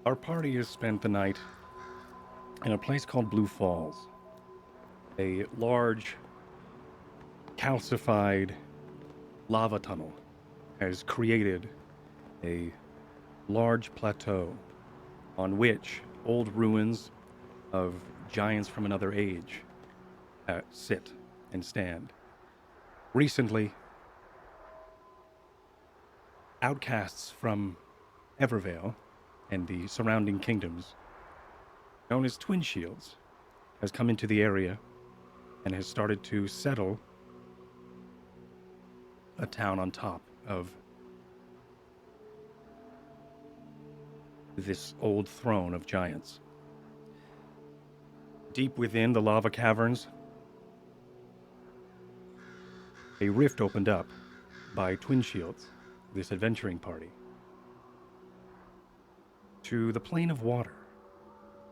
Our party has spent the night in a place called Blue Falls, a large calcified lava tunnel has created a large plateau on which old ruins of giants from another age sit and stand. Recently, outcasts from Evervale and the surrounding kingdoms, known as Twin Shields, has come into the area and has started to settle a town on top of this old throne of giants. Deep within the lava caverns, a rift opened up by Twin Shields, this adventuring party, to the plane of water,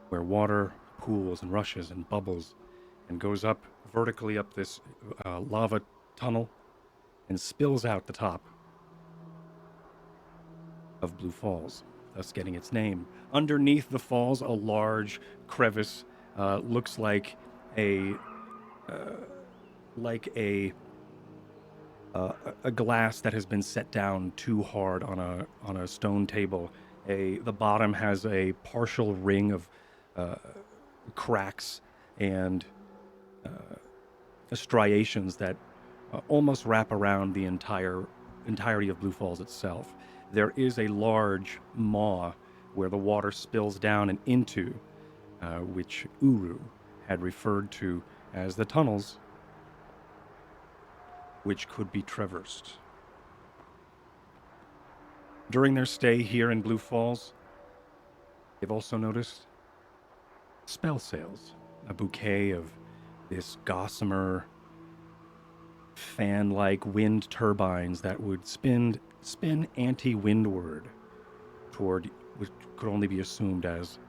where water pools and rushes and bubbles and goes up vertically up this lava tunnel and spills out the top of Blue Falls, thus getting its name. Underneath the falls, a large crevice looks like a glass that has been set down too hard on a stone table. The bottom has a partial ring of cracks and striations that almost wrap around the entirety of Blue Falls itself. There is a large maw where the water spills down and into, which Urue had referred to as the tunnels, which could be traversed. During their stay here in Blue Falls, they've also noticed spell sails, a bouquet of this gossamer, fan-like wind turbines that would spin anti-windward toward what could only be assumed as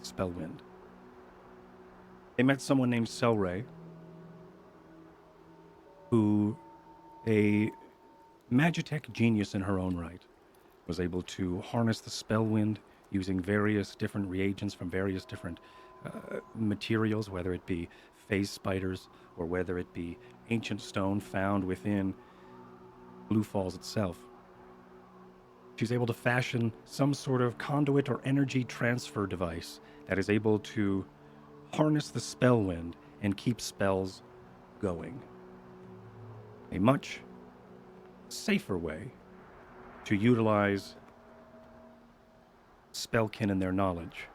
Spellwind. They met someone named Selray, who, a Magitech genius in her own right, was able to harness the Spellwind using various different reagents from various different materials, whether it be phase spiders or whether it be ancient stone found within Blue Falls itself. She's able to fashion some sort of conduit or energy transfer device that is able to harness the Spellwind and keep spells going. A much safer way to utilize Spellkin and their knowledge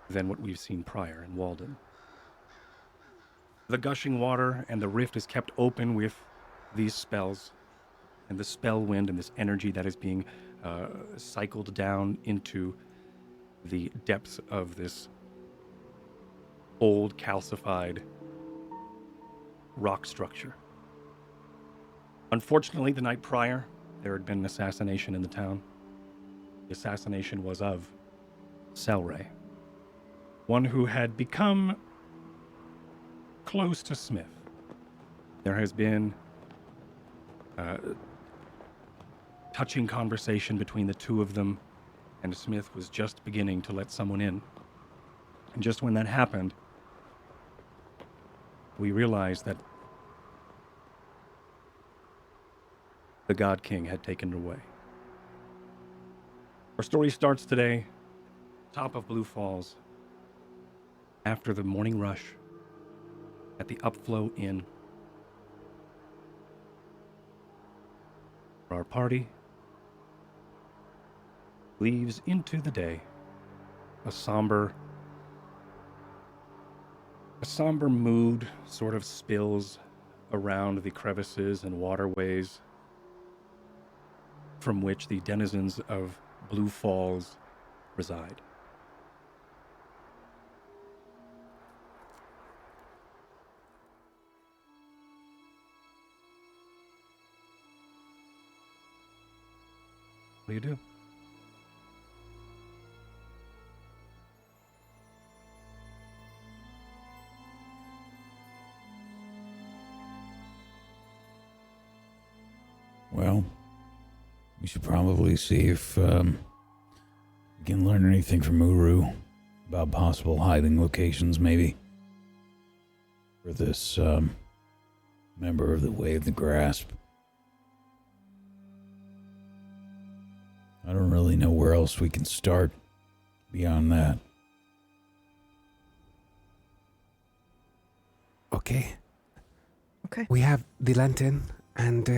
than what we've seen prior in Walden. The gushing water and the rift is kept open with these spells and the Spellwind and this energy that is being cycled down into the depths of this old calcified rock structure. Unfortunately, the night prior, there had been an assassination in the town. The assassination was of Selray, one who had become close to Smith. There has been touching conversation between the two of them, and Smith was just beginning to let someone in. And just when that happened, we realized that the God King had taken her away. Our story starts today, top of Blue Falls, after the morning rush at the Upflow Inn. Our party leaves into the day, a somber mood sort of spills around the crevices and waterways from which the denizens of Blue Falls reside. What do you do? Well, we should probably see if we We can learn anything from Urue about possible hiding locations, maybe. For this, member of the Way of the Grasp. I don't really know where else we can start beyond that. Okay. Okay. We have the lantern, and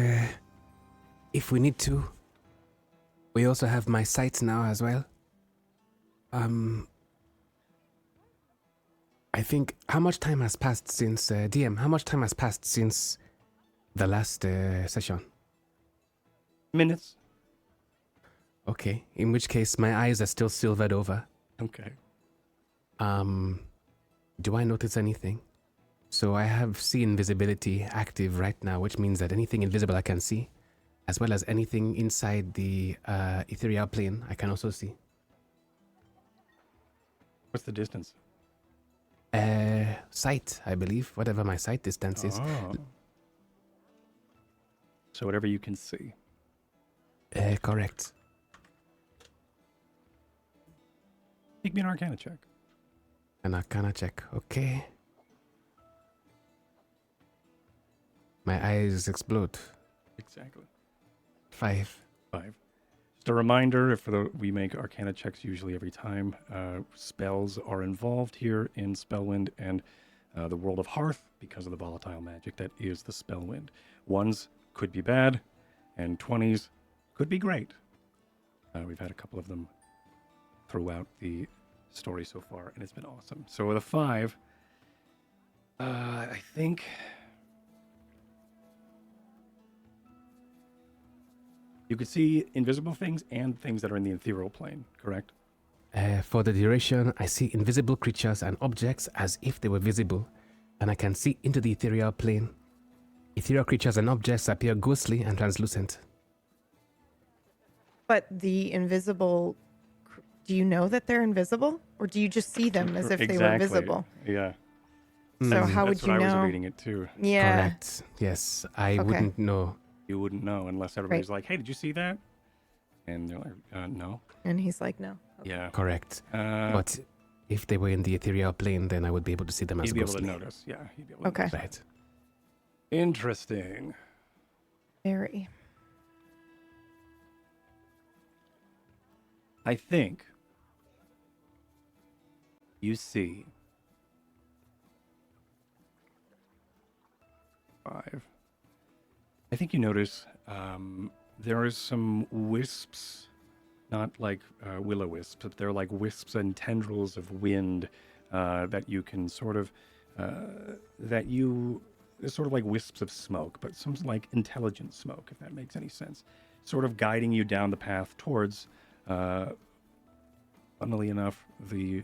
if we need to, we also have my sights now as well. I think, how much time has passed since, DM, how much time has passed since the last session? Minutes. Okay, in which case my eyes are still silvered over. Okay. Do I notice anything? So I have see invisibility active right now, which means that anything invisible I can see, as well as anything inside the ethereal plane I can also see. What's the distance? Sight, I believe, whatever my sight distance is. Oh. So whatever you can see. Correct. Make me an Arcana check. An Arcana check, okay. My eyes explode. Exactly. 5. 5. Just a reminder, we make Arcana checks usually every time. Spells are involved here in Spellwind and the World of Hearth because of the volatile magic that is the Spellwind. 1s could be bad, and 20s could be great. We've had a couple of them throughout the story so far, and it's been awesome. So with a 5, I think... You could see invisible things and things that are in the ethereal plane, correct? For the duration, I see invisible creatures and objects as if they were visible, and I can see into the ethereal plane. Ethereal creatures and objects appear ghostly and translucent. But the invisible, do you know that they're invisible? Or do you just see them as if they were visible? Yeah. So how would you know? That's what I was reading it too. Yeah. Correct. Yes, I wouldn't know. You wouldn't know unless everybody's like, hey, did you see that? And they're like, no. And he's like, no. Okay. Yeah. Correct. But if they were in the ethereal plane, then I would be able to see them as ghostly. ghostly. He'd be able to notice. Yeah. He'd be able to okay. notice. Right. Interesting. Very. I think you see 5. I think you notice there are some wisps, not like will-o-wisps, but they're like wisps and tendrils of wind that you can sort of, it's sort of like wisps of smoke, but some like intelligent smoke, if that makes any sense. Sort of guiding you down the path towards, funnily enough, the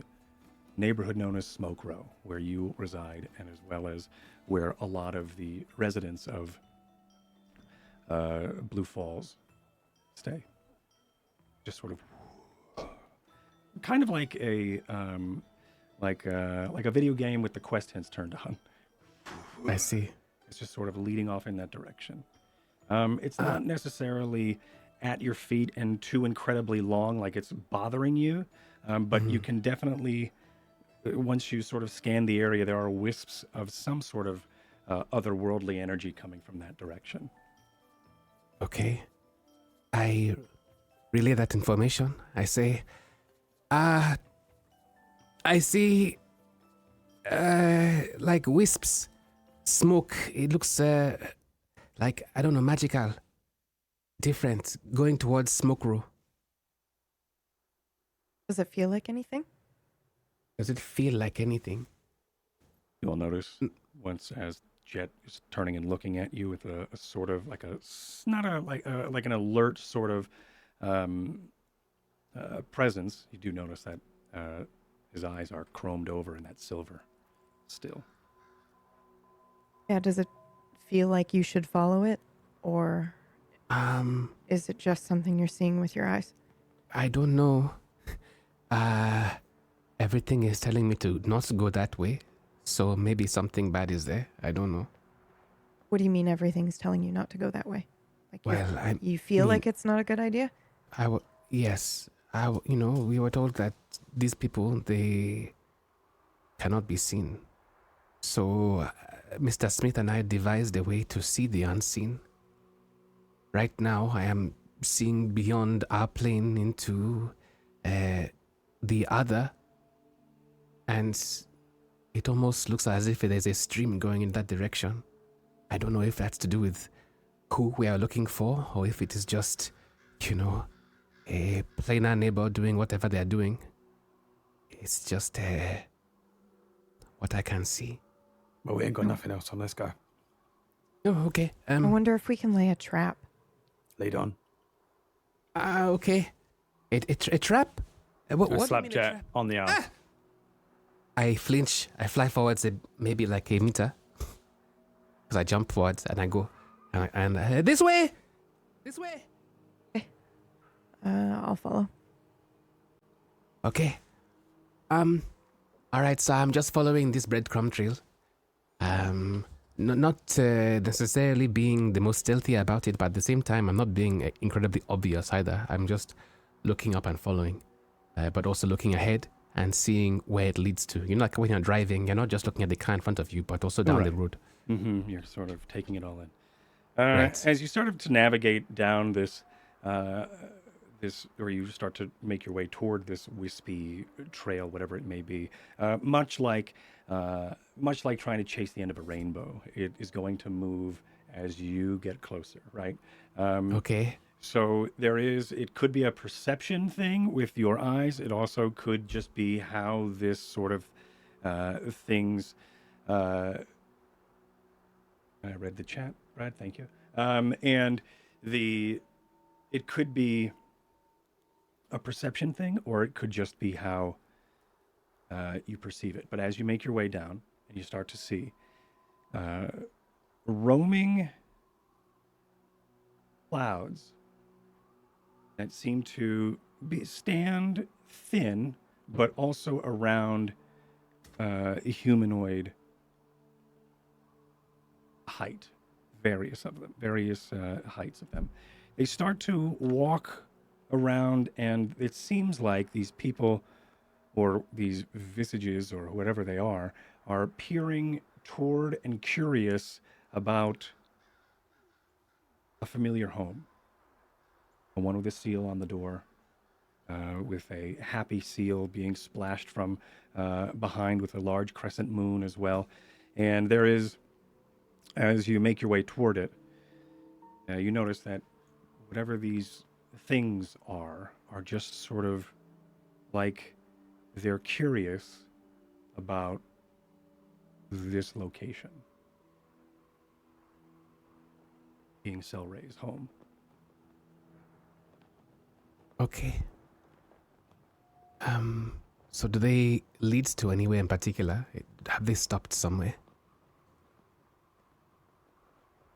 neighborhood known as Smoke Row, where you reside, and as well as where a lot of the residents of Blue Falls stay. Just sort of, kind of like a video game with the quest hints turned on. I see. It's just sort of leading off in that direction. It's not necessarily at your feet and too incredibly long, like it's bothering you, but you can definitely, once you sort of scan the area, there are wisps of some sort of otherworldly energy coming from that direction. Okay. I relay that information. I say, I see, like wisps, smoke. It looks, like, I don't know, magical. Different, going towards Smoke Row. Does it feel like anything? Does it feel like anything? You'll notice once as Jet is turning and looking at you with a sort of like like an alert sort of presence. You do notice that his eyes are chromed over in that silver still. Yeah, does it feel like you should follow it? Or is it just something you're seeing with your eyes? I don't know. Everything is telling me to not go that way. So maybe something bad is there. I don't know. What do you mean everything's telling you not to go that way? Like Well, you feel like it's not a good idea? Yes. we were told that these people, they cannot be seen. So Mr. Smith and I devised a way to see the unseen. Right now, I am seeing beyond our plane into the other, and it almost looks as if there's a stream going in that direction. I don't know if that's to do with who we are looking for, or if it is just, a plainer neighbor doing whatever they're doing. It's just what I can see. Well, we ain't got nothing else on. Let's go. Oh, okay. I wonder if we can lay a trap. Lead on. Okay. A trap? What do you mean a Slapjack trap? on the arm. I flinch. I fly forwards maybe like a meter. Because I jump forwards and I go. And this way! This way! I'll follow. Okay. Alright, so I'm just following this breadcrumb trail. Not necessarily being the most stealthy about it, but at the same time, I'm not being incredibly obvious either. I'm just looking up and following, but also looking ahead and seeing where it leads to. Like when you're driving, you're not just looking at the car in front of you, but also down the road. Mm-hmm. You're sort of taking it all in. Right. As you start to navigate down this, or you start to make your way toward this wispy trail, whatever it may be, much like trying to chase the end of a rainbow, it is going to move as you get closer, right? Okay. So it could be a perception thing with your eyes. It also could just be how this sort of things. I read the chat, Brad. Thank you. And it could be a perception thing, or it could just be how you perceive it. But as you make your way down and you start to see roaming clouds that seem to stand thin, but also around a humanoid height, various heights of them. They start to walk around, and it seems like these people, or these visages, or whatever they are peering toward and curious about a familiar home. One with a seal on the door, with a happy seal being splashed from behind with a large crescent moon as well. And there is, as you make your way toward it, you notice that whatever these things are just sort of like they're curious about this location being Selray's home. Okay. So do they lead to anywhere in particular? Have they stopped somewhere?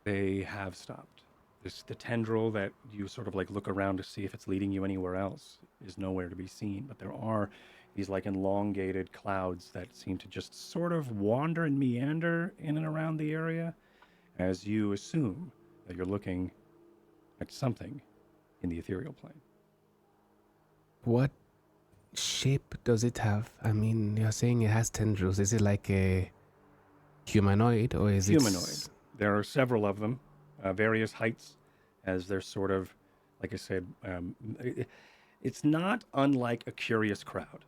They have stopped. The tendril that you sort of like look around to see if it's leading you anywhere else is nowhere to be seen. But there are these like elongated clouds that seem to just sort of wander and meander in and around the area as you assume that you're looking at something in the ethereal plane. What shape does it have? I mean, you're saying it has tendrils. Is it like a humanoid, or is it... Humanoid. There are several of them, various heights, as they're sort of, like I said, it's not unlike a curious crowd.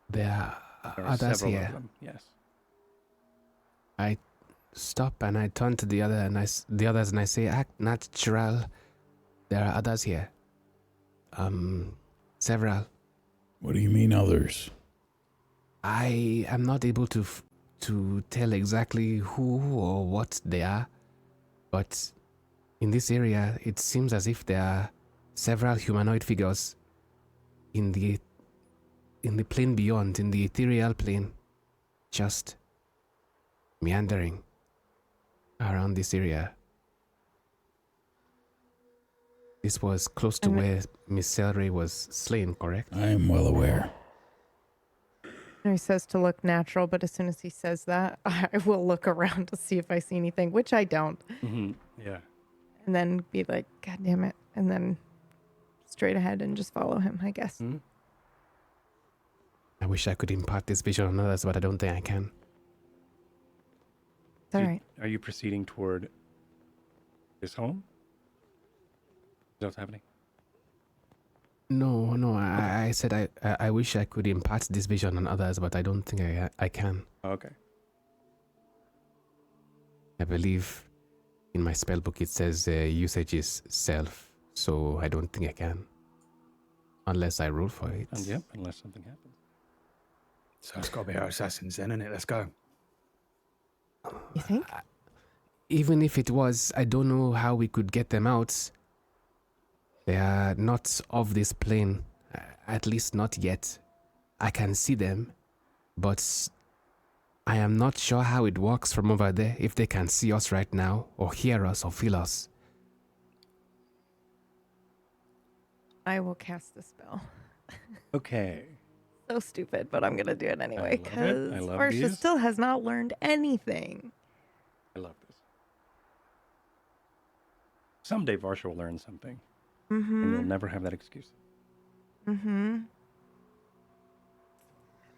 There are There are others several here. of them, yes. I stop and I turn to the others and I say, "Act natural. There are others here. Several." What do you mean others? I am not able to tell exactly who or what they are, but in this area, it seems as if there are several humanoid figures in the plane beyond, in the ethereal plane, just meandering around this area. This was close to where Miss Selray was slain, correct? I am well aware. He says to look natural, but as soon as he says that, I will look around to see if I see anything, which I don't. Mm-hmm. Yeah. And then be like, God damn it. And then straight ahead and just follow him, I guess. Hmm? I wish I could impart this vision on others, but I don't think I can. It's all right. Are you proceeding toward his home? Is that what's happening? No. I said I wish I could impart this vision on others, but I don't think I can. Okay. I believe in my spell book it says usage is self, so I don't think I can. Unless I roll for it. And yep, unless something happens. So it's got to be our assassins then, innit? Let's go. You think? Even if it was, I don't know how we could get them out. They are not of this plane, at least not yet. I can see them, but I am not sure how it works from over there, if they can see us right now, or hear us, or feel us. I will cast the spell. Okay. So stupid, but I'm going to do it anyway I love it. I because love Varsha these. still has not learned anything. I love this. Someday Varsha will learn something. And you'll Mm-hmm. never have that excuse. Mm-hmm.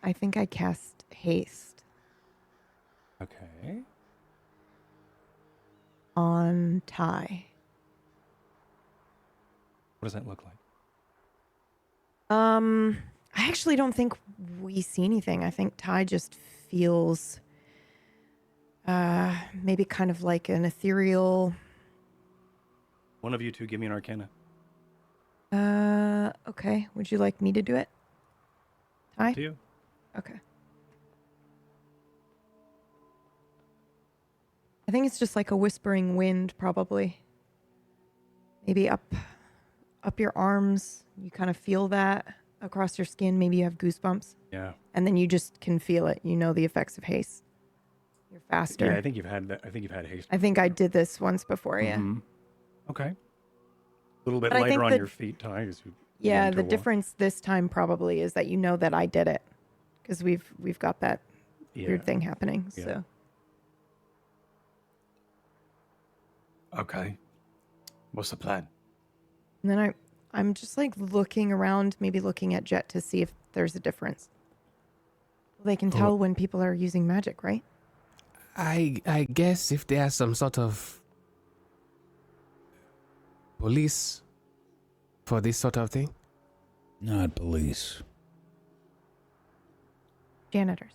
I think I cast haste Okay. on Ty. What does that look like? I actually don't think we see anything. I think Ty just feels maybe kind of like an ethereal. One of you two give me an arcana. Okay. Would you like me to do it? Ty? To you. Okay. I think it's just like a whispering wind, probably. Maybe up your arms. You kind of feel that across your skin. Maybe you have goosebumps. Yeah. And then you just can feel it. You know the effects of haste. You're faster. Yeah, I think you've had that. I think you've had haste. I think I did this once before, yeah. Mhm. Okay. A little bit But I think lighter on that- your feet, Ty, as you Yeah, begin to the walk. difference this time probably is that you know that I did it. Because we've got that weird thing happening. Yeah. So Okay. What's the plan? and then I'm just like looking around, maybe looking at Jet to see if there's a difference. They can tell when people are using magic, right? I guess if there's some sort of police for this sort of thing. Not police. Janitors.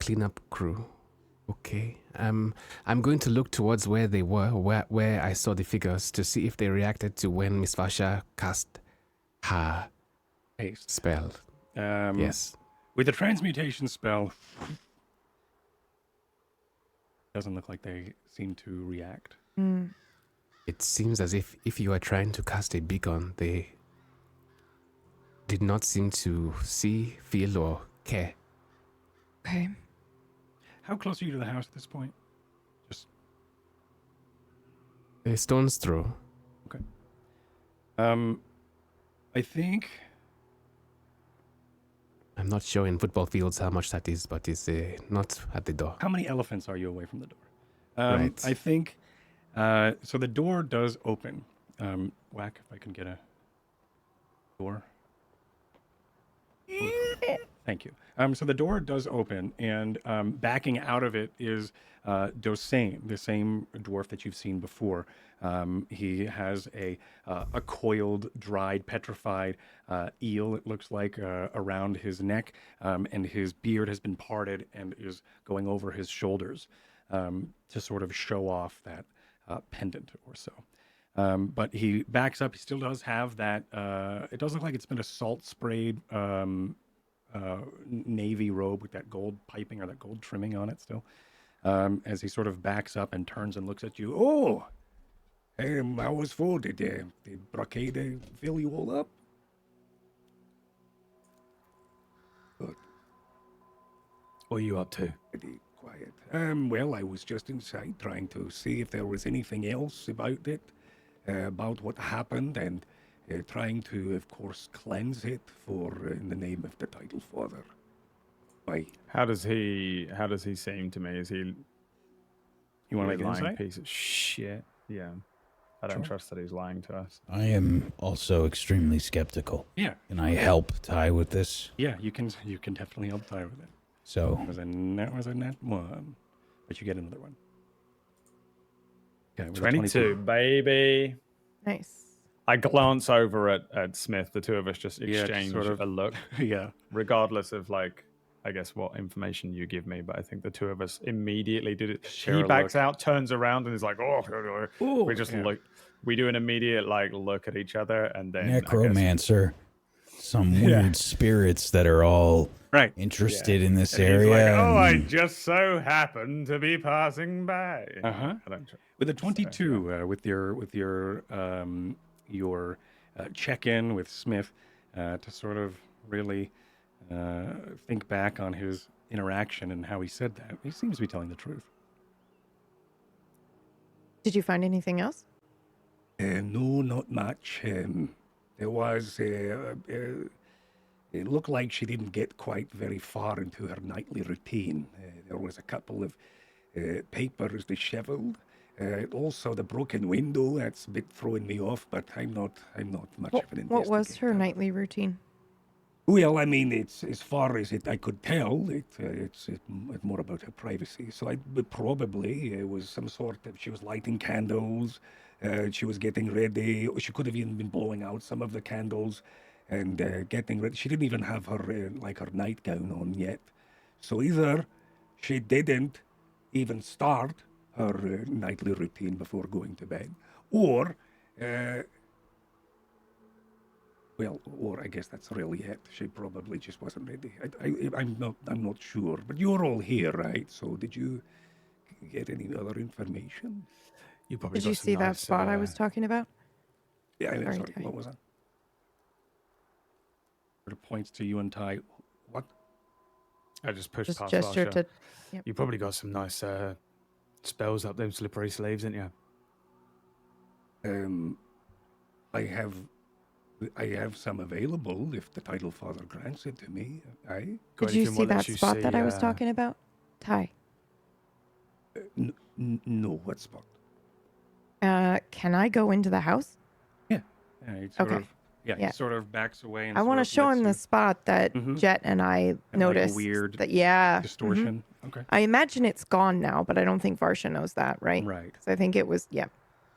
Cleanup crew. Okay. I'm going to look towards where they were, where I saw the figures, to see if they reacted to when Miss Varsha cast her Haste. spell. Yes. With the transmutation spell, doesn't look like they seem to react. Mm. It seems as if you are trying to cast a beacon, they did not seem to see, feel, or care. Okay. How close are you to the house at this point? Just A stone's throw. I think I'm not sure in football fields how much that is, but it's not at the door. how many elephants are you away from the door? Right. I think so. The door does open. Whack, if I can get a door. Thank you. So the door does open, and backing out of it is Dosane, the same dwarf that you've seen before. He has a coiled, dried, petrified eel, it looks like, around his neck, and his beard has been parted and is going over his shoulders to sort of show off that pendant or so. But he backs up. He still does have that. It does look like it's been a salt sprayed navy robe with that gold piping or that gold trimming on it still. As he sort of backs up and turns and looks at you. Oh, how was full? Did Brocade fill you all up? Good. What are you up to? Pretty quiet. Well, I was just inside trying to see if there was anything else about it, about what happened, and trying to, of course, cleanse it for in the name of the Title Father. Why? How does he seem to me? Is he You want to make an lying insight? piece of shit? Yeah. I don't Sure. trust that he's lying to us. I am also extremely skeptical. Yeah. Can I help Ty with this? Yeah, you can definitely help Ty with it. So, That was a net one, but you get another one. Okay, it was a 22, baby. Nice. I glance over at Smith. The two of us just Yeah, just exchange sort of- a look, Yeah. regardless of like, I guess what information you give me. But I think the two of us immediately did it. Share He a backs look. out, turns around, and is like, "Oh!" Ooh, We just yeah. look. We do an immediate like look at each other, and then I guess- necromancer, some Yeah. weird spirits that are all Right. interested in this And he's area. like, "Oh, I and- just so happened to be passing by." Uh-huh. I don't tr- With a So, 22, with your check-in with Smith, to sort of really think back on his interaction and how he said that, he seems to be telling the truth. Did you find anything else? No, not much. There was. It looked like she didn't get quite very far into her nightly routine. There was a couple of papers disheveled. Also, the broken window. That's a bit throwing me off. But I'm not much of an investigator. What was her nightly routine? Well, I mean, it's as far as I could tell, it's more about her privacy. So probably it was some sort of, she was lighting candles, she was getting ready. She could have even been blowing out some of the candles and getting ready. She didn't even have her her nightgown on yet. So either she didn't even start her nightly routine before going to bed, or or I guess that's really it. She probably just wasn't ready. I'm not sure. But you're all here, right? So did you get any other information? You probably Did got you some see that nice, spot I was talking about? Yeah, Sorry, sorry. Ty. What was that? Sort of points to you and Ty. What? I just pushed Just past gesture Varsha. to. Yep. You probably got some nice spells up them slippery sleeves, didn't you? I have some available if the title father grants it to me. Got Did you anything see what that lets you spot that see, I was talking about? Ty. No, what spot? Can I go into the house? Yeah, he sort Okay. of, yeah, Yeah. he sort of backs away and I want to show him the spot that Mhm. Jet and I noticed. weird that, yeah. mhm. distortion. Okay. I imagine it's gone now, but I don't think Varsha knows that, right? Right. Because I think it was, yeah.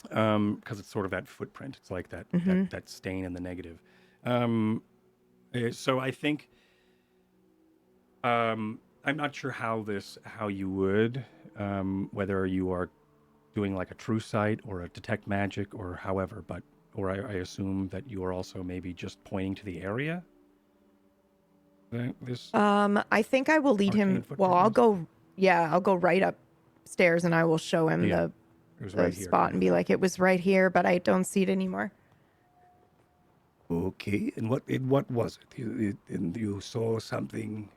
Because it's sort of that footprint. It's like that stain in the negative. So I think I'm not sure how you would, whether you are doing like a true sight or a detect magic or however, or I assume that you are also maybe just pointing to the area. I think I will lead Arcane him. footprint Well, is? I'll go right upstairs and I will show him Yeah, the, it was the right here, spot kind and of be thing. like, it was right here, but I don't see it anymore. Okay, and what was it? And you saw something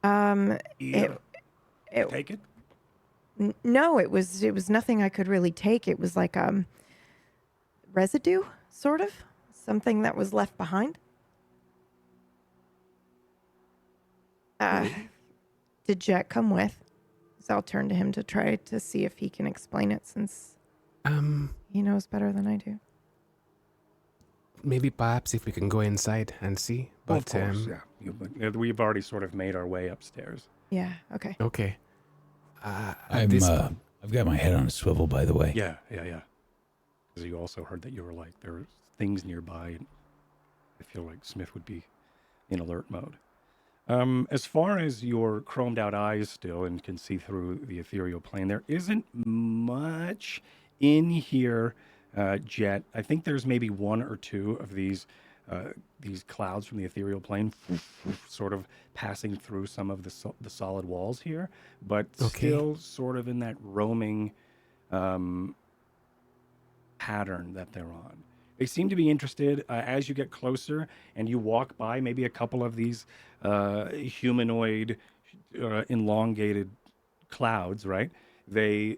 here? It, Take it. no, it was nothing I could really take. It was like residue, sort of something that was left behind. Did Jet come with? So I'll turn to him to try to see if he can explain it, since he knows better than I do. Maybe perhaps if we can go inside and see. But, Of course, yeah. We've already sort of made our way upstairs. Yeah. Okay. Okay. I've got my head on a swivel, by the way. Yeah. Because you also heard that you were like, there are things nearby, and I feel like Smith would be in alert mode. As far as your chromed out eyes still and can see through the ethereal plane, there isn't much in here, Jet. I think there's maybe one or two of these clouds from the ethereal plane sort of passing through some of the solid walls here, but still sort of in that roaming pattern that they're on. They seem to be interested as you get closer and you walk by maybe a couple of these humanoid elongated clouds, right? A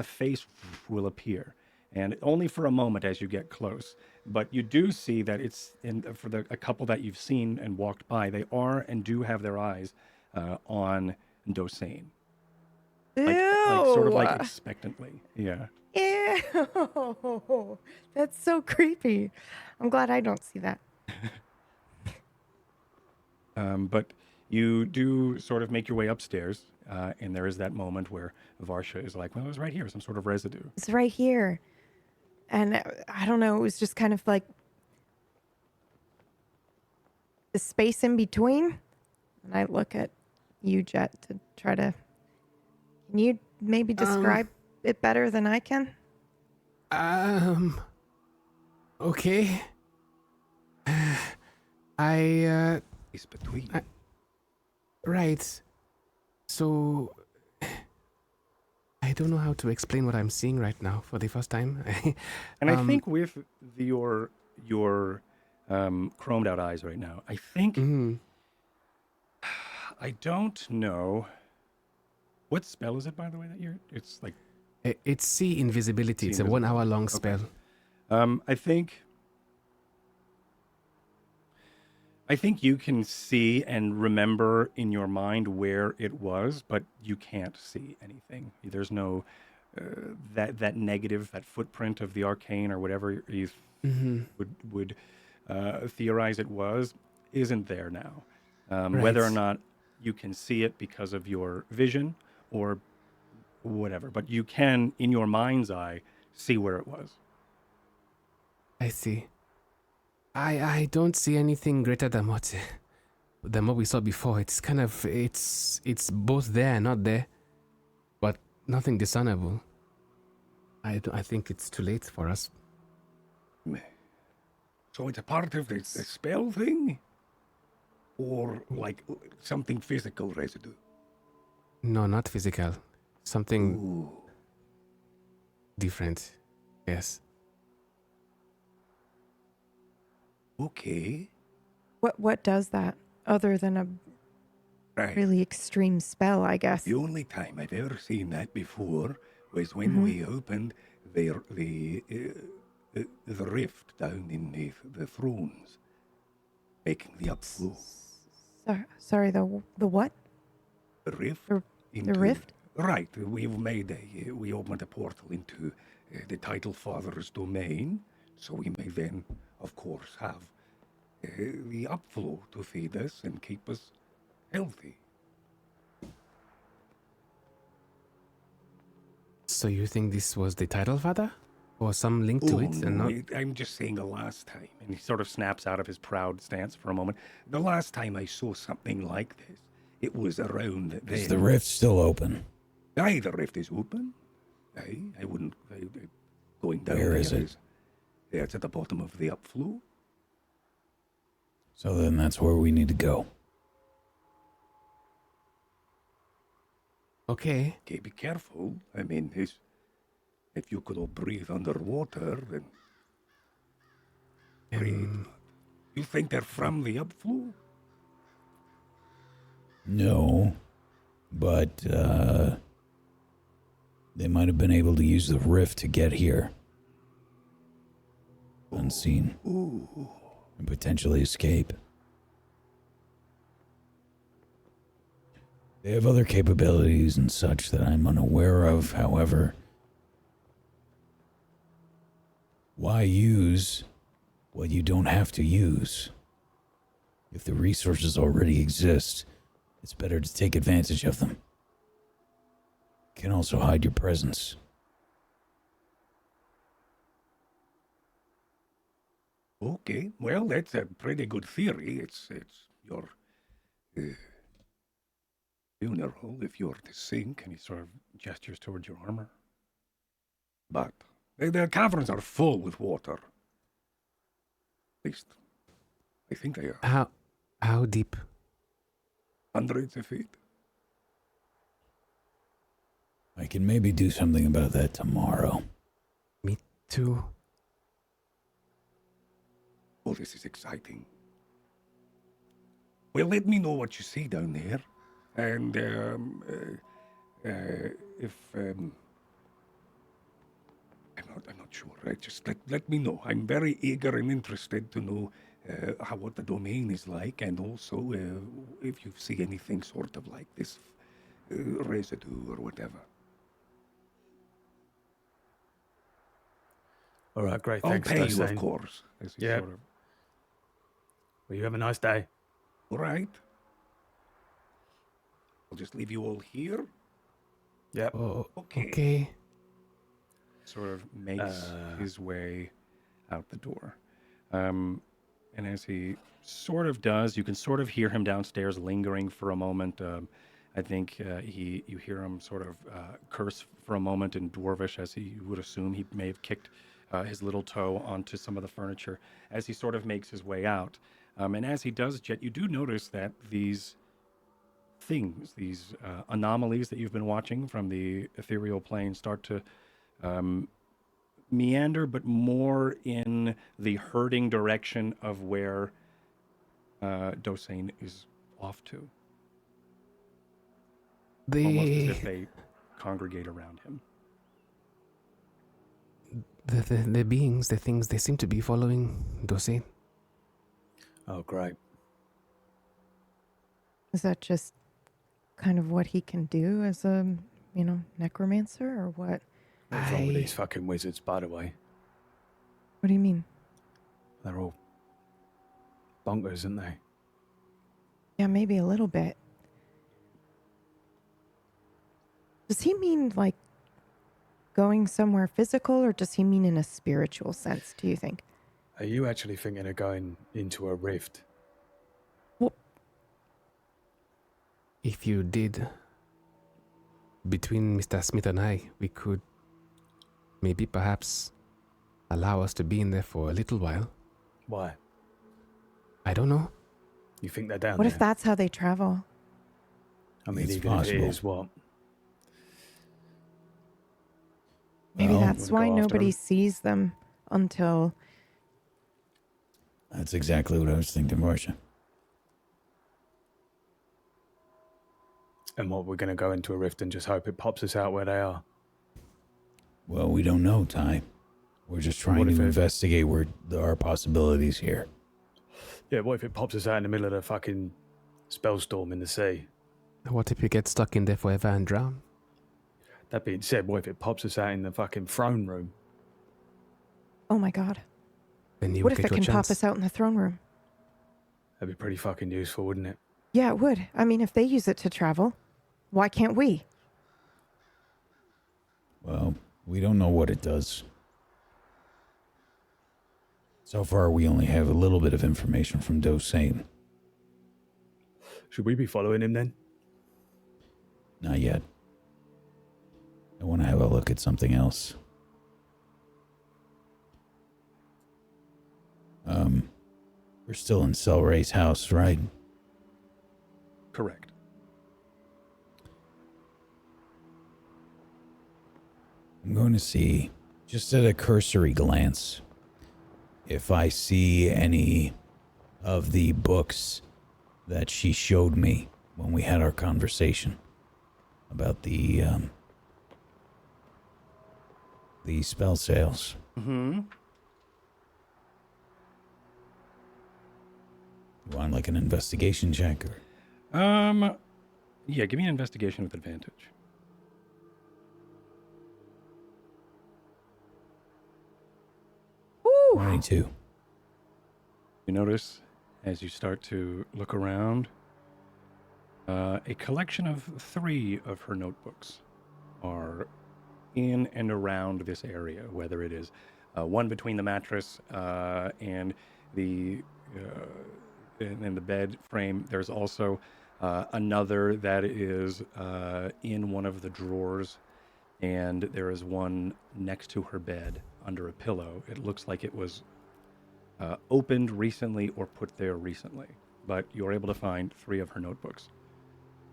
face will appear, and only for a moment as you get close. But you do see that it's a couple that you've seen and walked by, they are and do have their eyes on Dosane. Like sort of like expectantly. Yeah. Ew. Ew! That's so creepy. I'm glad I don't see that. But you do sort of make your way upstairs, and there is that moment where Varsha is like, well, it was right here, some sort of residue. It's right here. And I don't know, it was just kind of like the space in between. And I look at you, Jet, to try to. Can you maybe describe it better than I can? Okay. It's between. Right. So, I don't know how to explain what I'm seeing right now for the first time. And I think with your chromed out eyes right now, I think I don't know what spell is it, by the way, that you're. It's like It's see invisibility. It's a 1 hour long spell. I think you can see and remember in your mind where it was, but you can't see anything. There's no that negative, that footprint of the arcane or whatever you would theorize it was, isn't there now. Whether or not you can see it because of your vision or whatever, but you can, in your mind's eye, see where it was. I see. I don't see anything greater than what we saw before. It's kind of it's both there and not there, but nothing discernible. I think it's too late for us. So it's a part of the spell thing, or like something physical residue. No, not physical. Something different. Yes. Okay. What does that other than a really extreme spell, I guess? The only time I've ever seen that before was when we opened the rift down in the thrones, making the upflow. Sorry, the what? The rift? The rift? Right. We opened a portal into the Title Father's domain, so we may then, of course, have the upflow to feed us and keep us healthy. So you think this was the title father? Or some link to it? And not... I'm just saying the last time. And he sort of snaps out of his proud stance for a moment. The last time I saw something like this, it was around then. Is the rift still open? Aye, the rift is open. Aye, I wouldn't... going down Where there is it? It's at the bottom of the upflow. So then that's where we need to go. Okay. Okay, be careful. I mean, if you could all breathe underwater, then... Breathe. You think they're from the upflow? No, but they might have been able to use the rift to get here. Unseen. And potentially escape. They have other capabilities and such that I'm unaware of, however. Why use what you don't have to use? If the resources already exist, it's better to take advantage of them. You can also hide your presence. Okay, well, that's a pretty good theory. It's your funeral if you're to sink. And he sort of gestures towards your armor. But the caverns are full with water. At least, I think they are. How deep? Hundreds of feet. I can maybe do something about that tomorrow. Me too. Oh, this is exciting. Well, let me know what you see down there. And if I'm not sure. Just let me know. I'm very eager and interested to know what the domain is like, and also if you see anything sort of like this residue or whatever. All right, great. I'll Thanks, pay you, Dosane. of course. As he Yep. sort of, Well, you have a nice day. All right. I'll just leave you all here. Yep. Oh, Okay. okay. sort of makes his way out the door. And as he sort of does, you can sort of hear him downstairs lingering for a moment. I think you hear him sort of curse for a moment in Dwarvish, as he would assume. He may have kicked his little toe onto some of the furniture as he sort of makes his way out. And as he does, Jet, you do notice that these things, these anomalies that you've been watching from the ethereal plane start to meander, but more in the herding direction of where Dosane is off to. Almost as if they congregate around him. The beings, the things, they seem to be following Dosane. Oh, great. Is that just kind of what he can do as a, necromancer or what? What's wrong with these fucking wizards, by the way? What do you mean? They're all bonkers, aren't they? Yeah, maybe a little bit. Does he mean like going somewhere physical, or does he mean in a spiritual sense, do you think? Are you actually thinking of going into a rift? Well, If you did, between Mr. Smith and I, we could maybe perhaps allow us to be in there for a little while. Why? I don't know. You think they're down what there? if that's how they travel? I mean, It's even possible. if it is, what? Maybe Well, that's we'll why go after nobody him. sees them until... That's exactly what I was thinking, Marcia. And what, we're going to go into a rift and just hope it pops us out where they are? Well, we don't know, Ty. We're just trying What if to it- investigate where there are possibilities here. Yeah, what if it pops us out in the middle of the fucking spell storm in the sea? What if we get stuck in there forever and drown? That being said, what if it pops us out in the fucking throne room? Oh my god. Then you What would if get it your can chance. pop us out in the throne room? That'd be pretty fucking useful, wouldn't it? Yeah, it would. I mean, if they use it to travel, why can't we? Well, we don't know what it does. So far, we only have a little bit of information from Dosane. Should we be following him then? Not yet. I want to have a look at something else. We're still in Selray's house, right? Correct. I'm going to see, just at a cursory glance, if I see any of the books that she showed me when we had our conversation about the spell sales. Mm-hmm. You want like an investigation check? Or? Yeah, give me an investigation with advantage. Woo! 22. You notice, as you start to look around, a collection of 3 of her notebooks are in and around this area, whether it is one between the mattress and the bed frame. There's also another that is in one of the drawers, and there is one next to her bed under a pillow. It looks like it was opened recently or put there recently, but you're able to find 3 of her notebooks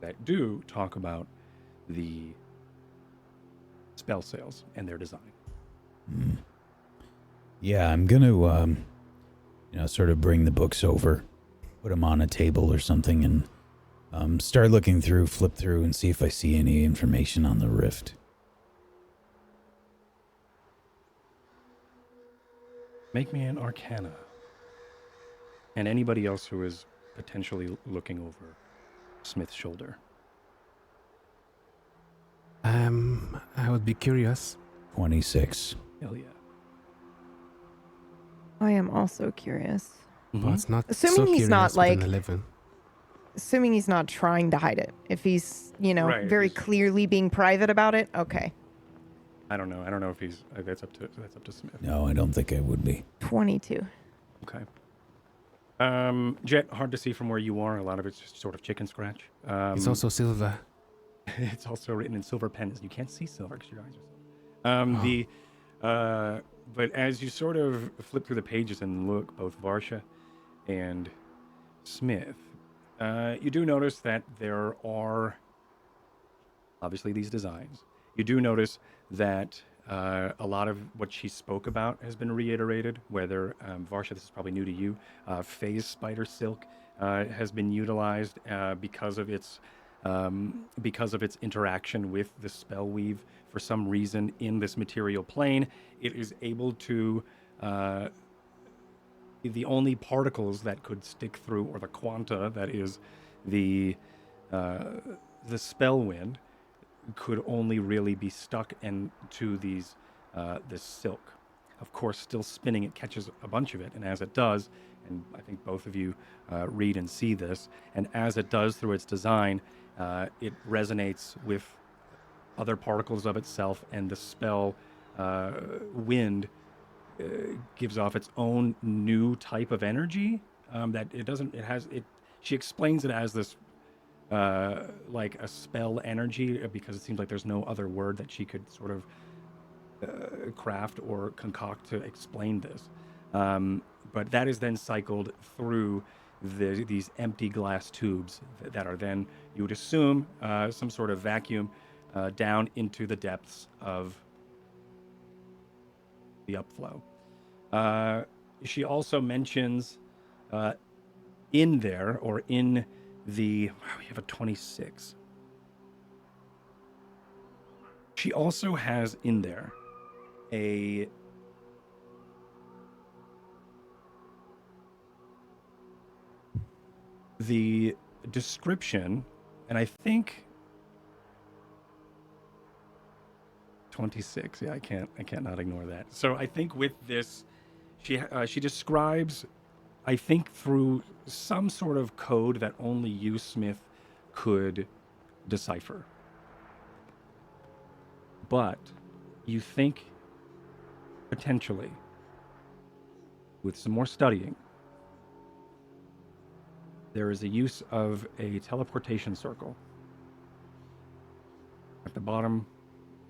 that do talk about the spell sales and their design. Yeah, I'm going to, sort of bring the books over, put them on a table or something, and start looking through, flip through, and see if I see any information on the rift. Make me an Arcana. And anybody else who is potentially looking over Smith's shoulder. I would be curious. 26. Hell yeah. I am also curious. Well, it's not Assuming so he's curious not, with an like- 11. Assuming he's not trying to hide it. If he's, Right, if very he's- clearly being private about it, okay. I don't know. I don't know if he's. That's up to Smith. No, I don't think I would be. 22. Okay. Jet, hard to see from where you are. A lot of it's just sort of chicken scratch. It's also silver. It's also written in silver pens. You can't see silver because your eyes are silver. But as you sort of flip through the pages and look, both Varsha and Smith, you do notice that there are obviously these designs. You do notice that a lot of what she spoke about has been reiterated, whether, Varsha, this is probably new to you, phase spider silk has been utilized because of its interaction with the spell weave. For some reason in this material plane, it is able to, the only particles that could stick through, or the quanta that is the spellwind, could only really be stuck into these this silk. Of course, still spinning, it catches a bunch of it, and as it does, and I think both of you read and see this, and as it does through its design, it resonates with other particles of itself, and the spell wind gives off its own new type of energy that it doesn't. It has it. She explains it as this. Like a spell energy, because it seems like there's no other word that she could sort of craft or concoct to explain this. But that is then cycled through these empty glass tubes that are then, you would assume, some sort of vacuum down into the depths of the upflow. She also mentions in there, or in we have a 26. She also has in there the description, and I think 26. Yeah, I can't not ignore that. So I think with this, she describes, I think, through some sort of code that only you, Smith, could decipher. But you think, potentially, with some more studying, there is a use of a teleportation circle at the bottom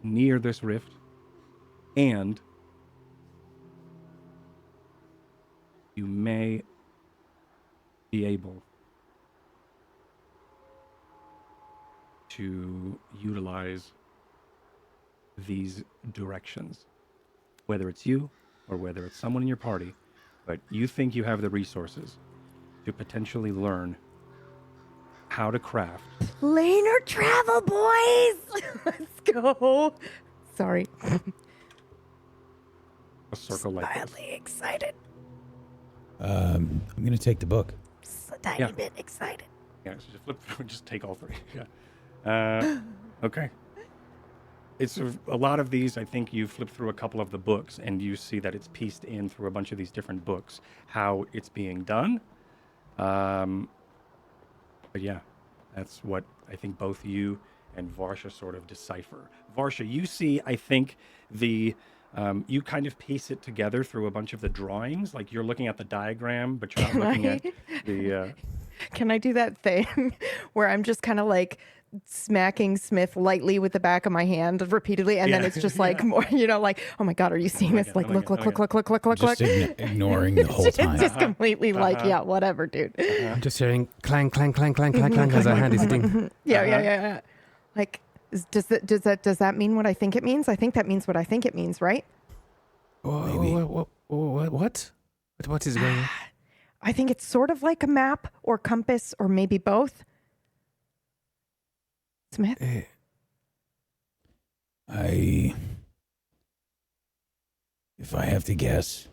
near this rift, and you may be able to utilize these directions, whether it's you or whether it's someone in your party, but you think you have the resources to potentially learn how to craft Planar travel, boys! Let's go. Sorry. a circle like this. Mildly excited. I'm gonna take the book. Just a tiny Yeah. bit excited. Yeah, so just flip through and just take all three. Yeah. Okay. It's a lot of these. I think you flip through a couple of the books and you see that it's pieced in through a bunch of these different books, how it's being done. But yeah, that's what I think both you and Varsha sort of decipher. Varsha, you see, I think you kind of piece it together through a bunch of the drawings. Like you're looking at the diagram, but you're not looking at the. Can I do that thing where I'm just kind of like smacking Smith lightly with the back of my hand repeatedly, and then Yeah. it's just like more, like, oh my god, are you seeing my this? God, Like, oh my look, God, look, oh look, look, look, look, look, Just look. ignoring the whole It's time. just completely like, yeah, whatever, dude. I'm just hearing clang, clang, clang, clang, clang, clang as our hand is hitting. Yeah. Like, does that mean what I think it means? I think that means what I think it means, right? What? What is going on? I think it's sort of like a map or compass or maybe both. Smith? If I have to guess,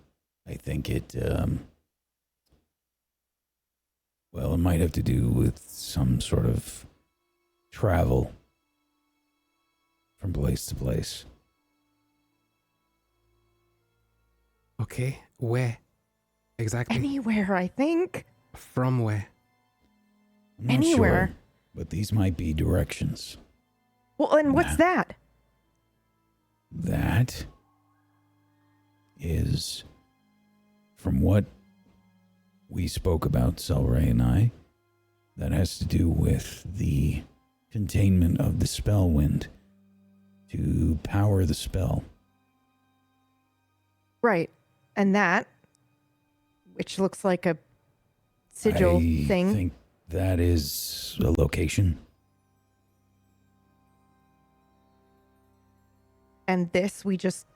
I think it might have to do with some sort of travel from place to place. Okay, where? Exactly. Anywhere, I think. From where? I'm not Anywhere. sure, but these might be directions. Well, and what's Nah. that? That is, from what we spoke about, Selray and I, that has to do with the containment of the Spellwind to power the spell. Right. And that, which looks like a sigil I thing. think that is a location. And this we just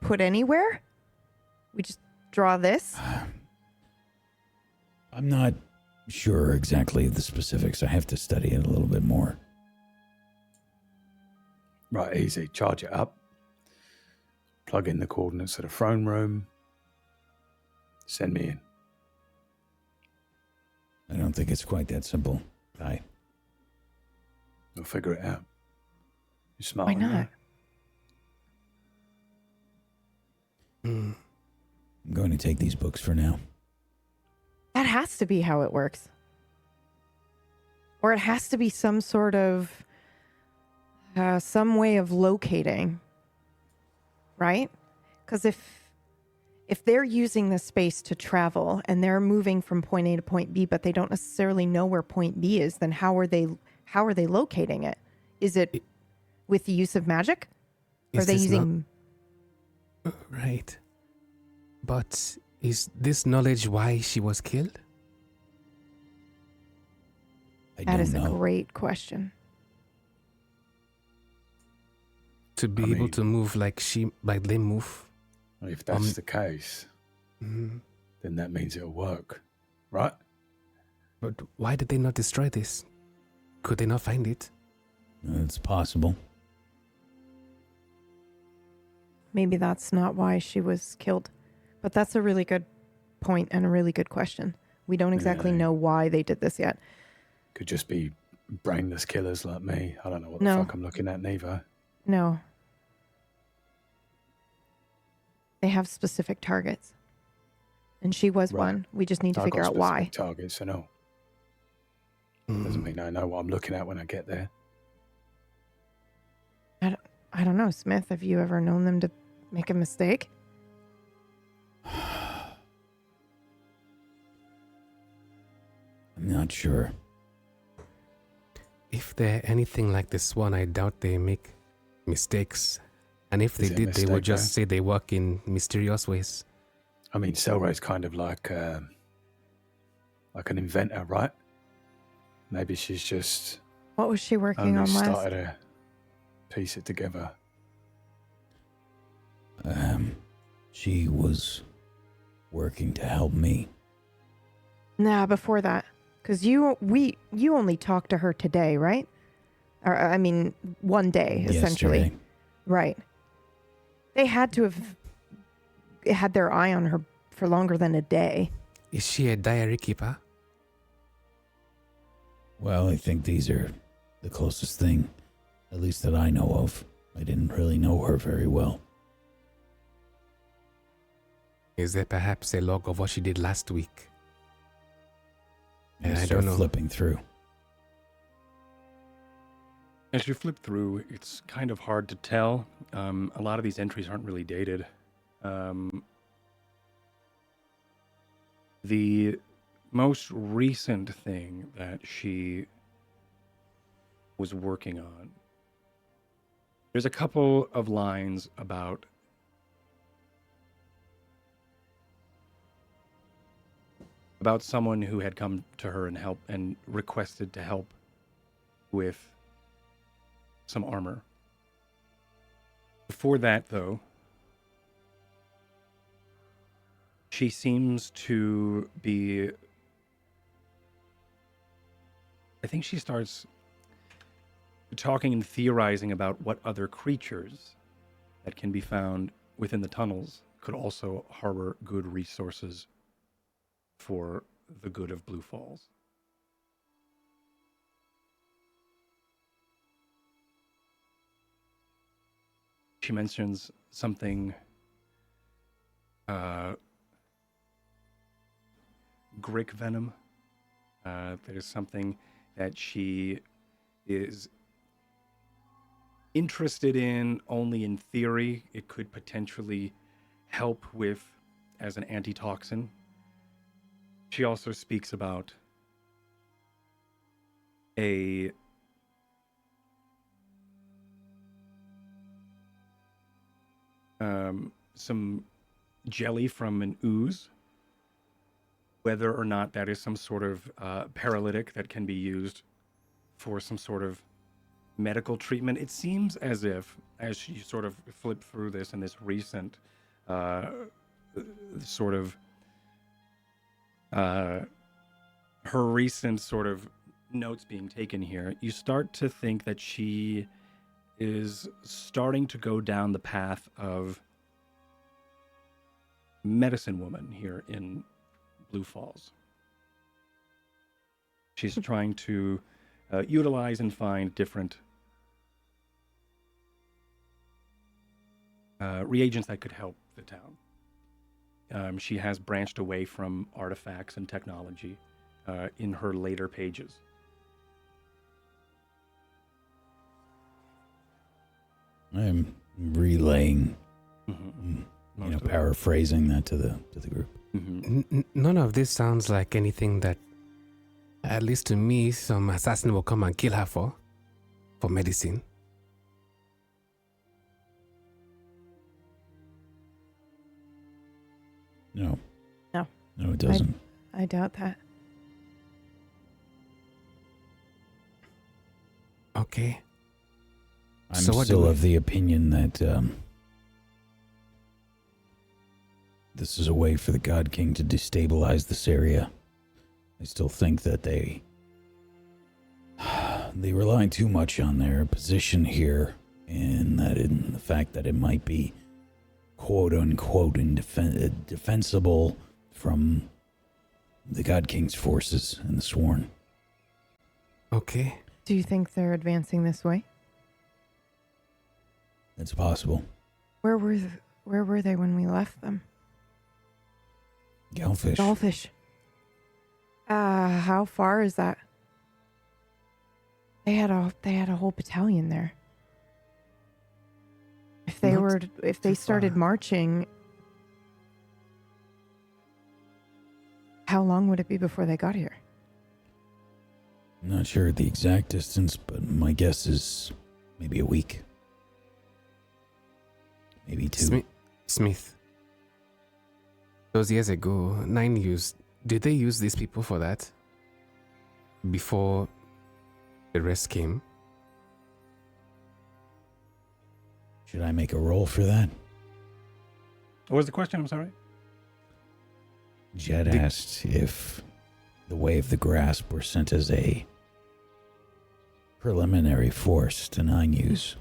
put anywhere? We just draw this? I'm not sure exactly of the specifics. I have to study it a little bit more. Right, easy. Charge it up. Plug in the coordinates of the throne room. Send me in. I don't think it's quite that simple. We'll figure it out. You're smart. Why on that. not? Hmm. I'm going to take these books for now. That has to be how it works. Or it has to be some sort of, some way of locating. Right? Because if they're using this space to travel and they're moving from point A to point B, but they don't necessarily know where point B is, then how are they locating it? Is it with the use of magic? Or are Is they this using... Right. But is this knowledge why she was killed? I That don't is know. a great question. To be I able mean- to move like they move? If that's the case, Mhm. then that means it'll work, right? But why did they not destroy this? Could they not find it? It's possible. Maybe that's not why she was killed. But that's a really good point and a really good question. We don't exactly Yeah. know why they did this yet. Could just be brainless killers like me. I don't know what the No. fuck I'm looking at neither. No. They have specific targets. And she was Right. one. We just need to I've figure got out why. specific targets, so no. Mm. Doesn't mean I know what I'm looking at when I get there. I don't know, Smith. Have you ever known them to make a mistake? I'm not sure. If they're anything like this one, I doubt they make mistakes. And if they Is it a did, they would mistake, just say they work in mysterious ways. I mean, Selray's kind of like an inventor, right? Maybe she's just What was she working only on last? started to piece it together. She was working to help me. Nah, before that. Because you only talked to her today, right? Or, I mean, one day, essentially. Yesterday. Right. They had to have had their eye on her for longer than a day. Is she a diary keeper? Well, I think these are the closest thing, at least that I know of. I didn't really know her very well. Is there perhaps a log of what she did last week? And I Start don't know. flipping through. As you flip through, it's kind of hard to tell. A lot of these entries aren't really dated. The most recent thing that she was working on, there's a couple of lines about someone who had come to her and requested to help with some armor. Before that, though, she seems to be... I think she starts talking and theorizing about what other creatures that can be found within the tunnels could also harbor good resources for the good of Blue Falls. She mentions something Grick venom. That is something that she is interested in only in theory. It could potentially help with as an antitoxin. She also speaks about a some jelly from an ooze. Whether or not that is some sort of paralytic that can be used for some sort of medical treatment. It seems as if, as you sort of flip through this in this recent sort of her recent sort of notes being taken here, you start to think that she is starting to go down the path of medicine woman here in Blue Falls. She's trying to utilize and find different reagents that could help the town. She has branched away from artifacts and technology in her later pages. I'm relaying, paraphrasing that to the group. None of this sounds like anything that, at least to me, some assassin will come and kill her for medicine. No. No. No, it doesn't. I doubt that. Okay. I'm So what still do we- of the opinion that this is a way for the God King to destabilize this area. I still think that they rely too much on their position here, and that in the fact that it might be quote unquote defensible from the God King's forces and the Sworn. Okay. Do you think they're advancing this way? It's possible. Where were they when we left them? Galfish. Dollfish. How far is that? They had a whole battalion there. If they Not if they too started far. marching, how long would it be before they got here? I'm not sure the exact distance, but my guess is maybe a week. Maybe two. Smith. Those years ago, did they use these people for that? Before the rest came? Should I make a roll for that? What was the question? I'm sorry. Jed asked if the Way of the Grasp were sent as a preliminary force to 9U's.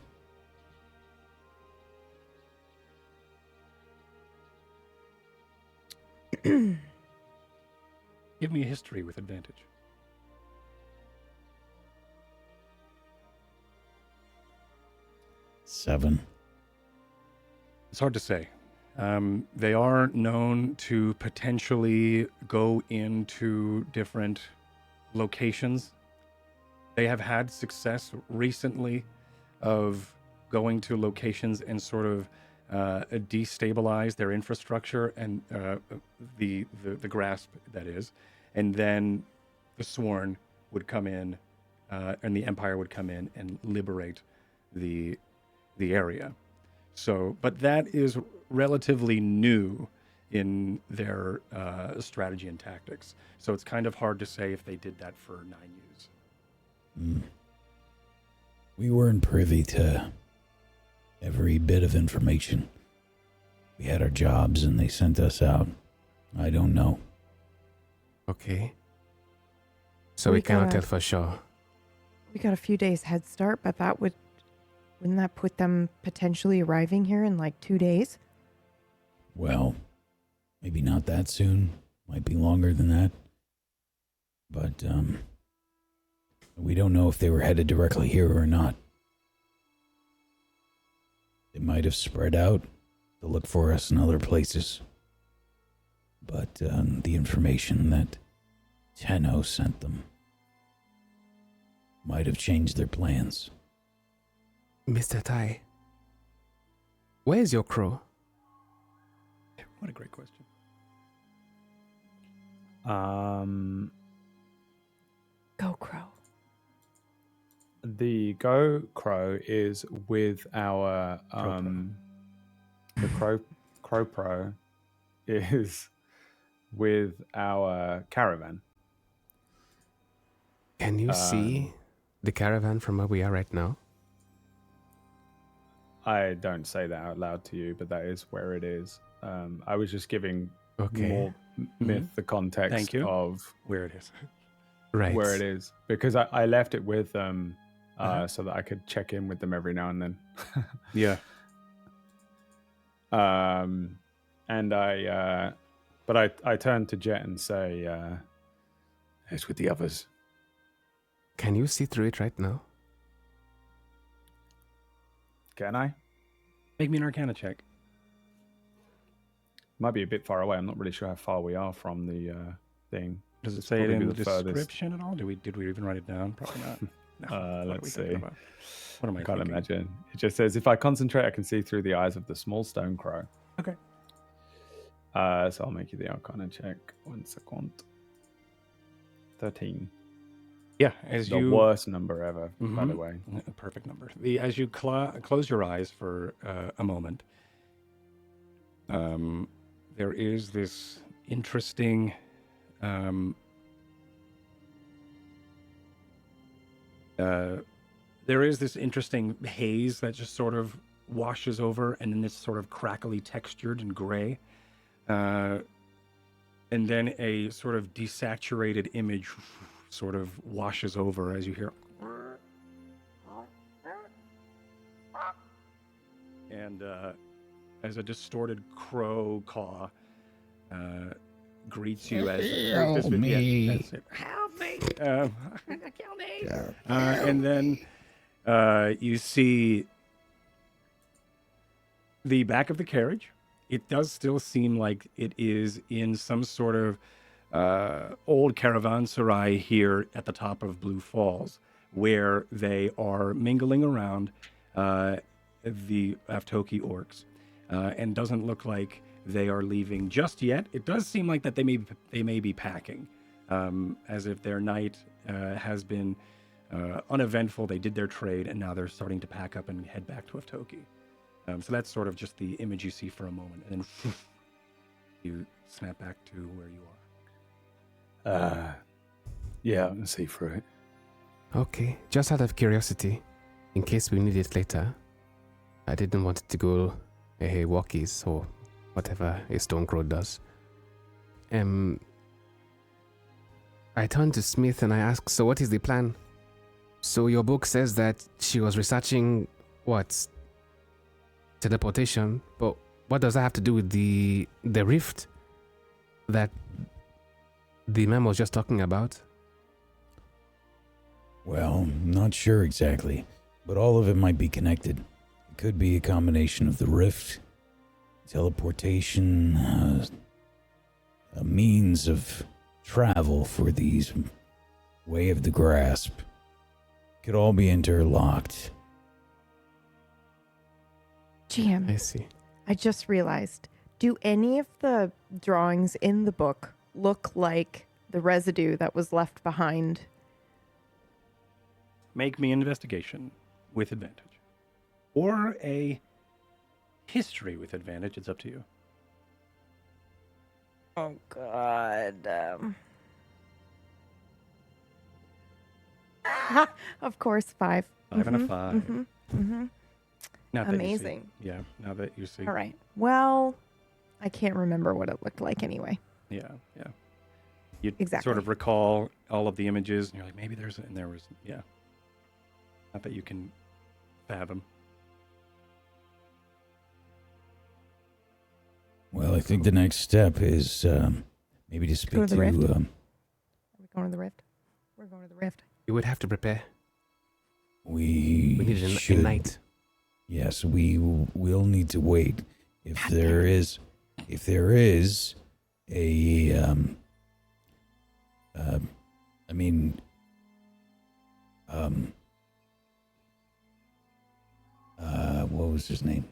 Give me a history with advantage. Seven. It's hard to say. They are known to potentially go into different locations. They have had success recently of going to locations and sort of destabilize their infrastructure and the grasp, that is, and then the Sworn would come in and the Empire would come in and liberate the area. So, but that is relatively new in their strategy and tactics. So it's kind of hard to say if they did that for 9U's. We weren't privy to every bit of information. We had our jobs and they sent us out. I don't know. Okay. So We we cannot gotta- tell for sure. We got a few days head start, but wouldn't that put them potentially arriving here in like 2 days? Well, maybe not that soon. Might be longer than that. But, we don't know if they were headed directly here or not. They might have spread out to look for us in other places. But, the information that Tenno sent them. Might have changed their plans. Mr. Tai, where's your crow? What a great question. Go Crow. The Go Crow is with our the Crow Pro is with our caravan. Can you see the caravan from where we are right now? I don't say that out loud to you, but that is where it is. I was just giving more myth the context Thank you. of Where it is. Right. where it is, because I left it with them so that I could check in with them every now and then. Yeah. And I turned to Jet and say, "It's with the others." Can you see through it right now? Can I? Make me an Arcana check. Might be a bit far away. I'm not really sure how far we are from the thing. Does it It's say it probably in the the furthest. description at all? Did we even write it down? Probably not. No. What are Let's we talking see. about? What am I I can't thinking? imagine. It just says, if I concentrate, I can see through the eyes of the small stone crow. Okay. So I'll make you the Arcana check. 1 second. 13. Yeah, as The you worst number ever, by the Mhm. way. A perfect number. As you close your eyes for a moment, there is this interesting haze that just sort of washes over, and then this sort of crackly textured and gray, and then a sort of desaturated image sort of washes over as you hear, and as a distorted crow caw greets you as Help me. that's it. Help me! Kill me! And then you see the back of the carriage. It does still seem like it is in some sort of old caravanserai here at the top of Blue Falls, where they are mingling around the Aftoki orcs, and doesn't look like they are leaving just yet. It does seem like that they may be packing, as if their night has been uneventful. They did their trade, and now they're starting to pack up and head back to Aftoki. So that's sort of just the image you see for a moment, and then you snap back to where you are. Yeah, I can see through it. Okay, just out of curiosity, in case we need it later, I didn't want it to go walkies or whatever a stone crow does. I turned to Smith and I asked, so what is the plan? So your book says that she was researching what? Teleportation, but what does that have to do with the rift that the memo was just talking about? Well, not sure exactly, but all of it might be connected. It could be a combination of the rift, teleportation, a means of travel for these Way of the Grasp. Could all be interlocked. GM, I see. I just realized, do any of the drawings in the book look like the residue that was left behind? Make me an investigation with advantage, or a history with advantage. It's up to you. Oh, God. Of course, 5. 5 and a 5. Mm-hmm, mm-hmm. Now that you see- Amazing. yeah. Now that you see. All right. Well, I can't remember what it looked like anyway. Yeah. Yeah. You Exactly. sort of recall all of the images, and you're like, maybe there's, and there was, yeah. Not that you can fathom. Well, I think the next step is maybe to speak go to the rift. to Are we going to the rift? We're going to the rift. You would have to prepare. we We need a should. night. Yes, we will need to wait. If there is a I mean, what was his name?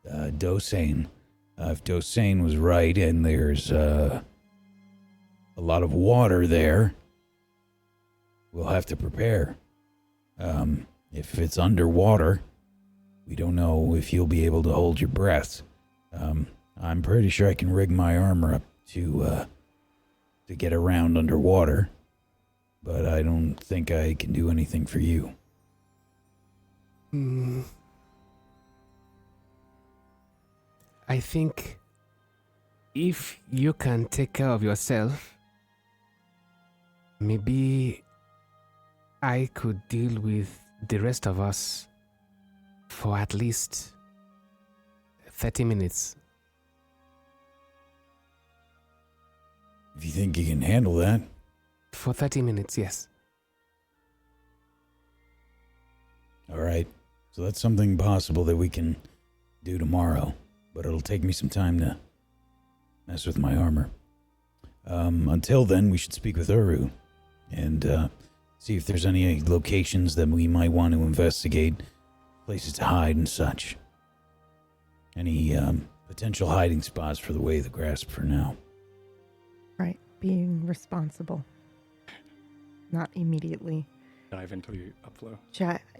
Dosane. If Dosane was right and there's a lot of water there, we'll have to prepare. If it's underwater, we don't know if you'll be able to hold your breath. I'm pretty sure I can rig my armor up to get around underwater, but I don't think I can do anything for you. I think if you can take care of yourself, maybe I could deal with the rest of us for at least 30 minutes. If you think you can handle that. For 30 minutes, yes. All right. So that's something possible that we can do tomorrow, but it'll take me some time to mess with my armor. Until then, we should speak with Urue and see if there's any locations that we might want to investigate, places to hide and such. Any potential hiding spots for the Way of the Grasp for now. Right. Being responsible. Not immediately. Dive into the upflow.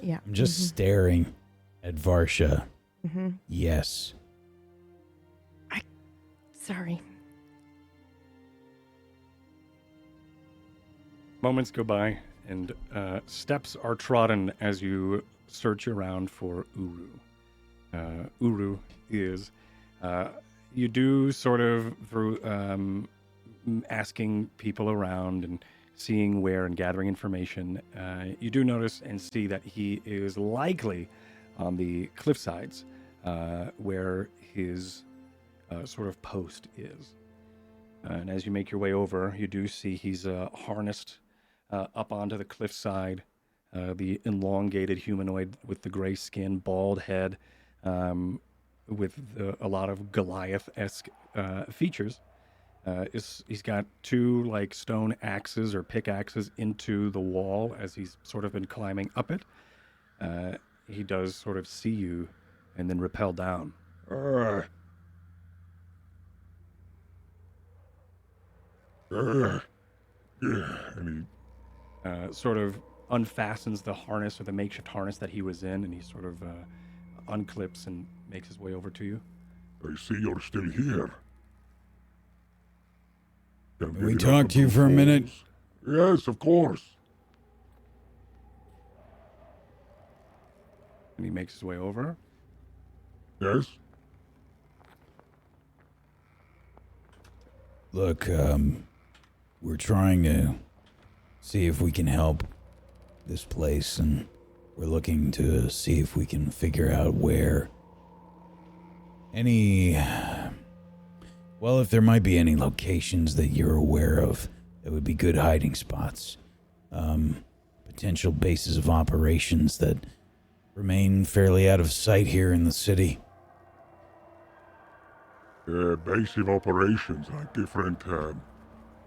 Yeah. I'm just staring at Varsha. Mm-hmm. Yes. Sorry. Moments go by, and steps are trodden as you search around for Urue. Urue is, you do sort of, through asking people around and seeing where and gathering information, you do notice and see that he is likely on the cliff sides where his sort of post is. And as you make your way over, you do see he's harnessed up onto the cliffside, the elongated humanoid with the gray skin, bald head, with a lot of Goliath-esque features. He's got two like stone axes or pickaxes into the wall as he's sort of been climbing up it. He does sort of see you and then rappel down. And he sort of unfastens the harness or the makeshift harness that he was in, and he sort of unclips and makes his way over to you. I see you're still here. Can we talk to you for a minute? Yes, of course. And he makes his way over. Yes? Look, we're trying to see if we can help this place, and we're looking to see if we can figure out where if there might be any locations that you're aware of that would be good hiding spots. Potential bases of operations that remain fairly out of sight here in the city. Base of operations are different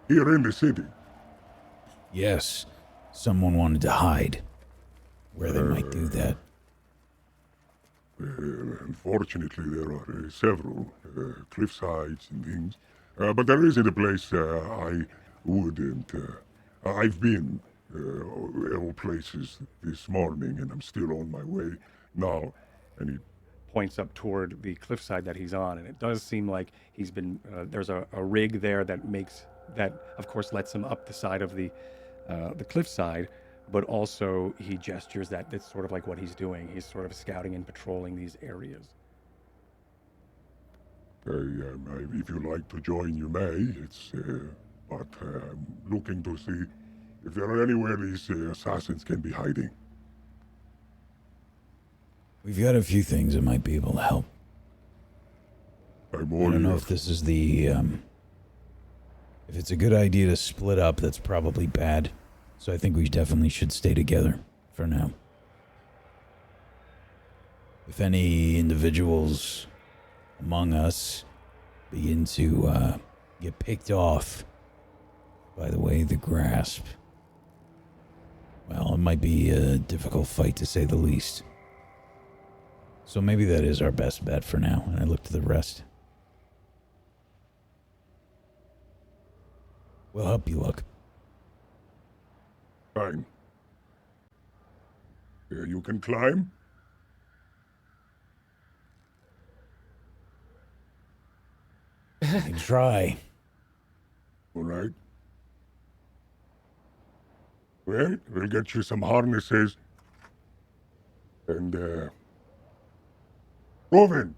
here in the city. Yes, someone wanted to hide. Where they might do that. Unfortunately, there are several cliff sides and things. But there isn't a place I wouldn't. I've been all places this morning, and I'm still on my way now. And he points up toward the cliffside that he's on, and it does seem like he's been. There's a rig there that of course, lets him up the side of the cliffside. But also, he gestures that it's sort of like what he's doing. He's sort of scouting and patrolling these areas. If you'd like to join, you may. But I'm looking to see if there are anywhere these assassins can be hiding. We've got a few things that might be able to help. I don't know if this is the... if it's a good idea to split up, that's probably bad. So I think we definitely should stay together for now. If any individuals among us begin to get picked off By the way, the grasp. Well, it might be a difficult fight to say the least. So maybe that is our best bet for now, and I look to the rest. We'll help you look. Fine. You can climb? You can try. All right. Well, we'll get you some harnesses. And, Rovin!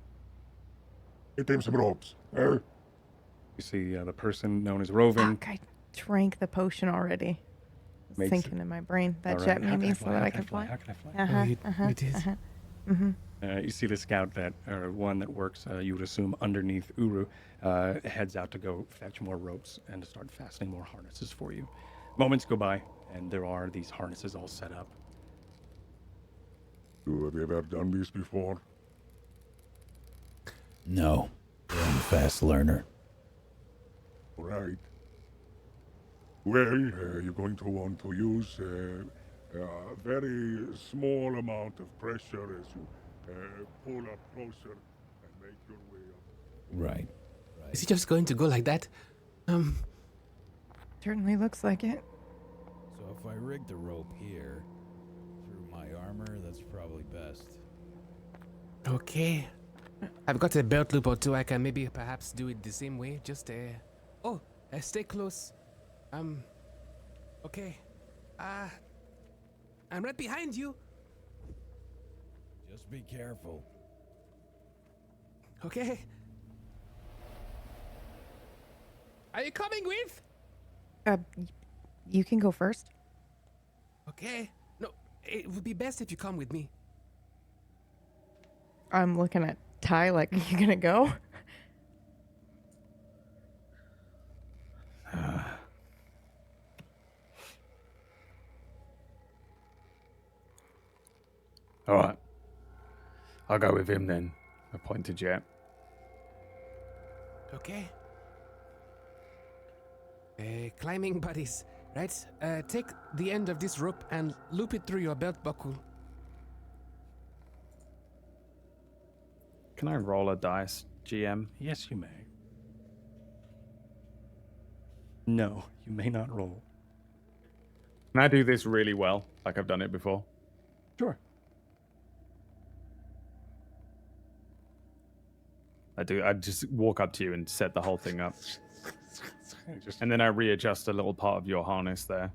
Get him some ropes. You see the person known as Rovin. Fuck, I drank the potion already. It's Makes thinking in my brain. That All jet right. How made can me I so fly? that How I can can fly. How can I fly? You did. You see the scout that, one that works, you would assume, underneath Urue, heads out to go fetch more ropes and to start fastening more harnesses for you. Moments go by, and there are these harnesses all set up. Have you ever done this before? No, I'm a fast learner. All right. Well, you're going to want to use a very small amount of pressure as you pull up closer and make your way up. Right. Is he just going to go like that? Certainly looks like it. So if I rig the rope here through my armor, that's probably best. Okay. I've got a belt loop or two. I can maybe perhaps do it the same way. Just stay close. Okay. I'm right behind you. Just be careful. Okay. Are you coming with? You can go first. Okay. No, it would be best if you come with me. I'm looking at Ty like, you gonna go? All right. I'll go with him then. I point to Jet. Okay. Climbing buddies, right? Take the end of this rope and loop it through your belt buckle. Can I roll a dice, GM? Yes, you may. No, you may not roll. Can I do this really well, like I've done it before? Sure. I do. I just walk up to you and set the whole thing up. Just, And then I readjust a little part of your harness there.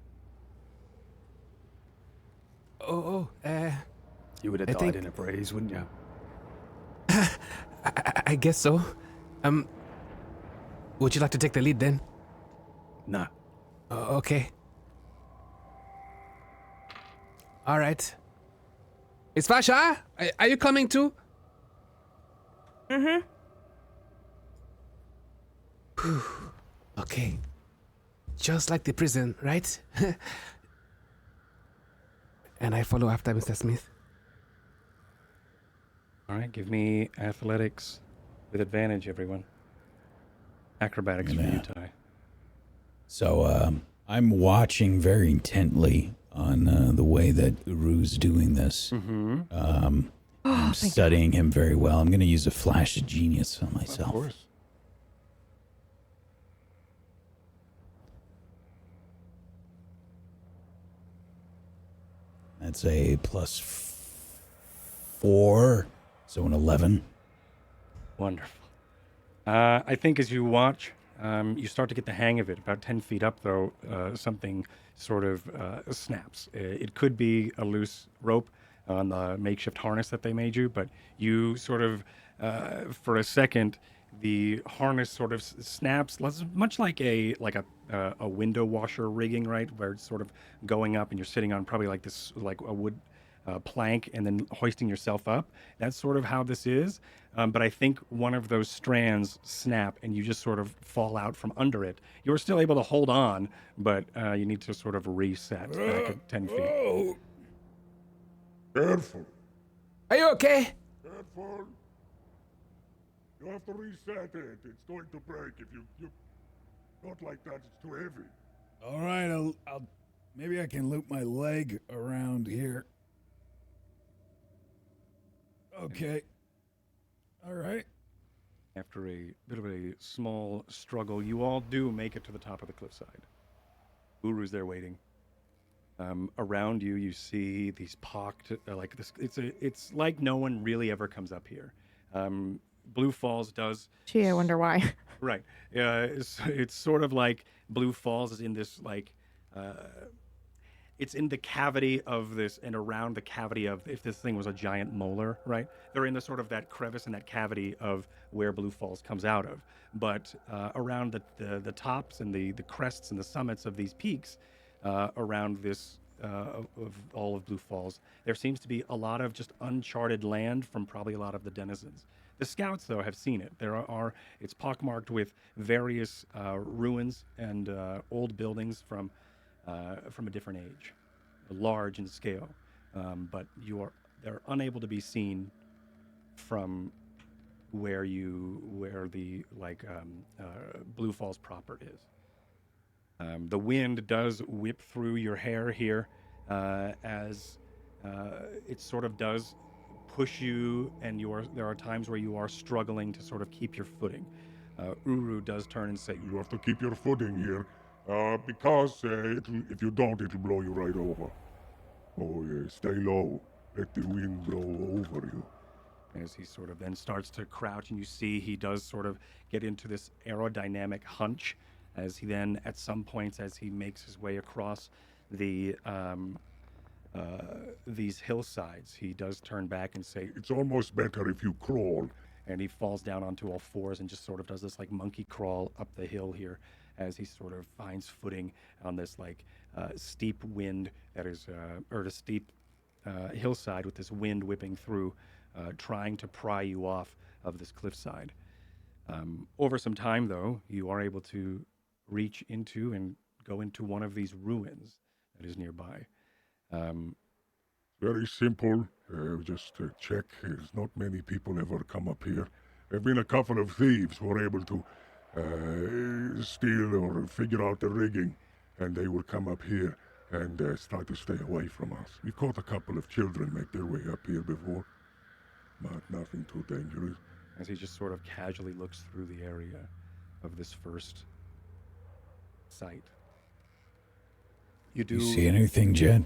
You would have I died think- in a breeze, wouldn't you? I guess so. Would you like to take the lead then? No. Okay. All right. It's Fasha. Are you coming too? Mm-hmm. Okay. Just like the prison, right? And I follow after Mr. Smith. all right, give me athletics with advantage, everyone. Acrobatics for you, Yeah. Ty. So I'm watching very intently on the way that Urue's doing this. Mm-hmm. I'm studying him very well. I'm going to use a flash of genius on Of myself. course. That's a +4, so an 11. Wonderful. I think as you watch, you start to get the hang of it. About 10 feet up, though, something sort of snaps. It could be a loose rope on the makeshift harness that they made you, but you sort of, for a second, the harness sort of snaps, much like a window washer rigging, right, where it's sort of going up and you're sitting on probably like this, like a wood plank and then hoisting yourself up. That's sort of how this is. But I think one of those strands snap and you just sort of fall out from under it. You're still able to hold on, but you need to sort of reset back at 10 feet. Oh. Careful. Are you okay? Careful. You have to reset it. It's going to break if you not like that. It's too heavy. All right, I'll maybe I can loop my leg around here. Okay. All right. After a bit of a small struggle, you all do make it to the top of the cliffside. Uru's there waiting. Around you, you see these pocked, like this. It's like no one really ever comes up here. Blue Falls does. Gee, I wonder why. Right. It's sort of like Blue Falls is in this like. It's in the cavity of this and around the cavity of, if this thing was a giant molar, right? They're in the sort of that crevice and that cavity of where Blue Falls comes out of. But around the tops and the crests and the summits of these peaks, around this of all of Blue Falls, there seems to be a lot of just uncharted land from probably a lot of the denizens. The scouts, though, have seen it. It's pockmarked with various ruins and old buildings from a different age, large in scale, but they're unable to be seen from where the Blue Falls proper is. The wind does whip through your hair here, as it sort of does push you, and there are times where you are struggling to sort of keep your footing. Uru does turn and say, You have to keep your footing here, because if you don't, it'll blow you right over. Oh, yeah, stay low. Let the wind blow over you. as he sort of then starts to crouch, and you see he does sort of get into this aerodynamic hunch as he then, at some points, as he makes his way across the these hillsides, he does turn back and say, It's almost better if you crawl. and he falls down onto all fours and just sort of does this like monkey crawl up the hill here as he sort of finds footing on this like steep wind that is, or a steep hillside with this wind whipping through, trying to pry you off of this cliffside. Over some time, though, you are able to reach into and go into one of these ruins that is nearby. Very simple. Just check. There's not many people ever come up here. There have been a couple of thieves who were able to steal or figure out the rigging, and they would come up here and start to stay away from us. We caught a couple of children make their way up here before, but nothing too dangerous. As he just sort of casually looks through the area of this first site. You do You see anything, Jed?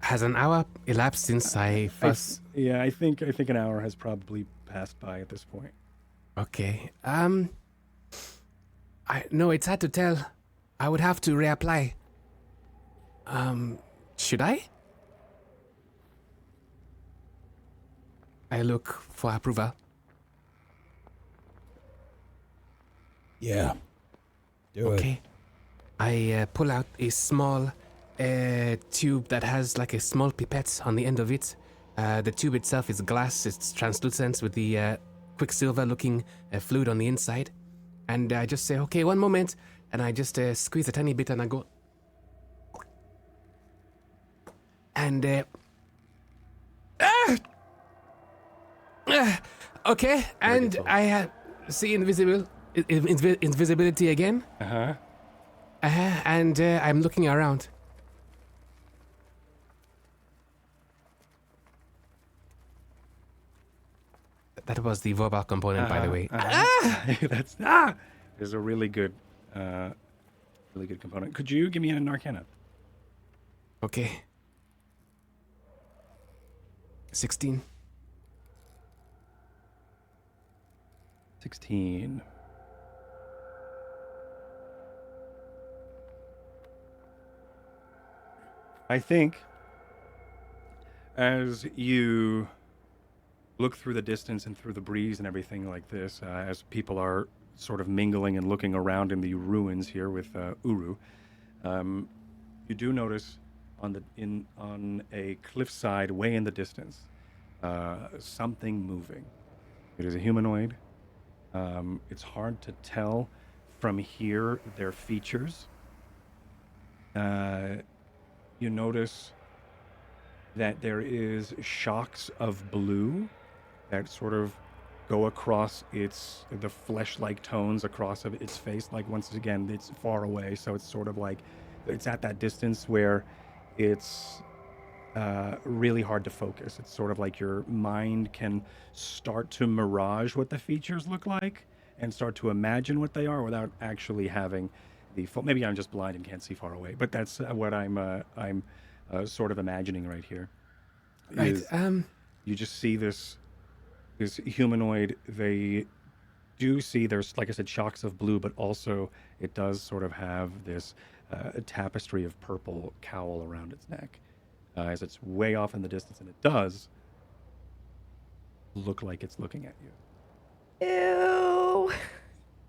Has an hour elapsed since I first... I think an hour has probably passed by at this point. Okay. No, it's hard to tell. I would have to reapply. Should I? I look for approval. Yeah. Do it. Okay. I pull out a small tube that has like a small pipette on the end of it. The tube itself is glass. It's translucent with the quicksilver-looking fluid on the inside. And I just say, okay, one moment. And I just squeeze a tiny bit and I go... And... okay, and Beautiful. I see invisibility again. Uh-huh. And I'm looking around. That was the verbal component, by the way. That's is a really good component. Could you give me an Arcana? Okay. 16. 16. I think as you look through the distance and through the breeze and everything like this, as people are sort of mingling and looking around in the ruins here with Uru, you do notice on a cliffside way in the distance something moving. It is a humanoid. It's hard to tell from here their features. You notice that there is shocks of blue that sort of go across the flesh-like tones across of its face. Like, once again, it's far away, so it's sort of like it's at that distance where it's really hard to focus. It's sort of like your mind can start to mirage what the features look like and start to imagine what they are without actually having the full. Maybe I'm just blind and can't see far away, but that's what I'm sort of imagining right here. Right. is You just see this humanoid. They do see, there's, like I said, shocks of blue, but also it does sort of have this tapestry of purple cowl around its neck, as it's way off in the distance, and it does look like it's looking at you. Ew.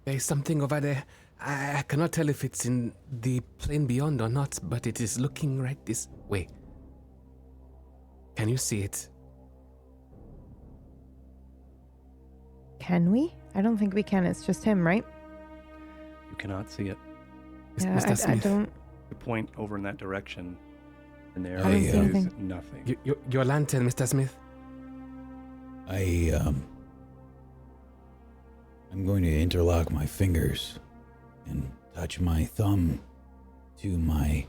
There's something over there. I cannot tell if it's in the plane beyond or not, but it is looking right this way. Can you see it? Can we? I don't think we can. It's just him, right? You cannot see it. Yeah, Mr. I Smith, don't. You point over in that direction, and there I don't see is anything. nothing. Your lantern, Mr. Smith. I'm going to interlock my fingers and touch my thumb to my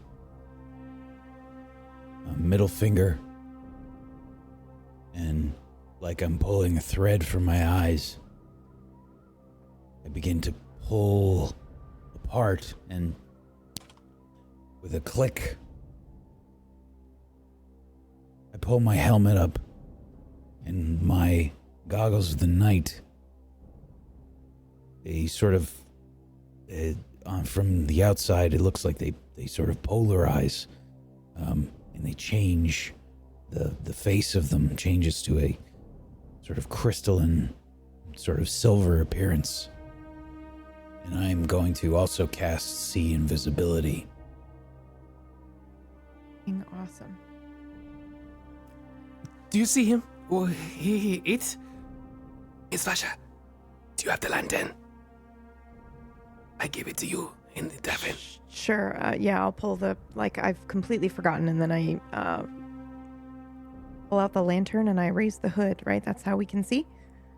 middle finger, and like I'm pulling a thread from my eyes, I begin to pull apart, and with a click, I pull my helmet up, and my goggles of the night, they sort of, from the outside, it looks like they sort of polarize, and they change. The face of them changes to a sort of crystalline, sort of silver appearance. And I'm going to also cast See Invisibility. Awesome. Do you see him? Oh, it's Vasha. Do you have the lantern? I gave it to you in the tavern. Sure. Yeah, I'll pull the, like, I've completely forgotten, and then I pull out the lantern and I raise the hood, right? That's how we can see?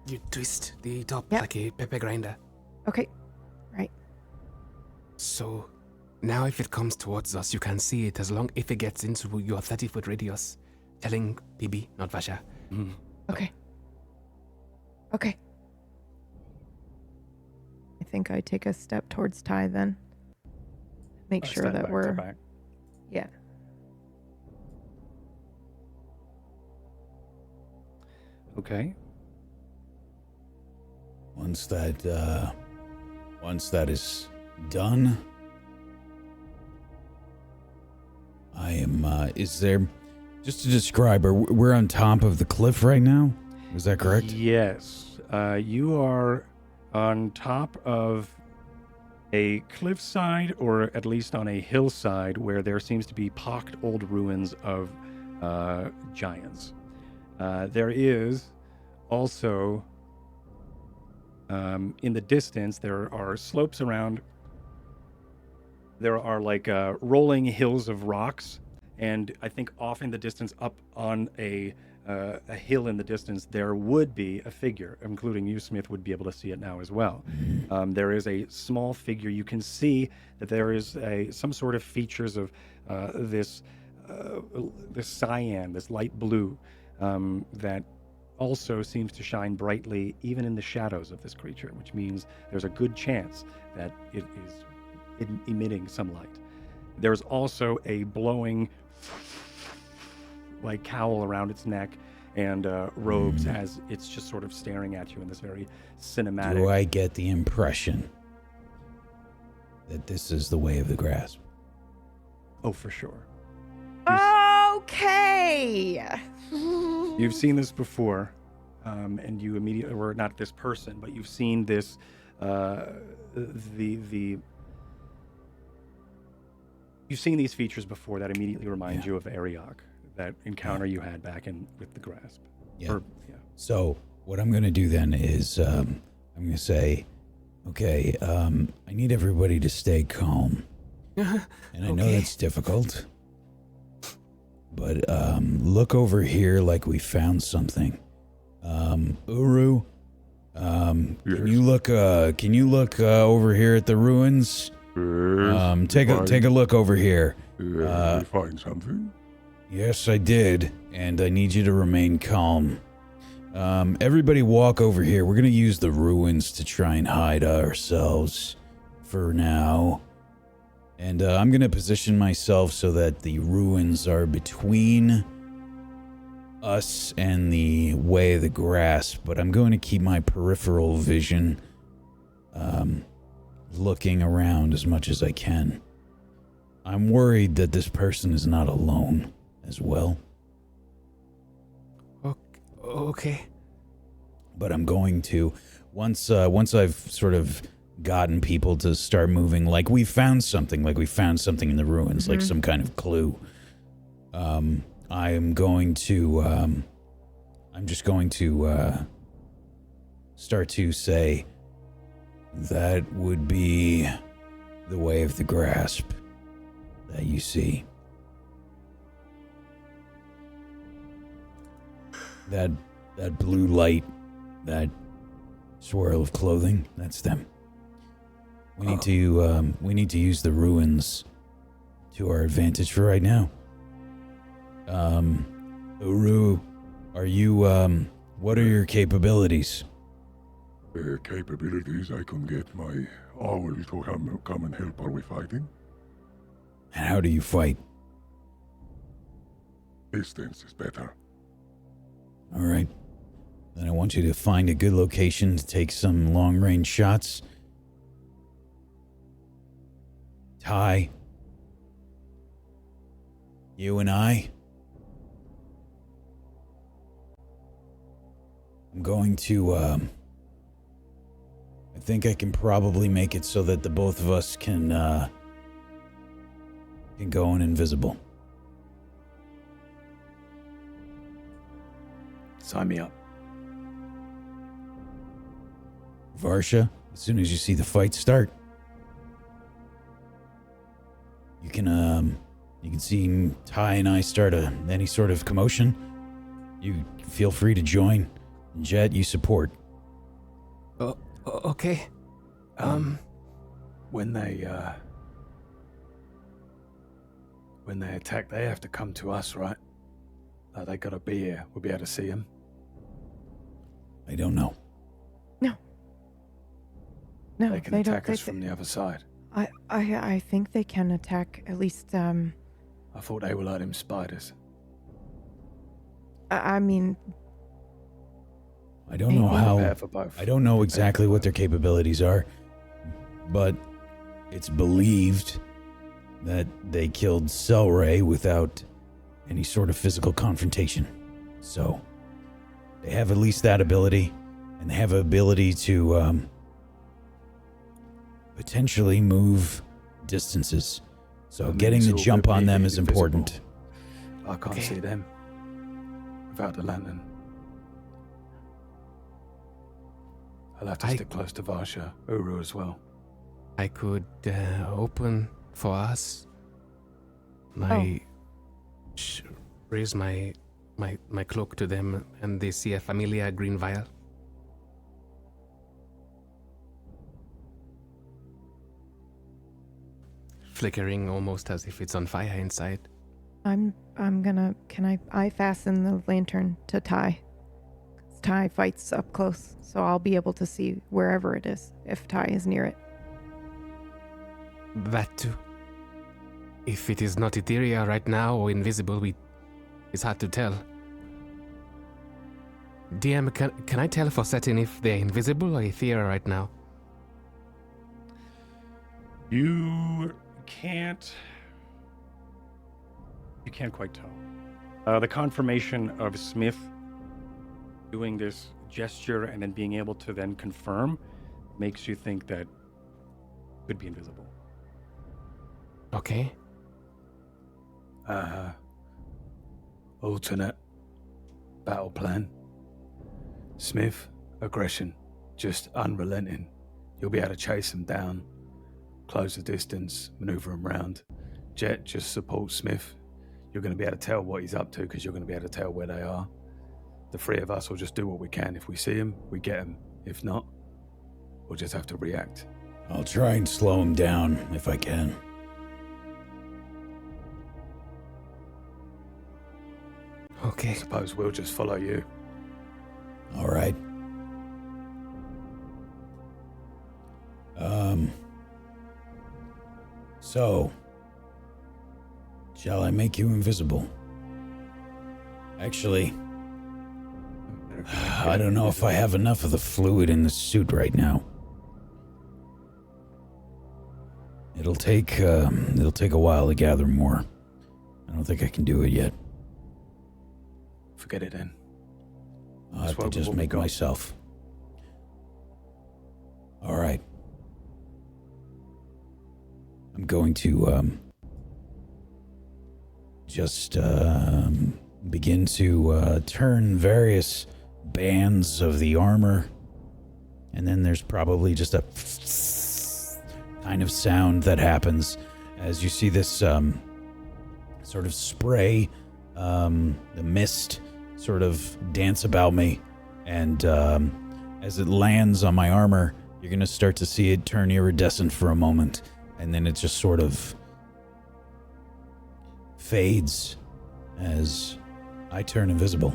You twist the top Yep. like a pepper grinder. Okay. Right. So now if it comes towards us, you can see it as long if it gets into your 30-foot radius. Telling PB, not Vasha. Okay. Okay. I think I take a step towards Ty then. Make sure Stand that back to we're... back. Yeah. Okay. Once that is done, I am, is there, just to describe, we're on top of the cliff right now? Is that correct? Yes. You are on top of a cliffside, or at least on a hillside, where there seems to be pocked old ruins of giants. There is also, in the distance, there are slopes around. There are like rolling hills of rocks, and I think off in the distance, up on a hill in the distance, there would be a figure, including you, Smith, would be able to see it now as well. There is a small figure. You can see that there is some sort of features of this cyan, this light blue, that also seems to shine brightly even in the shadows of this creature, which means there's a good chance that it is emitting some light. There's also a blowing like cowl around its neck and robes as it's just sort of staring at you in this very cinematic. Do I get the impression that this is the way of the grasp? Oh, for sure. Okay. You've seen this before, and you immediately, or not this person, but you've seen this, you've seen these features before that immediately remind you of Ariok, that encounter you had back with the grasp. Yeah. So what I'm going to do then is I'm going to say, okay, I need everybody to stay calm. And I know that's difficult, but look over here like we found something. Urue, Can you look? Can you look over here at the ruins? Take a look over here. Did you find something? Yes, I did, and I need you to remain calm. Everybody walk over here. We're gonna use the ruins to try and hide ourselves for now. And I'm gonna position myself so that the ruins are between us and the way of the grasp, but I'm going to keep my peripheral vision looking around as much as I can. I'm worried that this person is not alone as well. Okay. But I'm going to, once I've sort of gotten people to start moving, like we found something in the ruins, like some kind of clue. I am going to, I'm just going to, start to say, that would be the way of the grasp that you see. That blue light, that swirl of clothing, that's them. We need to use the ruins to our advantage for right now. Urue, are you, what are your capabilities? Capabilities, I can get my owl to come and help while we fighting. And how do you fight? Distance is better. Alright. Then I want you to find a good location to take some long-range shots. Ty. You and I. I'm going to, I think I can probably make it so that the both of us can go in invisible. Sign me up. Varsha, as soon as you see the fight start, you can see Ty and I start any sort of commotion. You feel free to join. Jet, you support. Okay. When they attack, they have to come to us, right? They gotta be here. We'll be able to see them. I don't know. No, They can don't. attack us from the other side. I think they can attack at least. I thought they were like them spiders. I mean, I don't know Prepare how. for both. I don't know exactly what their capabilities are, but it's believed that they killed Selray without any sort of physical confrontation. So they have at least that ability, and they have an ability to potentially move distances. So getting the jump on them is important. I can't see them without the lantern. I'll have to stick close to Varsha, Urue as well. I could open for us. Raise my cloak to them, and they see a familiar green vial. Flickering almost as if it's on fire inside. I'm gonna. Can I fasten the lantern to Ty? Ty fights up close, so I'll be able to see wherever it is if Ty is near it. That too. If it is not ethereal right now or invisible, it's hard to tell. DM, can I tell for certain if they're invisible or ethereal right now? You can't quite tell. The confirmation of Smith doing this gesture and then being able to then confirm makes you think that could be invisible. Okay. Alternate battle plan. Smith, aggression, just unrelenting. You'll be able to chase them down, close the distance, maneuver them round. Jet, just support Smith. You're going to be able to tell what he's up to because you're going to be able to tell where they are. The three of us will just do what we can. If we see him, we get him. If not, we'll just have to react. I'll try and slow him down if I can. Okay. I suppose we'll just follow you. All right. So, shall I make you invisible? Actually, I don't know if I have enough of the fluid in the suit right now. It'll take a while to gather more. I don't think I can do it yet. Forget it then. I'll have to just make myself. All right. I'm going to just begin to turn various bands of the armor, and then there's probably just a kind of sound that happens as you see this sort of spray, the mist sort of dance about me, and as it lands on my armor, you're going to start to see it turn iridescent for a moment, and then it just sort of fades as I turn invisible.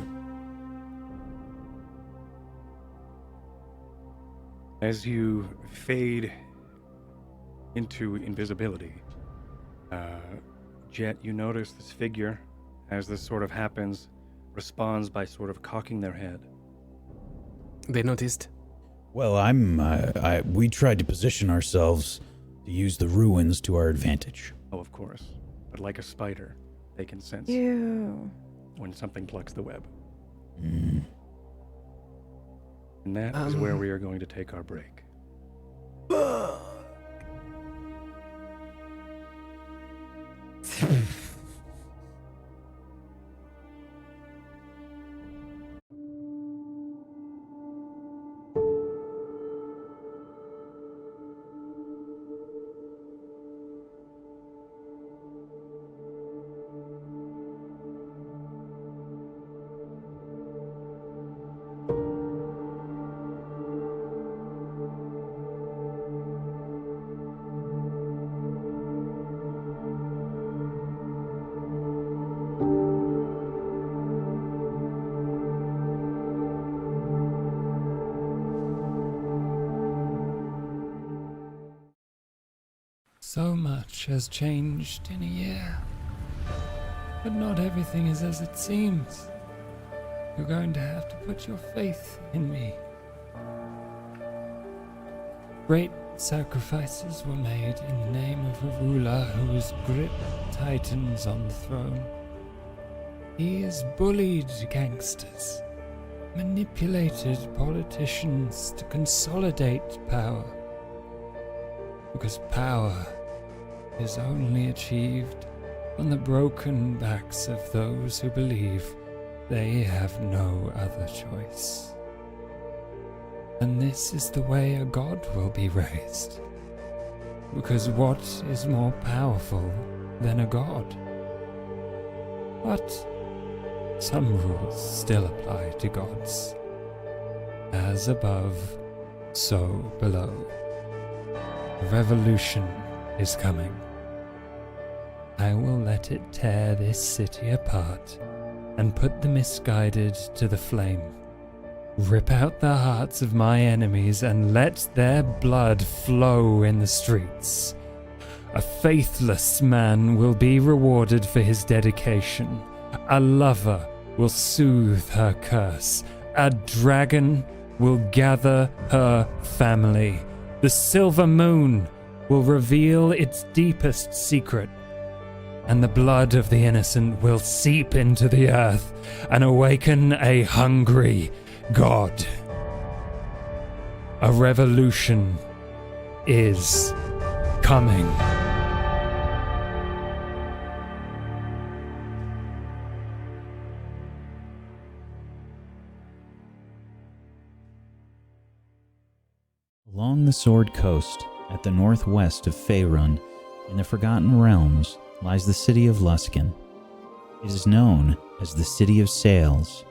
As you fade into invisibility, Jet, you notice this figure, as this sort of happens, responds by sort of cocking their head. They noticed? Well, we tried to position ourselves to use the ruins to our advantage. Oh, of course. But like a spider, they can sense Ew. when something plucks the web. Mm. And that is where we are going to take our break. So much has changed in a year. But not everything is as it seems. You're going to have to put your faith in me. Great sacrifices were made in the name of a ruler whose grip tightens on the throne. He has bullied gangsters, manipulated politicians to consolidate power. Because power is only achieved on the broken backs of those who believe they have no other choice. And this is the way a god will be raised. Because what is more powerful than a god? But some rules still apply to gods. As above, so below. A revolution is coming. I will let it tear this city apart and put the misguided to the flame. Rip out the hearts of my enemies and let their blood flow in the streets. A faithless man will be rewarded for his dedication. A lover will soothe her curse. A dragon will gather her family. The silver moon will reveal its deepest secret. And the blood of the innocent will seep into the earth and awaken a hungry god. A revolution is coming. Along the Sword Coast, at the northwest of Faerun, in the Forgotten Realms, lies the city of Luskan. It is known as the City of Sails,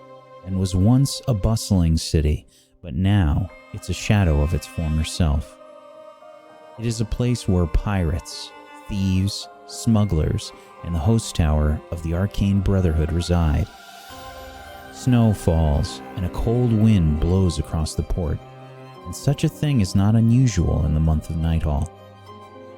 and was once a bustling city, but now It's a shadow of its former self. It is a place where pirates, thieves, smugglers, and the host tower of the Arcane Brotherhood reside. Snow falls, and a cold wind blows across the port, and such a thing is not unusual in the month of Nighthall.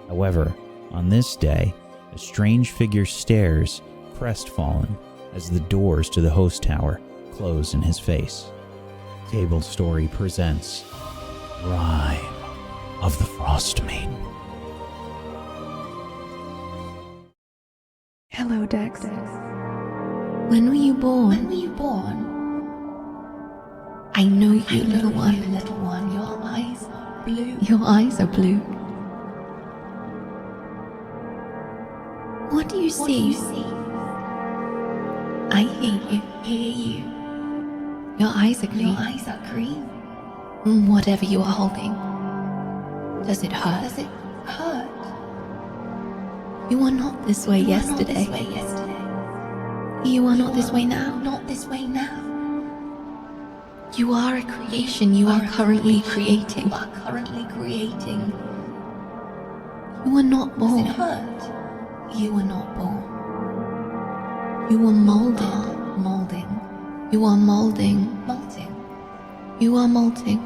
However, on this day, a strange figure stares, crestfallen, as the doors to the host tower close in his face. Table Story presents Rime of the Frost Maiden. Hello, Dex. When were you born? I know you, little one. Your eyes are blue. Your eyes are blue. What do you see? I hear you. Your eyes are green. Whatever you are holding. Does it hurt? You were not this way yesterday. You are not this way now. You are a creation. You are currently creating. You were not born. You were not born. You were molding. You are molding. You are molting.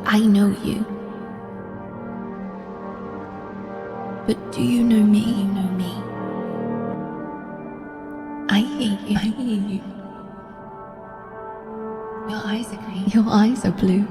I know you. But do you know me? I hear you. Your eyes are green. Your eyes are blue.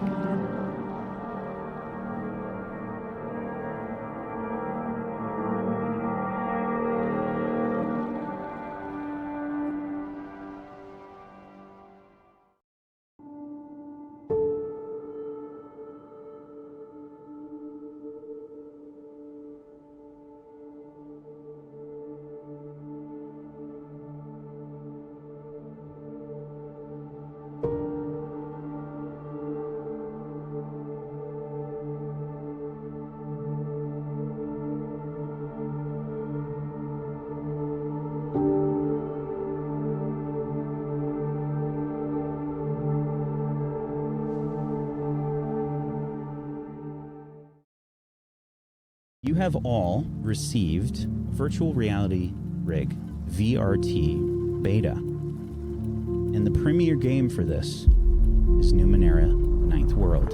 You have all received Virtual Reality Rig VRT Beta. And the premier game for this is Numenera Ninth World.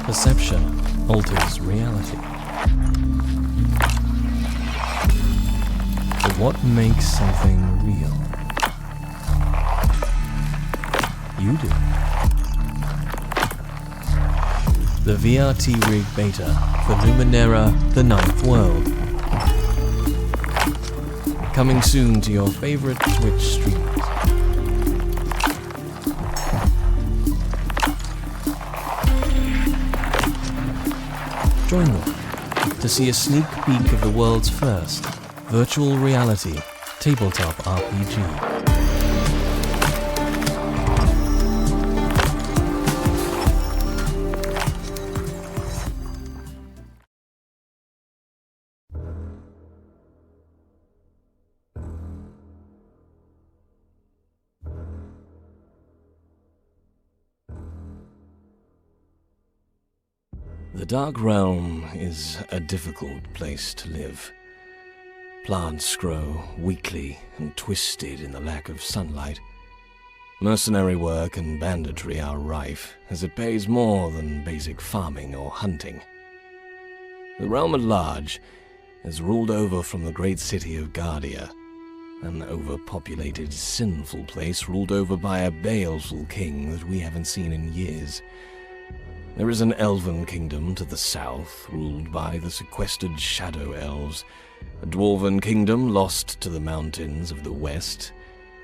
Perception alters reality. But what makes something real? You do. The VRT Rig Beta for Numenera the Ninth World. Coming soon to your favorite Twitch streams. Join them to see a sneak peek of the world's first virtual reality tabletop RPG. The Dark Realm is a difficult place to live. Plants grow weakly and twisted in the lack of sunlight. Mercenary work and banditry are rife, as it pays more than basic farming or hunting. The realm at large is ruled over from the great city of Guardia, an overpopulated, sinful place ruled over by a baleful king that we haven't seen in years. There is an elven kingdom to the south, ruled by the sequestered shadow elves, a dwarven kingdom lost to the mountains of the west,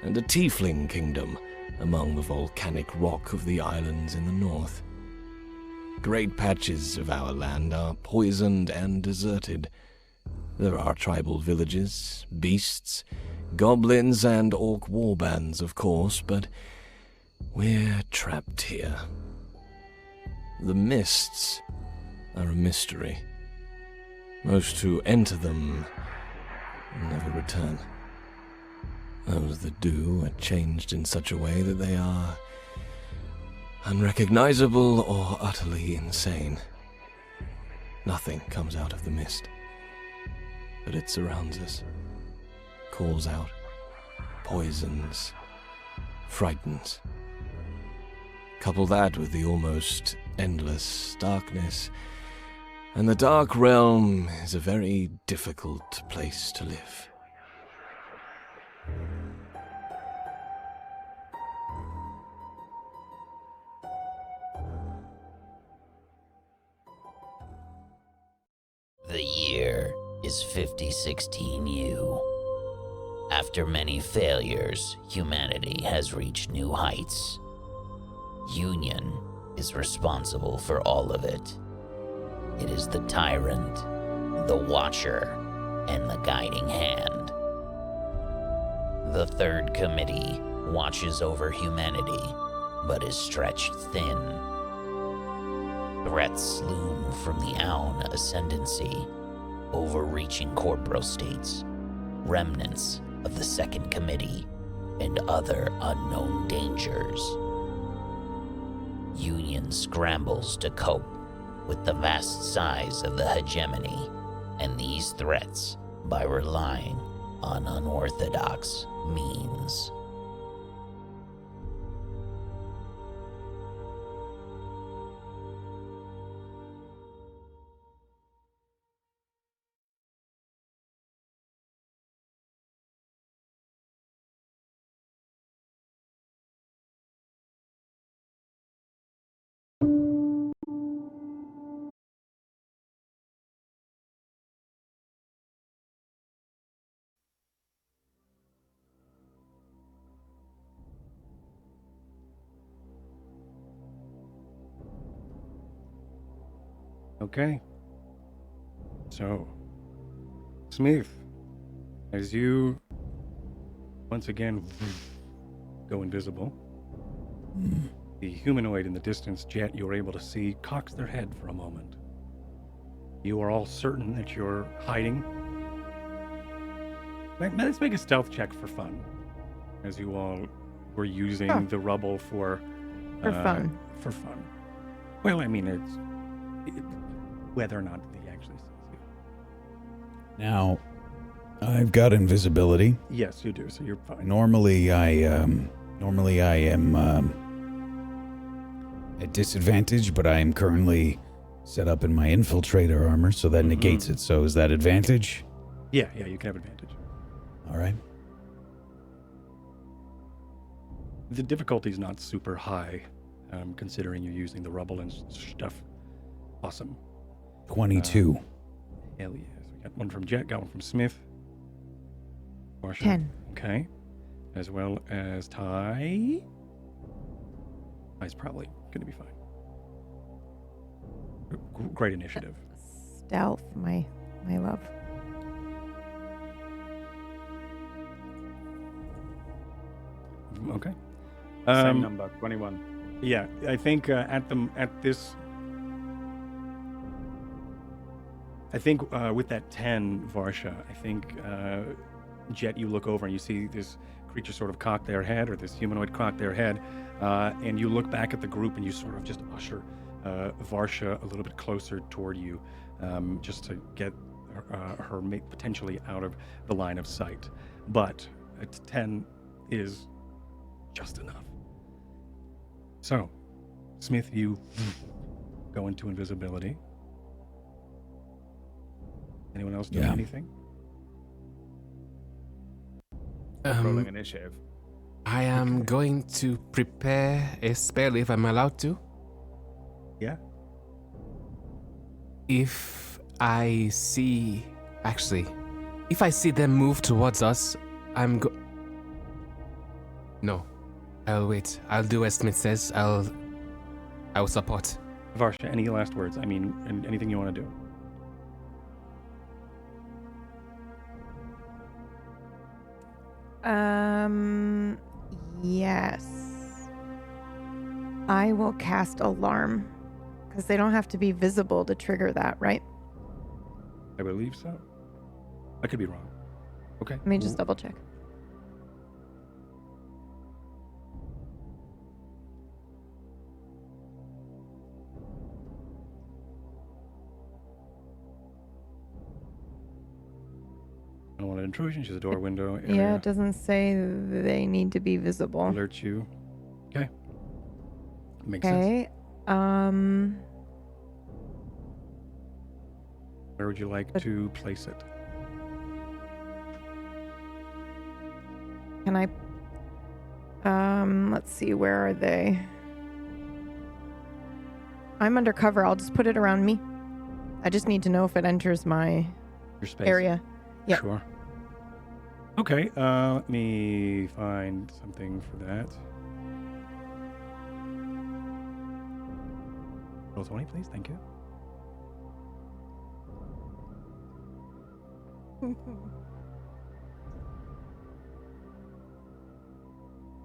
and a tiefling kingdom among the volcanic rock of the islands in the north. Great patches of our land are poisoned and deserted. There are tribal villages, beasts, goblins, and orc warbands, of course, but we're trapped here. The mists are a mystery. Most who enter them and never return. Those that do are changed in such a way that they are unrecognizable or utterly insane. Nothing comes out of the mist, but it surrounds us, calls out, poisons, frightens. Couple that with the almost endless darkness, and the Dark Realm is a very difficult place to live. The year is 5016U. After many failures, humanity has reached new heights. Union is responsible for all of it. It is the tyrant, the watcher, and the guiding hand. The Third Committee watches over humanity, but is stretched thin. Threats loom from the Aun ascendancy, overreaching corporal states, remnants of the Second Committee, and other unknown dangers. Union scrambles to cope with the vast size of the hegemony and these threats by relying on unorthodox means. Okay. So, Smith, as you once again go invisible, the humanoid in the distance, Jet, you're able to see, cocks their head for a moment. You are all certain that you're hiding. Let's make a stealth check for fun, as you all were using the rubble for fun. For fun. Well, I mean, whether or not he actually sees you. Now, I've got invisibility. Yes, you do, so you're fine. Normally I am at disadvantage, but I am currently set up in my infiltrator armor, so that negates it. So is that advantage? Yeah, you can have advantage. All right. The difficulty is not super high, considering you're using the rubble and stuff. Awesome. 22. Hell yes. We got one from Jet, got one from Smith. Marsha. 10. Okay. As well as Ty. Ty's probably going to be fine. Great initiative. Stealth, my love. Okay. Same number, 21. Yeah, I think with that 10, Varsha, I think, Jet, you look over and you see this creature sort of cock their head, or this humanoid cock their head, and you look back at the group and you sort of just usher Varsha a little bit closer toward you, just to get her potentially out of the line of sight. But 10 is just enough. So, Smith, you go into invisibility. Anyone else doing anything? Rolling initiative. I am going to prepare a spell if I'm allowed to. Yeah. If I see them move towards us, No, I'll wait. I'll do as Smith says. I'll support. Varsha, any last words? I mean, anything you want to do? Yes. I will cast Alarm, because they don't have to be visible to trigger that, right? I believe so. I could be wrong. Okay. Let me just double check. Unwanted intrusion. She's a door window area. Yeah, it doesn't say they need to be visible. Alert you. Okay. Makes sense. Okay. Where would you like to place it? Can I? Let's see. Where are they? I'm undercover. I'll just put it around me. I just need to know if it enters my Your space. area. Yeah. Sure. Okay. Let me find something for that. Roll 20, please. Thank you.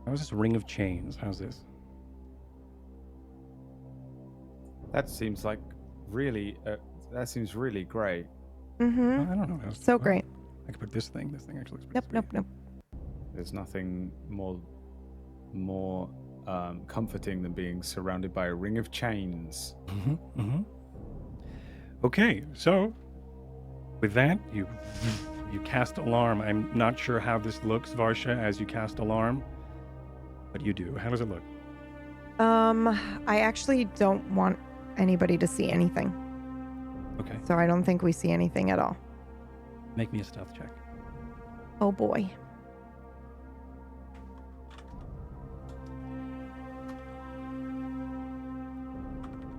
How's this ring of chains? How's this? That seems like really. That seems really great. Mm-hmm. I don't know. So great. I could put this thing. This thing actually looks pretty Nope. sweet. There's nothing more comforting than being surrounded by a ring of chains. Mm-hmm, mm-hmm. Okay, so with that, you cast alarm. I'm not sure how this looks, Varsha, as you cast alarm, but you do. How does it look? I actually don't want anybody to see anything, Okay, so I don't think we see anything at all. make me a stealth check. Oh boy.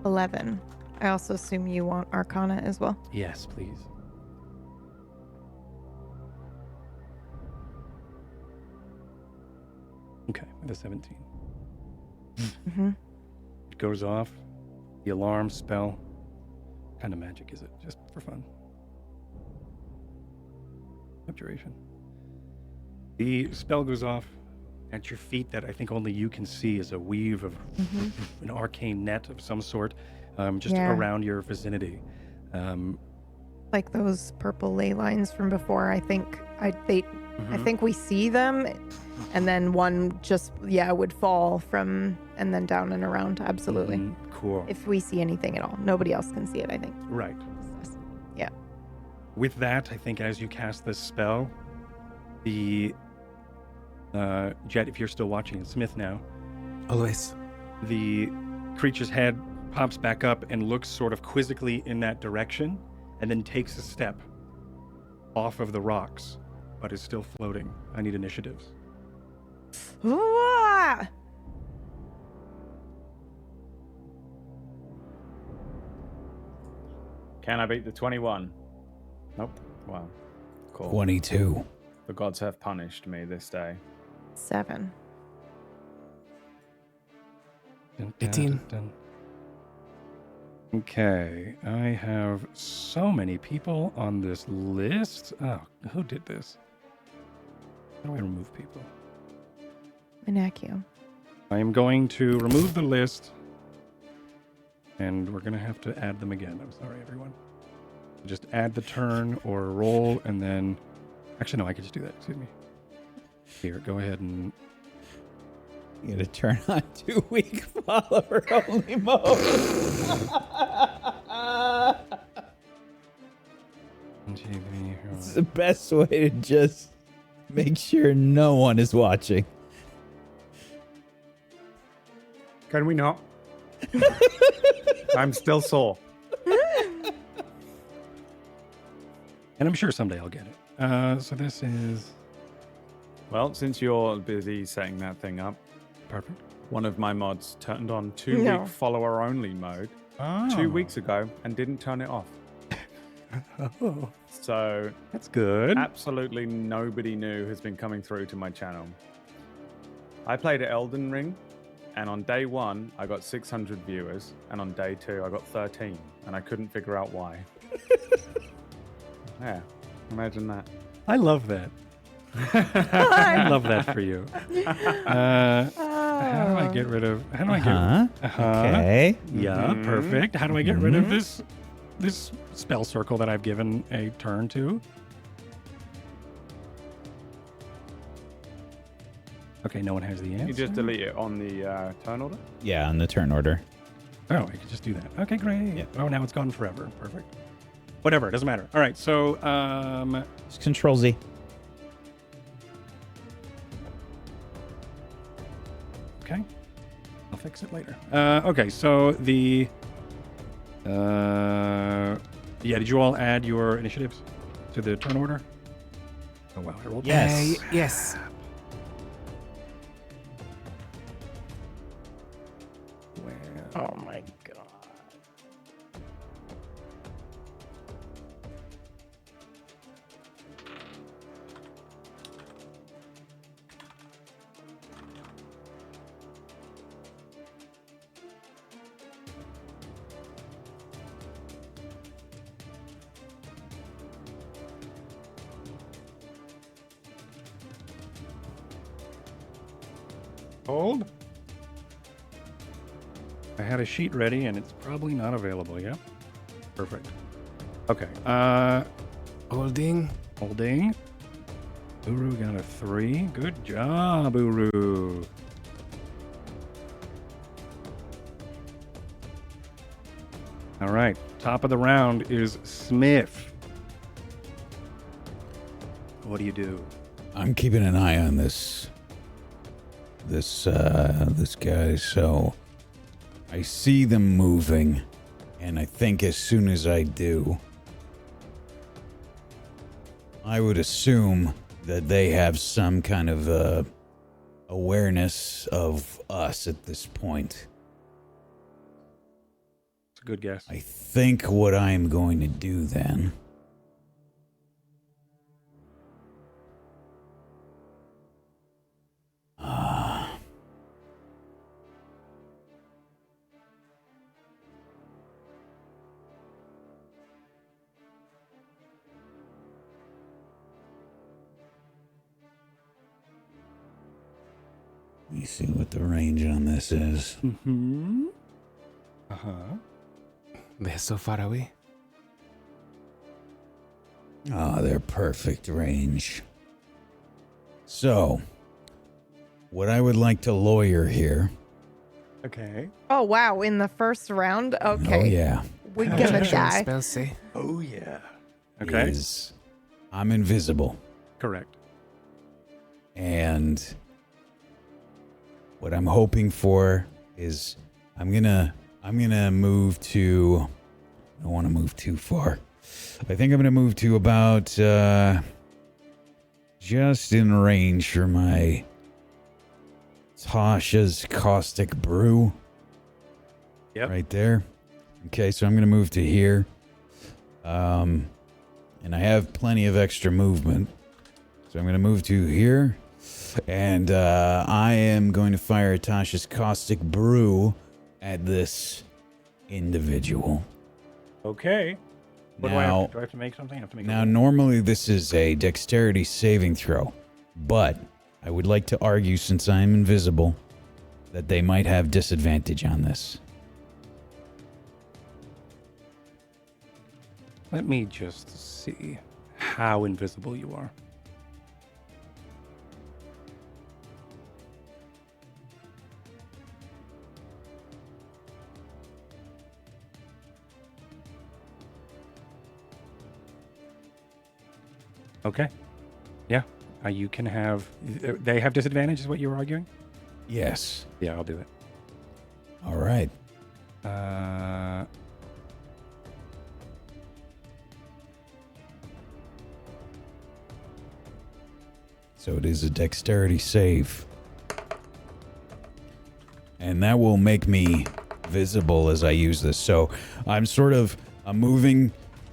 $11. I also assume you want Arcana as well. Yes, please. Okay, with a 17. Mm-hmm. It goes off. The alarm spell. What kind of magic is it? Just for fun. Abjuration. The spell goes off. At your feet, that I think only you can see, is a weave of an arcane net of some sort, just Yeah. around your vicinity. Like those purple ley lines from before. I think I think we see them, and then one just would fall from and then down and around. Absolutely. Cool. If we see anything at all, nobody else can see it. I think. Right. Yeah. With that, I think as you cast this spell, the Jet, if you're still watching, and Smith now, Always. the creature's head pops back up and looks sort of quizzically in that direction, and then takes a step off of the rocks, but is still floating. I need initiatives. Ah! Can I beat the 21? Nope. Wow. Cool. 22. The gods have punished me this day. 7. 18. Okay, I have so many people on this list. Oh, who did this? How do I remove people? Minacchio. I am going to remove the list, and we're going to have to add them again. I'm sorry, everyone. Just add the turn or roll, and then... Actually, no, I could just do that. Excuse me. Here, go ahead and... You gotta turn on 2-week follower only mode. It's the best way to just make sure no one is watching. Can we not? I'm still sore. And I'm sure someday I'll get it. So this is... Well, since you're busy setting that thing up, Perfect. one of my mods turned on 2-week follower only mode 2 weeks ago and didn't turn it off. Oh, So that's good. absolutely nobody new has been coming through to my channel. I played Elden Ring, and on day 1 I got 600 viewers, and on day 2 I got 13, and I couldn't figure out why. Yeah, imagine that. I love that. I love that for you. How do I get rid of... How do I get... Okay. Yeah, perfect. How do I get rid of this spell circle that I've given a turn to? Okay, no one has the answer. You just delete it on the turn order? Yeah, on the turn order. Oh, I could just do that. Okay, great. Yeah. Oh, now it's gone forever. Perfect. Whatever, it doesn't matter. All right, so Just Control Z. okay, I'll fix it later. Okay, so the did you all add your initiatives to the turn order? Oh wow, I rolled. Yes. Yes. Oh my god. Hold. I had a sheet ready and it's probably not available. Yeah. Perfect. Okay. Holding. Holding. Uru got a 3. Good job, Uru. All right. Top of the round is Smith. What do you do? I'm keeping an eye on this guy, so I see them moving, and I think as soon as I do, I would assume that they have some kind of awareness of us at this point. It's a good guess. I think what I'm going to do then let me see what the range on this is. Mm-hmm. Uh-huh. They're so far away. Ah, they're perfect range. So, what I would like to lawyer here. Okay. Oh wow, in the first round? Okay. Oh yeah. We're gonna Concentration die. spells say. Oh yeah. Okay. Is I'm invisible, Correct. and what I'm hoping for is I'm gonna move to. I don't want to move too far. I think I'm gonna move to about just in range for my Tasha's Caustic Brew. Yep. Right there. Okay, so I'm gonna move to here. And I have plenty of extra movement. So I'm going to move to here. And I am going to fire Tasha's Caustic Brew at this individual. Okay. What Now- do I have to make something? I have to make Now, normally this is a dexterity saving throw. But I would like to argue, since I'm invisible, that they might have disadvantage on this. Let me just see how invisible you are. Okay. Yeah. You can have... They have disadvantage is what you were arguing? Yes. Yeah, I'll do it. All right. So it is a dexterity save. And that will make me visible as I use this. So I'm moving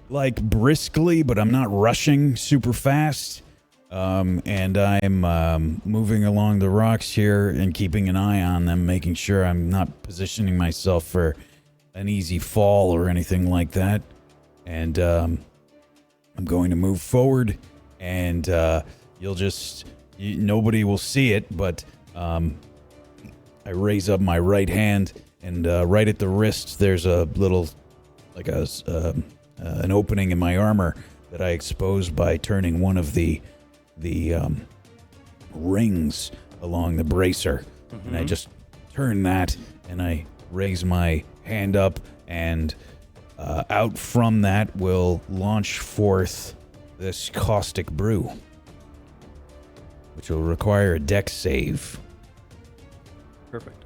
like briskly, but I'm not rushing super fast. And I'm moving along the rocks here and keeping an eye on them, making sure I'm not positioning myself for an easy fall or anything like that. And I'm going to move forward, and nobody will see it, but I raise up my right hand, and right at the wrist there's a little, like an opening in my armor that I expose by turning one of the rings along the bracer. And I just turn that, and I raise my hand up, and out from that will launch forth this caustic brew, which will require a dex save. Perfect.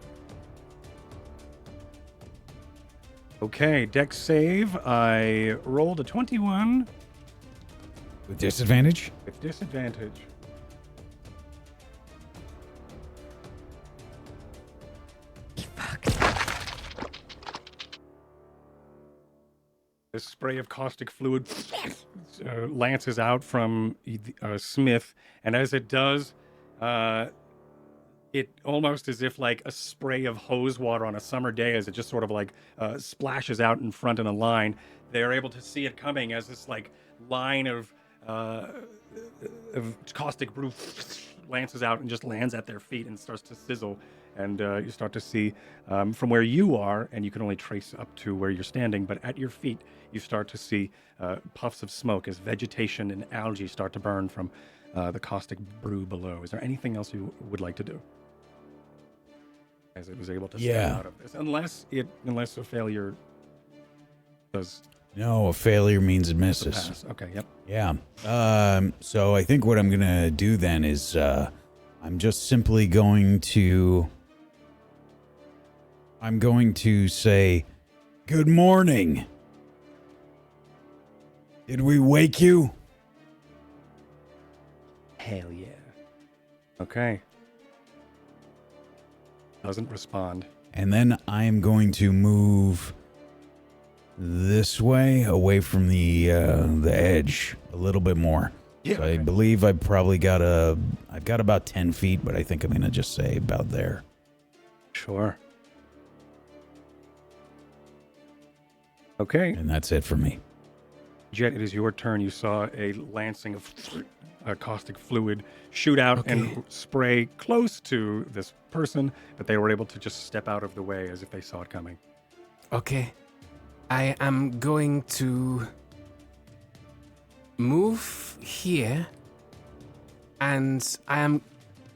Okay, dex save. I rolled a 21 With disadvantage? with disadvantage. This spray of caustic fluid lances out from Smith, and as it does, it almost as if like a spray of hose water on a summer day, as it just sort of like splashes out in front in a line. They're able to see it coming as this like line of caustic brew lances out and just lands at their feet and starts to sizzle. And you start to see from where you are, and you can only trace up to where you're standing, but at your feet, you start to see puffs of smoke as vegetation and algae start to burn from the caustic brew below. Is there anything else you would like to do? As it was able to step out of this. Unless a failure does... No, a failure means it misses. Pass. Okay, yep. Yeah. So I think what I'm going to do then is I'm just simply going to... I'm going to say, good morning. Did we wake you? Hell yeah. Okay. Doesn't respond. And then I'm going to move this way, away from the edge a little bit more. Yeah. So I believe I've got about 10 feet, but I think I'm going to just say about there. Sure. Okay. And that's it for me. Jet, it is your turn. You saw a lancing of caustic fluid shoot out and spray close to this person, but they were able to just step out of the way as if they saw it coming. Okay. I am going to move here, and am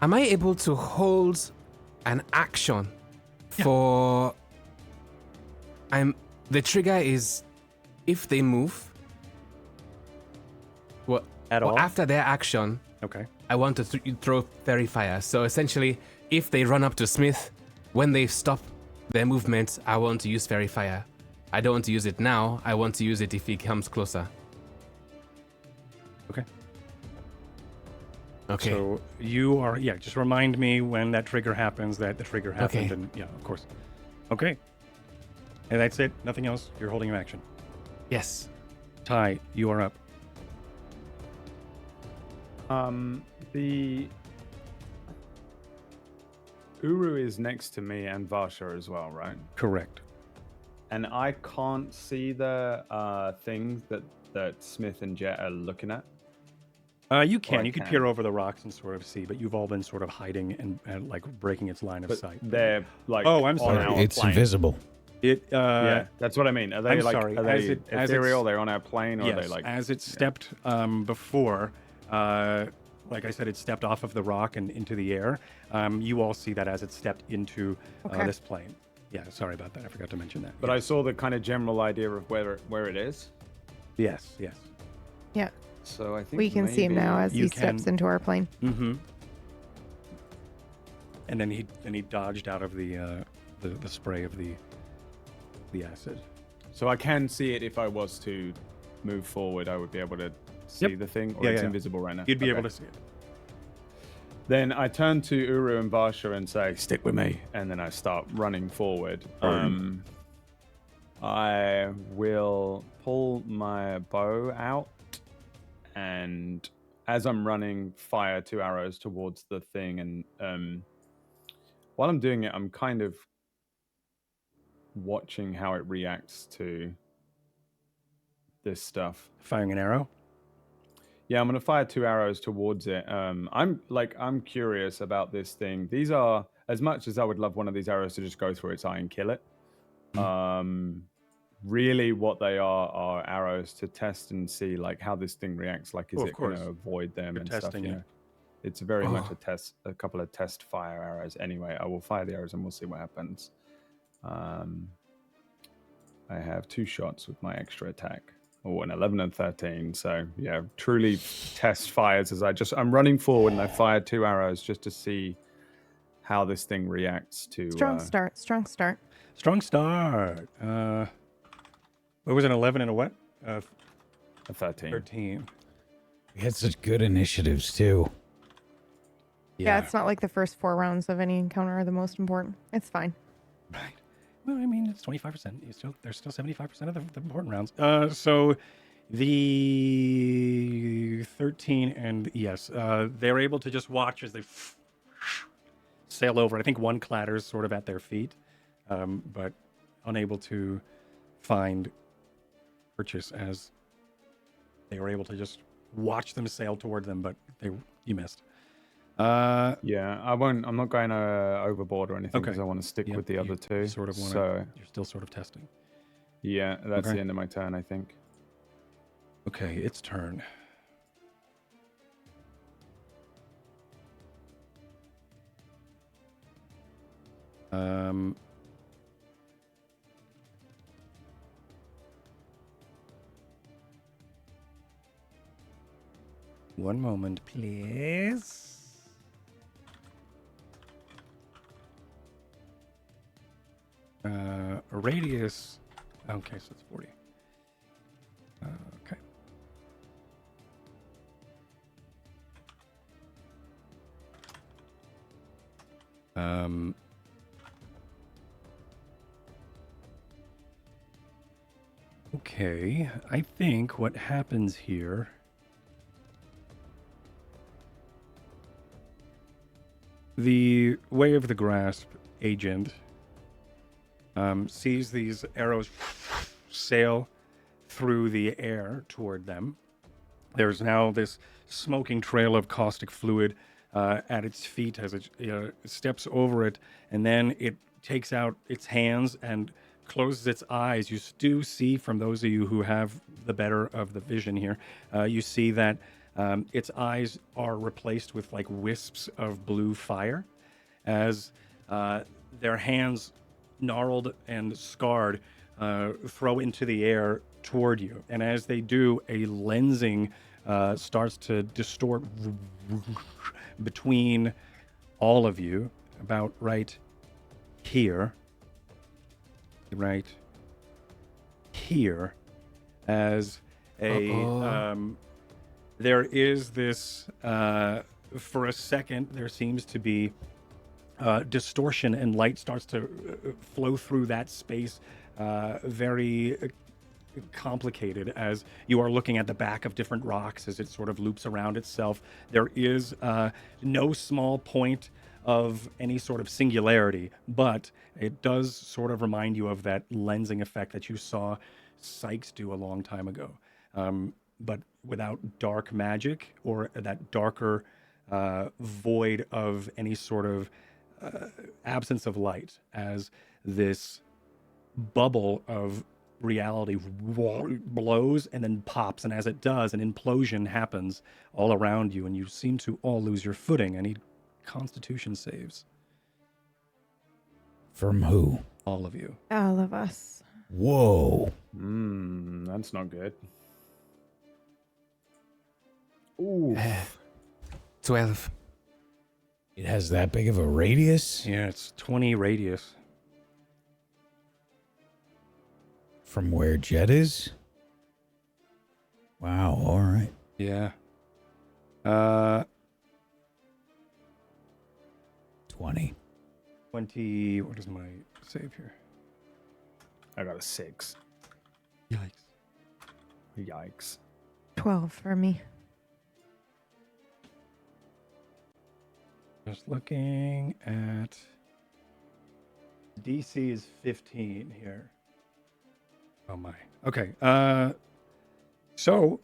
I able to hold an action for... The trigger is if they move. Well, after their action, okay, I want to throw fairy fire. So essentially, if they run up to Smith, when they stop their movement, I want to use fairy fire. I don't want to use it now. I want to use it if he comes closer. Okay. Okay. So you are, just remind me when that trigger happens that the trigger happened. Okay. And of course. Okay. And that's it. Nothing else. You're holding your action. Yes. Ty, you are up. The Uru is next to me and Varsha as well, right? Correct. And I can't see the things that Smith and Jet are looking at. You can. You can peer over the rocks and sort of see, but you've all been sort of hiding and like breaking its line of sight. They're like, oh, I'm sorry. It's invisible. Yeah, that's what I mean. Are they I'm sorry. Are they ethereal? They're on our plane, or yes, are they like? As it stepped before, like I said, it stepped off of the rock and into the air. You all see that as it stepped into this plane. Yeah, sorry about that. I forgot to mention that. But I saw the kind of general idea of where it is. Yes. Yeah. So I think we can see him now as he steps into our plane. Mm-hmm. And then he dodged out of the spray of the acid. So I can see it if I was to move forward. I would be able to see the thing, or it's invisible right now. You'd be able to see it. Then I turn to Uru and Varsha and say, "Stick with me," and then I start running forward. I will pull my bow out, and as I'm running, fire 2 arrows towards the thing. And while I'm doing it, I'm kind of watching how it reacts to this stuff. Firing an arrow? Yeah, I'm gonna fire 2 arrows towards it. I'm curious about this thing. These are, as much as I would love one of these arrows to just go through its eye and kill it. Really, what they are arrows to test and see like how this thing reacts. Like, is it going to avoid them and stuff? You know? It's very much a couple of test fire arrows. Anyway, I will fire the arrows and we'll see what happens. I have 2 shots with my extra attack. Oh, an 11 and 13. So yeah, truly test fires as I'm running forward and I fire 2 arrows just to see how this thing reacts to. Strong start. Strong start. What was an 11 and a what? A 13. 13. We had such good initiatives too. Yeah, it's not like the first 4 rounds of any encounter are the most important. It's fine. Right. Well, I mean, it's 25%. There's still 75% of the important rounds. So the 13 and yes, they're able to just watch as they sail over. I think one clatters sort of at their feet, but unable to find purchase as they were able to just watch them sail toward them, but you missed. Yeah, I'm not going overboard or anything because I want to stick with the other 2. Sort of want you're still sort of testing. Yeah, that's the end of my turn, I think. Okay, its turn. One moment, please. Radius. Okay, so it's 40. Okay. Okay, I think what happens here. The Way of the Grasp agent sees these arrows sail through the air toward them. There's now this smoking trail of caustic fluid at its feet as it steps over it, and then it takes out its hands and closes its eyes. You do see, from those of you who have the better of the vision here, you see that its eyes are replaced with like wisps of blue fire as their hands, gnarled and scarred, throw into the air toward you. And as they do, a lensing starts to distort between all of you, about right here, as a there is this for a second there seems to be distortion, and light starts to flow through that space, very complicated as you are looking at the back of different rocks as it sort of loops around itself. There is no small point of any sort of singularity, but it does sort of remind you of that lensing effect that you saw Sykes do a long time ago, but without dark magic or that darker void of any sort of absence of light, as this bubble of reality blows and then pops, and as it does, an implosion happens all around you, and you seem to all lose your footing. I need Constitution saves. From who? All of you. All of us. Whoa. That's not good. Ooh. 12. It has that big of a radius? Yeah, it's 20 radius. From where Jet is? Wow, alright. Yeah. 20. 20, what is my save here? I got a 6. Yikes. 12 for me. Just looking at DC is 15 here. Oh my. Okay. So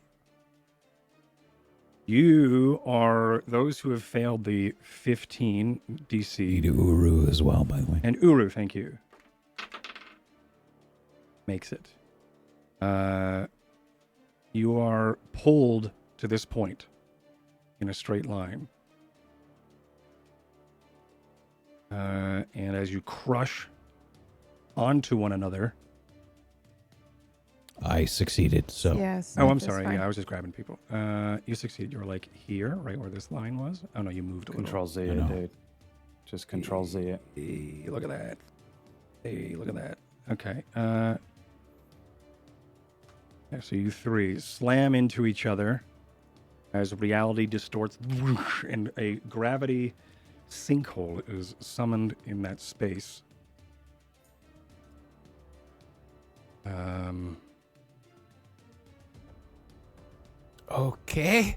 you are those who have failed the 15 DC. You do Urue as well, by the way. And Urue, thank you. Makes it. You are pulled to this point in a straight line. And as you crush onto one another. I succeeded, so. Yes. Oh, I'm sorry. Yeah, I was just grabbing people. You succeeded. You were like here, right where this line was. Oh no, you moved a little. Control Z it, dude. Just Control Z it. Hey, look at that. Hey, look at that. Okay. Yeah, so you three slam into each other as reality distorts, and a gravity sinkhole is summoned in that space. Okay.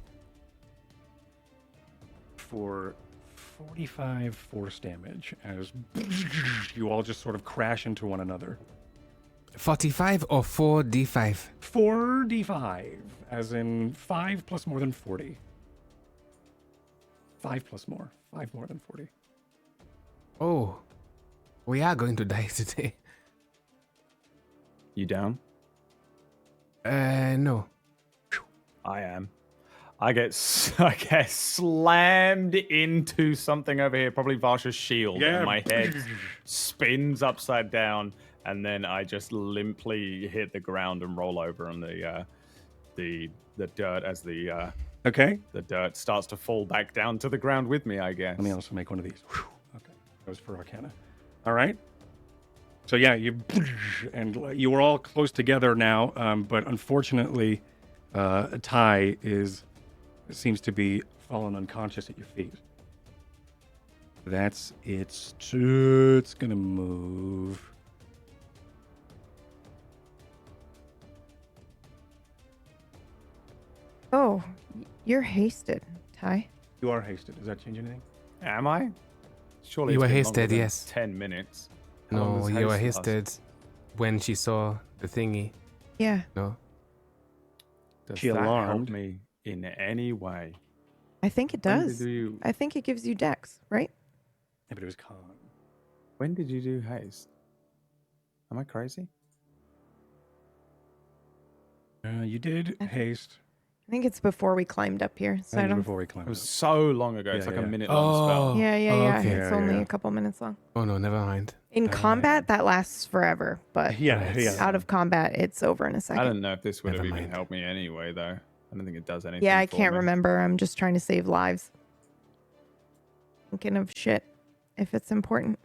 For 45 force damage as you all just sort of crash into one another. 45 or 4d5? 4d5, as in 5 plus more than 40. 5 plus more. 5 more than 40. Oh, we are going to die today. You down? No. I am. I get slammed into something over here, probably Varsha's shield, and my head spins upside down, and then I just limply hit the ground and roll over on the dirt as the dirt starts to fall back down to the ground with me, I guess. Let me also make one of these. Okay, that was for Arcana. All right. So yeah, you were all close together now, but unfortunately, Ty seems to be fallen unconscious at your feet. That's it's gonna move. Oh, you're hasted, Ty. You are hasted. Does that change anything? Am I? Surely You it's were been longer hasted, than yes. 10 minutes. No, you were hasted when she saw the thingy. Yeah. No. Does She that alarmed. help me in any way? I think it When does. did you- I think it gives you dex, right? Yeah, but it was con. When did you do haste? Am I crazy? You did haste. I think it's before we climbed up here. So I don't. Before we climbed It up. was so long ago. It's Yeah, like a yeah. minute long spell. Yeah. okay. It's only a couple minutes long. Oh no, never mind. In combat, that lasts forever, but Yeah. out of combat, it's over in a second. I don't know if this would Never have even mind. helped me anyway, though. I don't think it does anything. Yeah, I for can't me. remember. I'm just trying to save lives. Thinking of shit if it's important.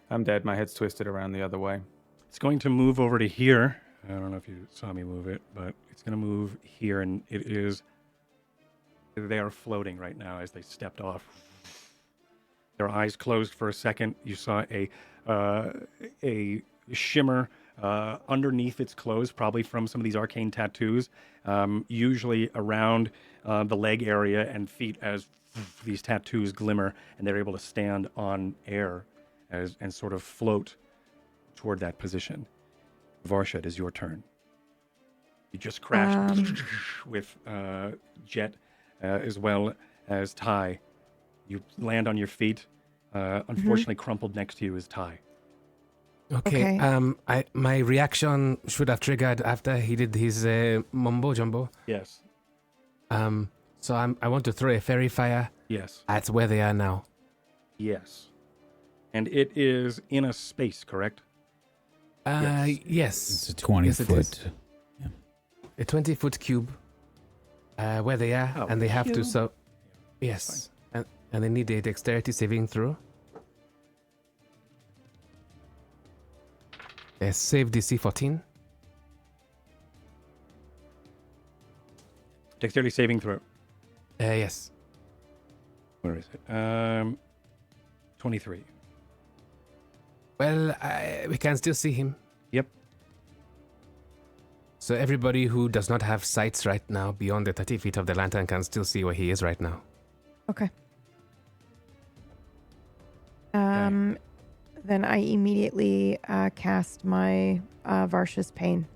I'm dead. My head's twisted around the other way. It's going to move over to here. I don't know if you saw me move it, but it's going to move here, and it is. They are floating right now as they stepped off. Their eyes closed for a second. You saw a shimmer underneath its clothes, probably from some of these arcane tattoos, usually around the leg area and feet as these tattoos glimmer, and they're able to stand on air and sort of float toward that position. Varsha, it is your turn. You just crashed with Jet as well as Ty. You land on your feet. Unfortunately, crumpled next to you is Ty. Okay. My reaction should have triggered after he did his mumbo jumbo. Yes. So I want to throw a fairy fire. Yes. At where they are now. Yes. And it is in a space, correct? Yes. It's a 20-foot. Yeah. A 20-foot cube. Where they are, and they have to cube? Yes. And they need a dexterity saving throw. Save DC 14. Dexterity saving throw. Yes. Where is it? 23. Well, we can still see him. Yep. So everybody who does not have sights right now beyond the 30 feet of the lantern can still see where he is right now. Okay. Then I immediately cast my Varsha's Pain.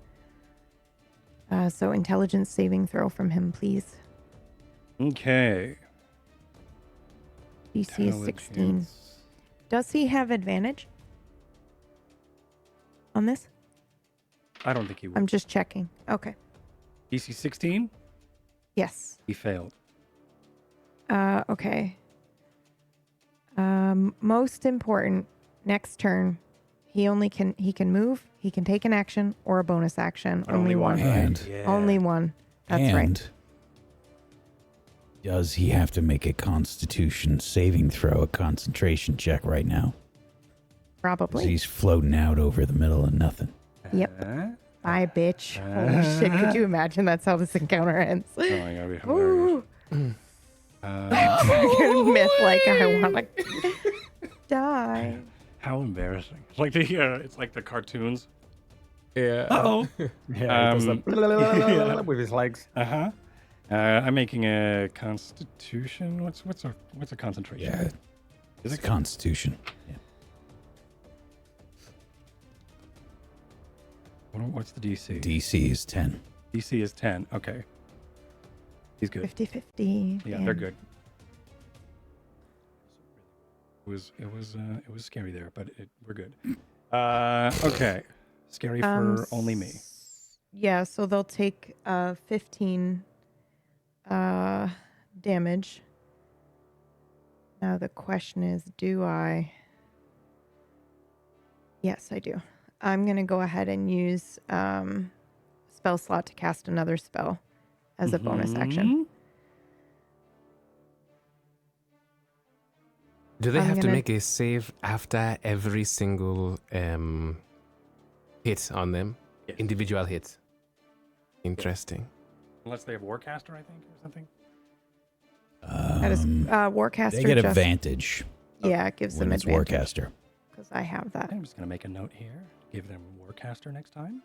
So intelligence saving throw from him, please. Okay. DC is 16. Does he have advantage on this? I don't think he would. I'm just checking. Okay. DC 16? Yes. He failed. Okay. Most important, next turn, he can move, he can take an action or a bonus action. Only one. And, Only one. That's right. Does he have to make a Constitution saving throw, a concentration check right now? 'Cause Probably. he's floating out over the middle of nothing. Yep. Bye, bitch. Holy shit. Could you imagine that's how this encounter ends? Oh my god, be hilarious. Myth like I want to die. How embarrassing! It's like it's like the cartoons. Yeah. Oh. Yeah. He does the with his legs. I'm making a Constitution. What's a concentration? Yeah. It's a Constitution. Yeah. What's the DC? DC is 10. DC is 10. Okay. He's good. 50-50. Yeah, they're good. It was scary there, but we're good. Okay. Scary for only me. Yeah, so they'll take 15 damage. Now the question is, do I? Yes, I do. I'm going to go ahead and use spell slot to cast another spell as a bonus action. Do they have to make a save after every single hit on them? Yes. Individual hit. Interesting. Unless they have Warcaster, I think, or something. That is Warcaster. They get advantage. Yeah, it gives them when it's advantage. Warcaster. Because I have that. I'm just going to make a note here. Give them Warcaster next time.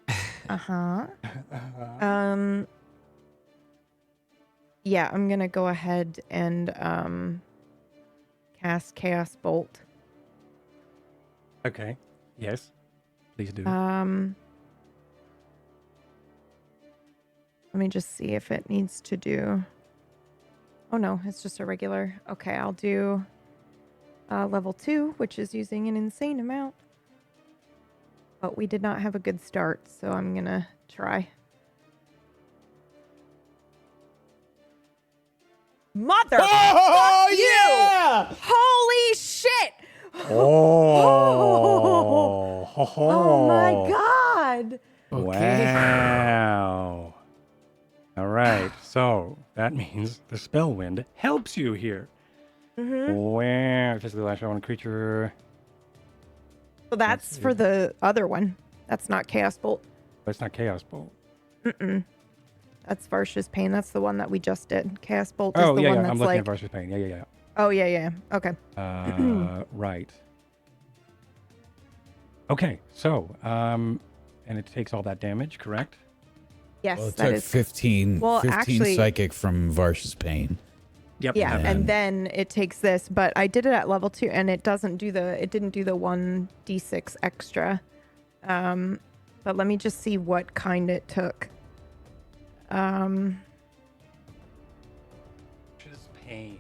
Yeah, I'm going to go ahead and cast Chaos Bolt. Okay. Yes. Please do. Let me just see if it needs to do. Oh no, it's just a regular. Okay, I'll do level 2, which is using an insane amount. But we did not have a good start, so I'm gonna try. Mother! Oh, yeah! Holy shit! Oh! Oh my god! Wow. All right. So that means the Spellwind helps you here. Where physically lash out on a creature. So that's for the other one. That's not Chaos Bolt. But it's not Chaos Bolt. That's Varsha's Pain. That's the one that we just did. Chaos Bolt is Oh, the yeah, one yeah. that's I'm looking like... at Varsha's Pain. Yeah. Oh, yeah. Okay. Right. Okay. So, and it takes all that damage, correct? Yes, Well, it that took is... 15 actually, psychic from Varsha's Pain. Yep. Yeah, and then it takes this, but I did it at level 2, and it didn't do the 1d6 extra. But let me just see what kind it took. Varsha's Pain.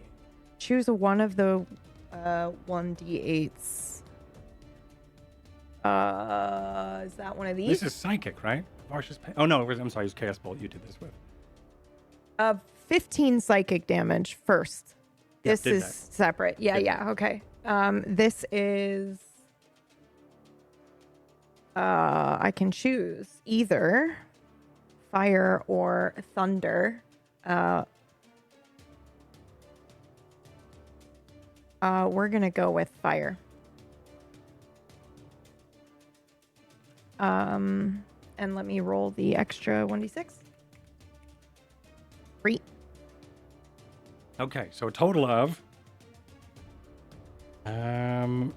Choose one of the 1d8s. Is that one of these? This is psychic, right? Varsha's Pain. Oh no, I'm sorry. It was Chaos Bolt. You did this with. 15 psychic damage first. Yeah, This is that. separate. Yeah, okay. This is... I can choose either fire or thunder. We're going to go with fire. And let me roll the extra 1d6. 3. Okay, so a total of. Trying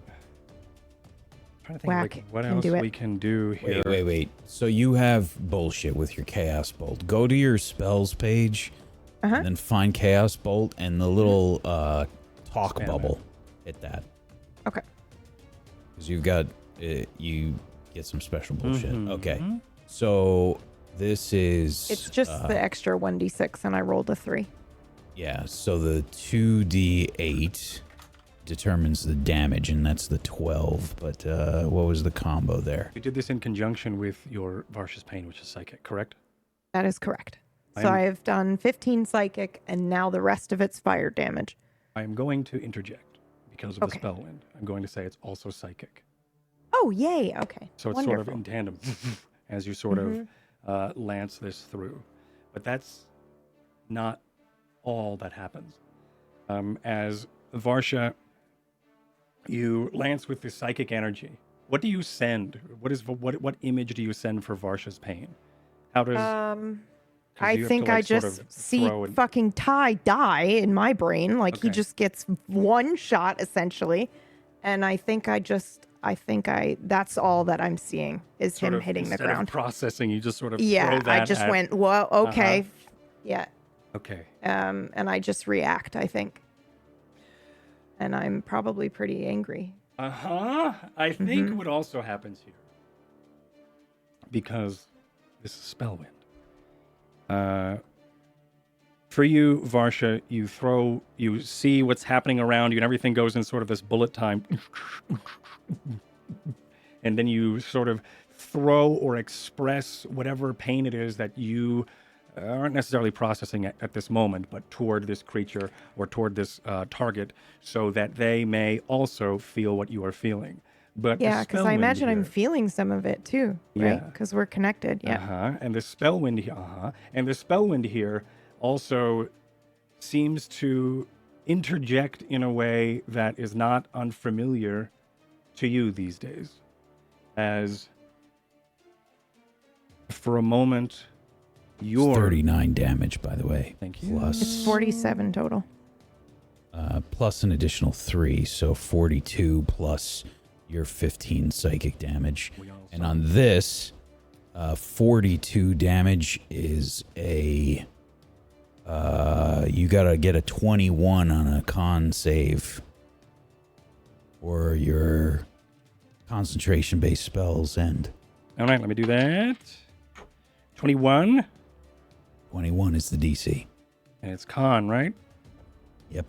to think Whack. like what Can else do it. we can do here. Wait. So you have bullshit with your Chaos Bolt. Go to your spells page, and then find Chaos Bolt and the little talk Spam bubble. Hit that. Okay. Because you've got you get some special bullshit. Okay. So this is. It's just the extra 1d6, and I rolled a 3. Yeah. So the 2d8 determines the damage, and that's the 12. But what was the combo there? You did this in conjunction with your Varsha's Pain, which is psychic, correct? That is correct. So I've done 15 psychic, and now the rest of it's fire damage. I am going to interject because of Okay. the Spellwind. I'm going to say it's also psychic. Oh, yay. Okay. So it's Wonderful. sort of in tandem as you sort Mhm. of lance this through. But that's not all that happens. As Varsha, you lance with this psychic energy. What do you send? What image do you send for Varsha's pain? How does 'cause I you have think to, like, I sort just of see throw and- fucking Ty die in my brain. Like he Okay. just gets one shot essentially. And I think that's all that I'm seeing is sort him of, hitting the instead of ground. processing, you just sort of throw Yeah, that I just at- went, well, okay. Uh-huh. Yeah. Okay. And I just react, I think. And I'm probably pretty angry. I think what also happens here, because this is Spellwind. For you, Varsha, you see what's happening around you, and everything goes in sort of this bullet time. And then you sort of throw or express whatever pain it is that you aren't necessarily processing at this moment, but toward this creature or toward this target, so that they may also feel what you are feeling. But Yeah, the because I Spellwind imagine I'm here- feeling some of it too, right? Yeah. Because we're connected. Yeah. And the Spellwind here also seems to interject in a way that is not unfamiliar to you these days. As for a moment, It's you're 39 damage, by the way. Thank you. Plus, It's 47 total. plus an additional 3, so 42 plus your 15 psychic damage. And on this, 42 damage is a... you gotta get a 21 on a con save. Or your concentration-based spells end. All right, let me do that. 21. 21 is the DC. And it's con, right? Yep.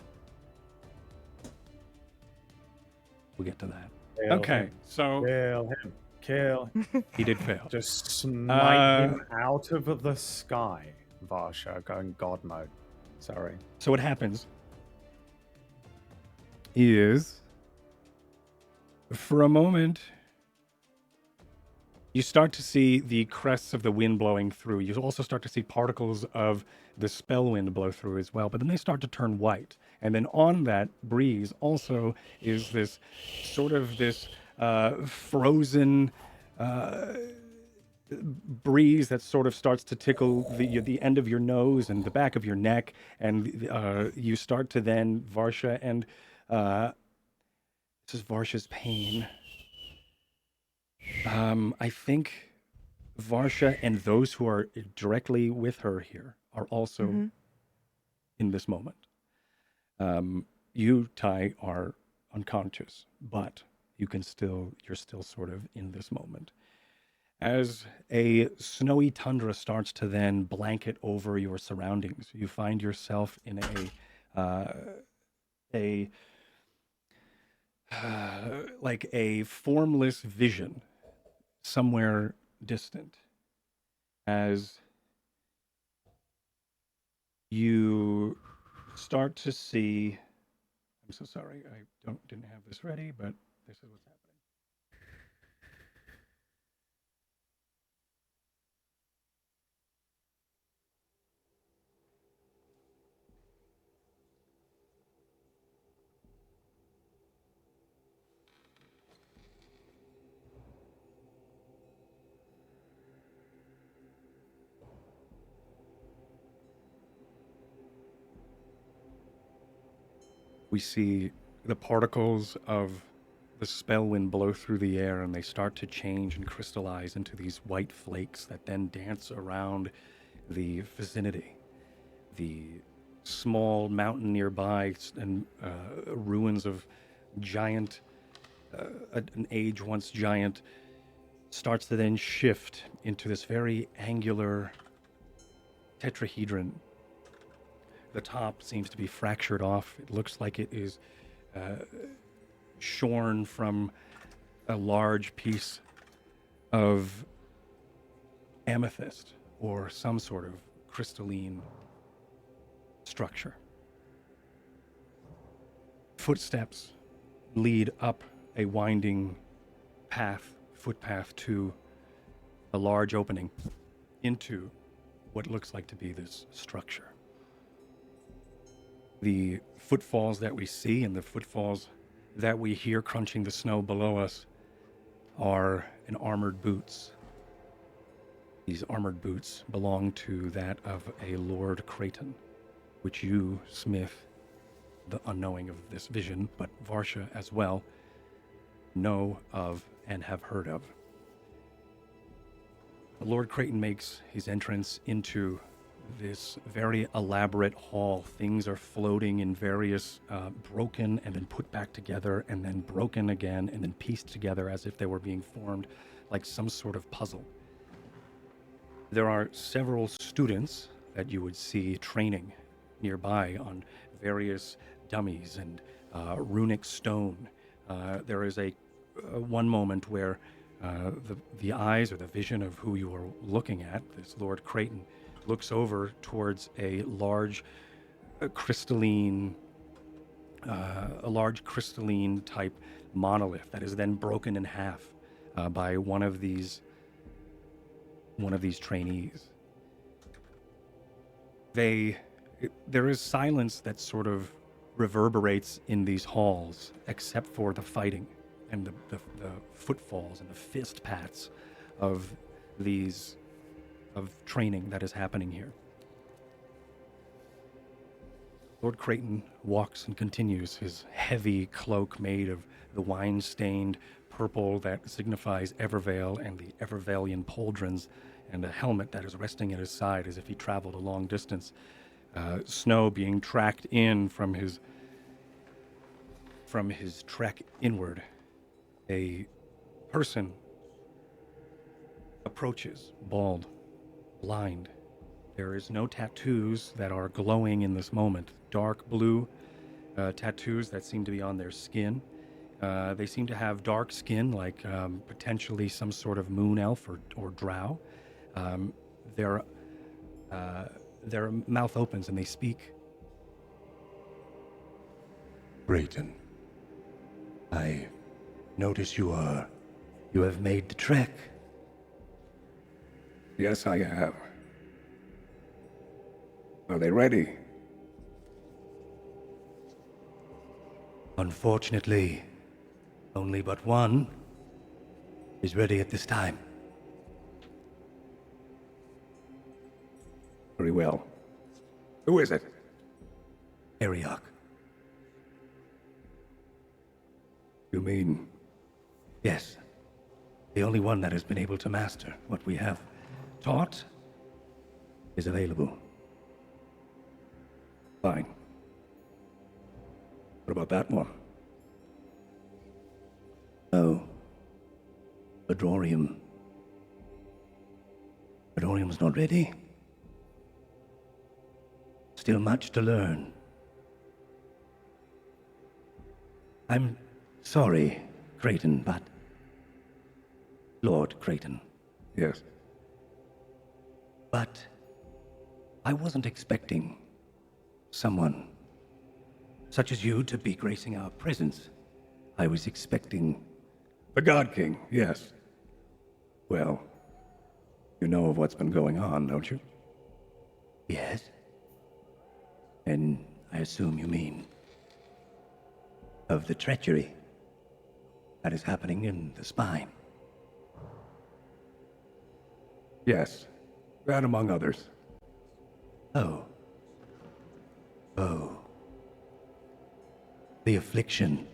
We'll get to that. Kill Okay, him. so Kill him. Kill. he did fail. Just smite him Uh, out of the sky. Varsha going God mode. Sorry. So what happens is, for a moment, you start to see the crests of the wind blowing through. You also start to see particles of the Spellwind blow through as well, but then they start to turn white. And then on that breeze also is this sort of this frozen breeze that sort of starts to tickle the end of your nose and the back of your neck, and you start to then, Varsha, and this is Varsha's pain. I think Varsha and those who are directly with her here are also in this moment. You, Ty, are unconscious, but you're still sort of in this moment. As a snowy tundra starts to then blanket over your surroundings, you find yourself in like a formless vision somewhere distant, as you start to see. I'm so sorry, I didn't have this ready, but this is what's happening. We see the particles of the Spellwind blow through the air, and they start to change and crystallize into these white flakes that then dance around the vicinity. The small mountain nearby and ruins of giant, an age once giant, starts to then shift into this very angular tetrahedron. The top seems to be fractured off. It looks like it is shorn from a large piece of amethyst or some sort of crystalline structure. Footsteps lead up a winding footpath to a large opening into what looks like to be this structure. The footfalls that we see and the footfalls that we hear crunching the snow below us are in armored boots. These armored boots belong to that of a Lord Creighton, which you, Smith, the unknowing of this vision, but Varsha as well, know of and have heard of. Lord Creighton makes his entrance into this very elaborate hall. Things are floating in various broken and then put back together and then broken again and then pieced together as if they were being formed like some sort of puzzle. There are several students that you would see training nearby on various dummies and runic stone. There is a one moment where the eyes or the vision of who you are looking at, this Lord Creighton, looks over towards a large crystalline type monolith that is then broken in half by one of these trainees. There is silence that sort of reverberates in these halls, except for the fighting and the footfalls and the fist pats of training that is happening here. Lord Creighton walks and continues, his heavy cloak made of the wine-stained purple that signifies Evervale and the Evervalian pauldrons, and a helmet that is resting at his side as if he traveled a long distance. Snow being tracked in from his trek inward. A person approaches, bald, blind. There is no tattoos that are glowing in this moment. Dark blue tattoos that seem to be on their skin. They seem to have dark skin, like potentially some sort of moon elf or drow. Their mouth opens and they speak. Creighton, I notice you have made the trek. Yes, I have. Are they ready? Unfortunately, only but one is ready at this time. Very well. Who is it? Ariok. You mean? Yes. The only one that has been able to master what we have taught is available. Fine. What about that one? Oh. Adorium. Adorium's not ready. Still much to learn. I'm sorry, Creighton, but... Lord Creighton. Yes. But I wasn't expecting someone such as you to be gracing our presence. I was expecting... The God King, yes. Well, you know of what's been going on, don't you? Yes. And I assume you mean of the treachery that is happening in the spine. Yes, that among others. Oh. The affliction.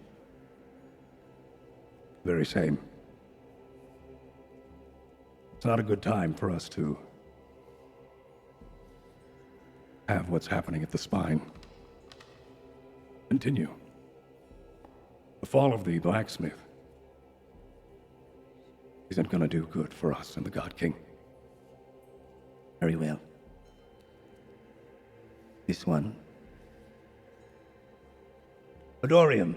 Very same. It's not a good time for us to have what's happening at the spine. Continue. The fall of the blacksmith isn't gonna do good for us and the God King. Very well. This one. Adorium.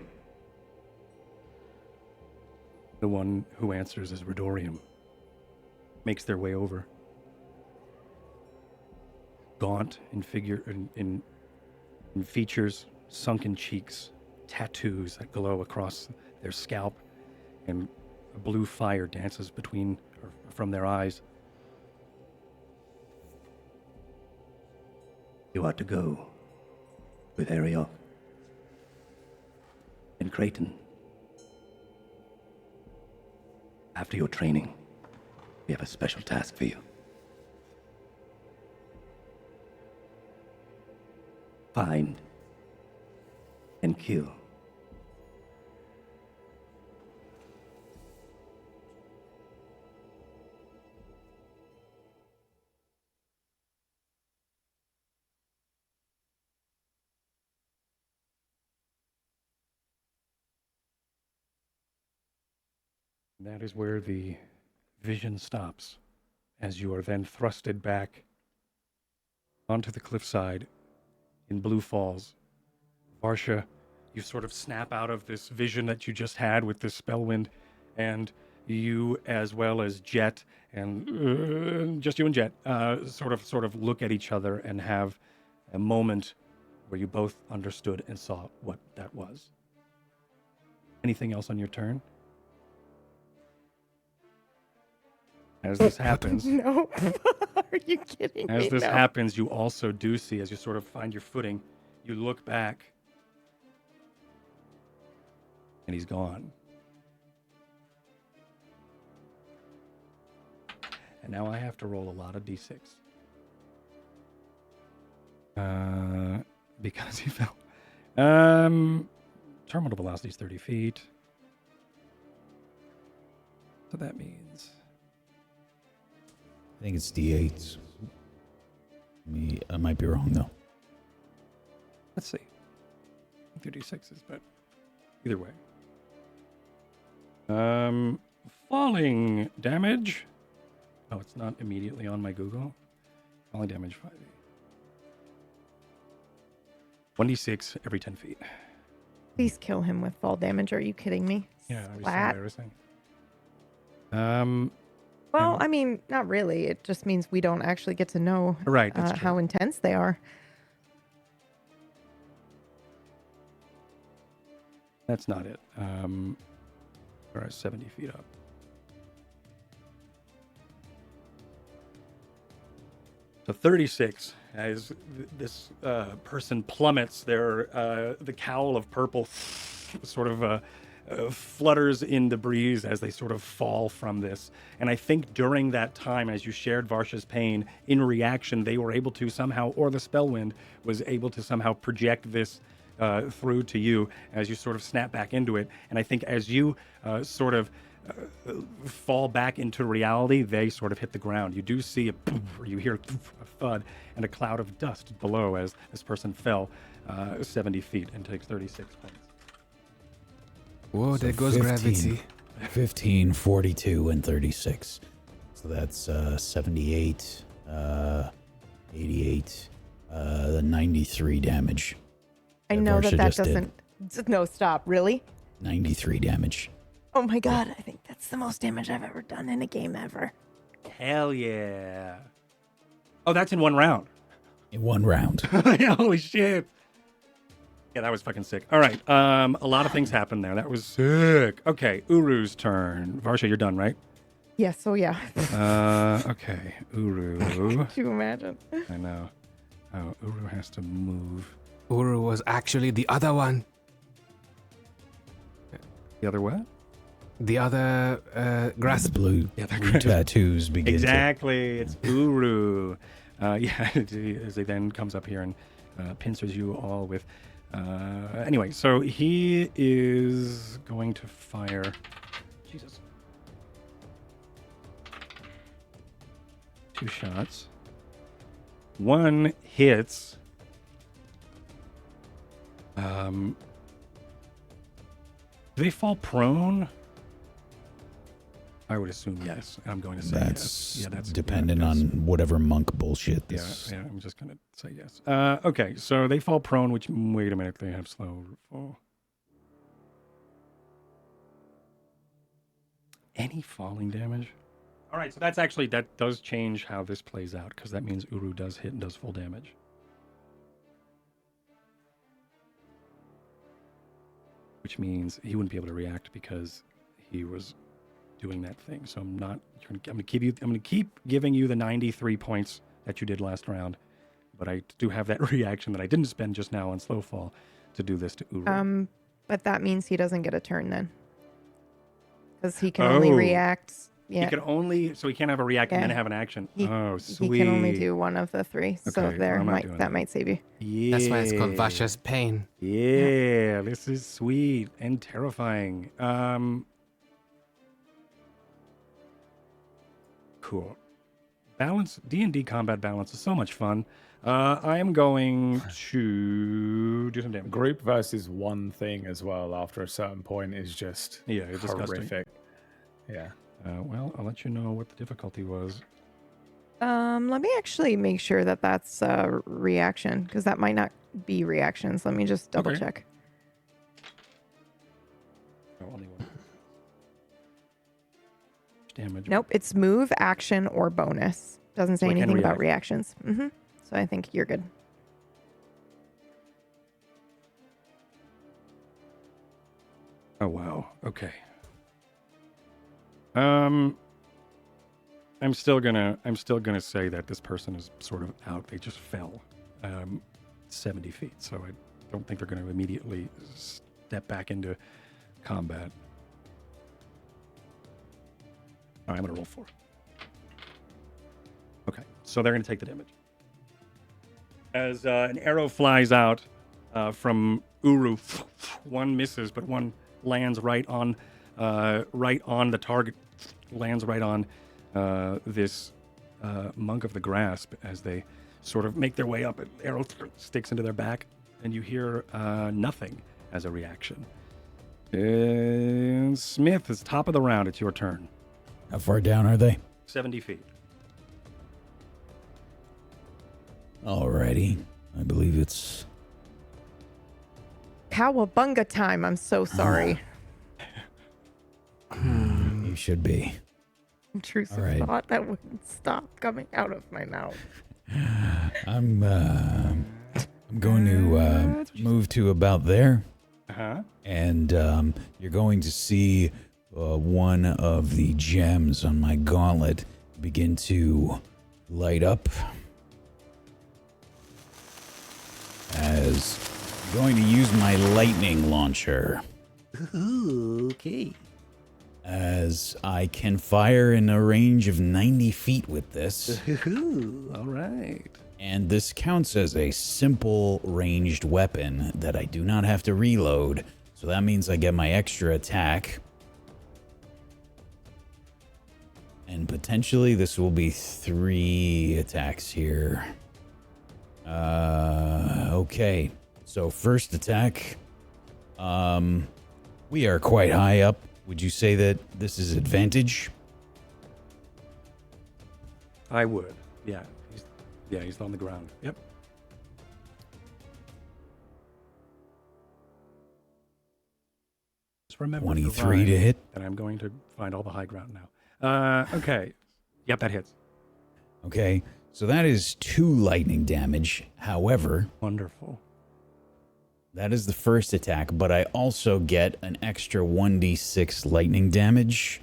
The one who answers is Redorium. Makes their way over. Gaunt in figure, in features, sunken cheeks, tattoos that glow across their scalp, and a blue fire dances between or from their eyes. You are to go with Ariel and Creighton. After your training, we have a special task for you. Find and kill That is where the vision stops, as you are then thrusted back onto the cliffside in Blue Falls. Varsha, you sort of snap out of this vision that you just had with this Spellwind, and you, as well as Jet, and just you and Jet, sort of look at each other and have a moment where you both understood and saw what that was. Anything else on your turn? As this happens, No. Are you kidding me? as this No. happens, you also do see, as you sort of find your footing, you look back, and he's gone. And now I have to roll a lot of d6. Because he fell. Terminal velocity is 30 feet. So that means... I think it's D8s. I might be wrong, though. Let's see. 36s, but either way. Falling damage. Oh, it's not immediately on my Google. Falling damage 5e. 1d6 every 10 feet. Please kill him with fall damage. Are you kidding me? Yeah, that was so Splat. embarrassing. Well, I mean, not really. It just means we don't actually get to know Right, that's true. how intense they are. That's not it. We're 70 feet up. So 36, as this person plummets, the cowl of purple sort of flutters in the breeze as they sort of fall from this. And I think during that time, as you shared Varsha's pain, in reaction, they were able to somehow, or the Spellwind was able to somehow project this through to you as you sort of snap back into it. And I think as you sort of fall back into reality, they sort of hit the ground. You do see or you hear a thud and a cloud of dust below as this person fell 70 feet and takes 36 points. Whoa, So there goes 15. gravity. 15, 42, and 36. So that's 78, 88, 93 damage. I That know Varsha that just did. doesn't... No, stop. Really? 93 damage. Oh my god. I think that's the most damage I've ever done in a game ever. Hell yeah. Oh, that's in one round. In one round. Holy shit. Yeah, that was fucking sick. All right. A lot of things happened there. That was sick. Okay, Uru's turn. Varsha, you're done, right? Yes, oh yeah. Okay. Uru. Could you imagine? I know. Oh, Uru has to move. Uru was actually the other one. The other what? The other The grasp. blue, Yeah, the blue grasp. tattoos begin Exactly. It's Uru. Yeah, as he then comes up here and pincers you all with... anyway, so he is going to fire... Jesus. 2 shots. 1 hits. Do they fall prone? I would assume yes. I'm going to say That's yes. Yeah, that's dependent yeah, on that's- whatever monk bullshit Yeah, this. yeah. I'm just going to say yes. Okay, so they fall prone. Which wait a minute, they have slow fall. Any falling damage? All right, so that's actually that does change how this plays out because that means Uru does hit and does full damage. which means he wouldn't be able to react because he was doing that thing. So I'm going to keep giving you the 93 points that you did last round, but I do have that reaction that I didn't spend just now on slow fall to do this to Urue. But that means he doesn't get a turn then, because he can only react. Yeah, he can only, so he can't have a react and then have an action. Sweet. He can only do one of the three. So Okay, there, I'm not that might save you. Yeah. That's why it's called Vasha's Pain. Yeah, this is sweet and terrifying. Cool. Balance, D&D combat balance is so much fun. I am going to do some damage. Group versus one thing as well after a certain point is just it's disgusting. horrific. Yeah. Well, I'll let you know what the difficulty was. Let me actually make sure that that's a reaction, because that might not be reactions. Let me just double check. Oh, only one. Damage. Nope, it's move, action, or bonus. Doesn't say So it can anything about react. reactions. So I think you're good. Oh wow. Okay. I'm still gonna say that this person is sort of out. They just fell 70 feet, so I don't think they're going to immediately step back into combat. All right, I'm going to roll 4. Okay, so they're going to take the damage. As an arrow flies out from Urue, one misses, but one lands right on the target. Lands right on this monk of the grasp as they sort of make their way up. An arrow sticks into their back, and you hear nothing as a reaction. And Smith, it's top of the round. It's your turn. How far down are they? 70 feet. Alrighty. I believe it's... Cowabunga time. I'm so sorry. You should be. Intrusive All right. thought that wouldn't stop coming out of my mouth. I'm going to move to about there. Uh-huh. And you're going to see one of the gems on my gauntlet begin to light up as I'm going to use my lightning launcher. Okay. As I can fire in a range of 90 feet with this. All right. And this counts as a simple ranged weapon that I do not have to reload. So that means I get my extra attack. And potentially this will be 3 attacks here. Okay. So first attack. We are quite high up. Would you say that this is advantage? I would. Yeah. He's on the ground. Yep. Just remember 23 to hit. that I'm going to find all the high ground now. Okay. Yep, that hits. Okay. So that is 2 lightning damage. However, Wonderful. that is the first attack, but I also get an extra 1d6 lightning damage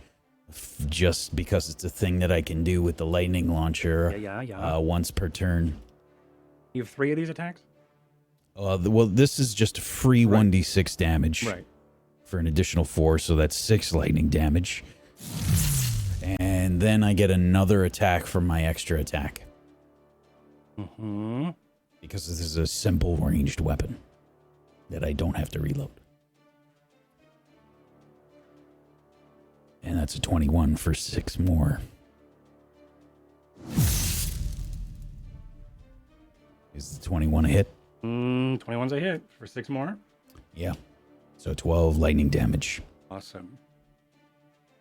just because it's a thing that I can do with the lightning launcher once per turn. You have 3 of these attacks? Well, this is just a free 1d6 damage Right. for an additional 4, so that's 6 lightning damage. And then I get another attack from my extra attack. Mm-hmm. Because this is a simple ranged weapon that I don't have to reload. And that's a 21 for 6 more. Is the 21 a hit? 21's a hit for 6 more. Yeah. So 12 lightning damage. Awesome.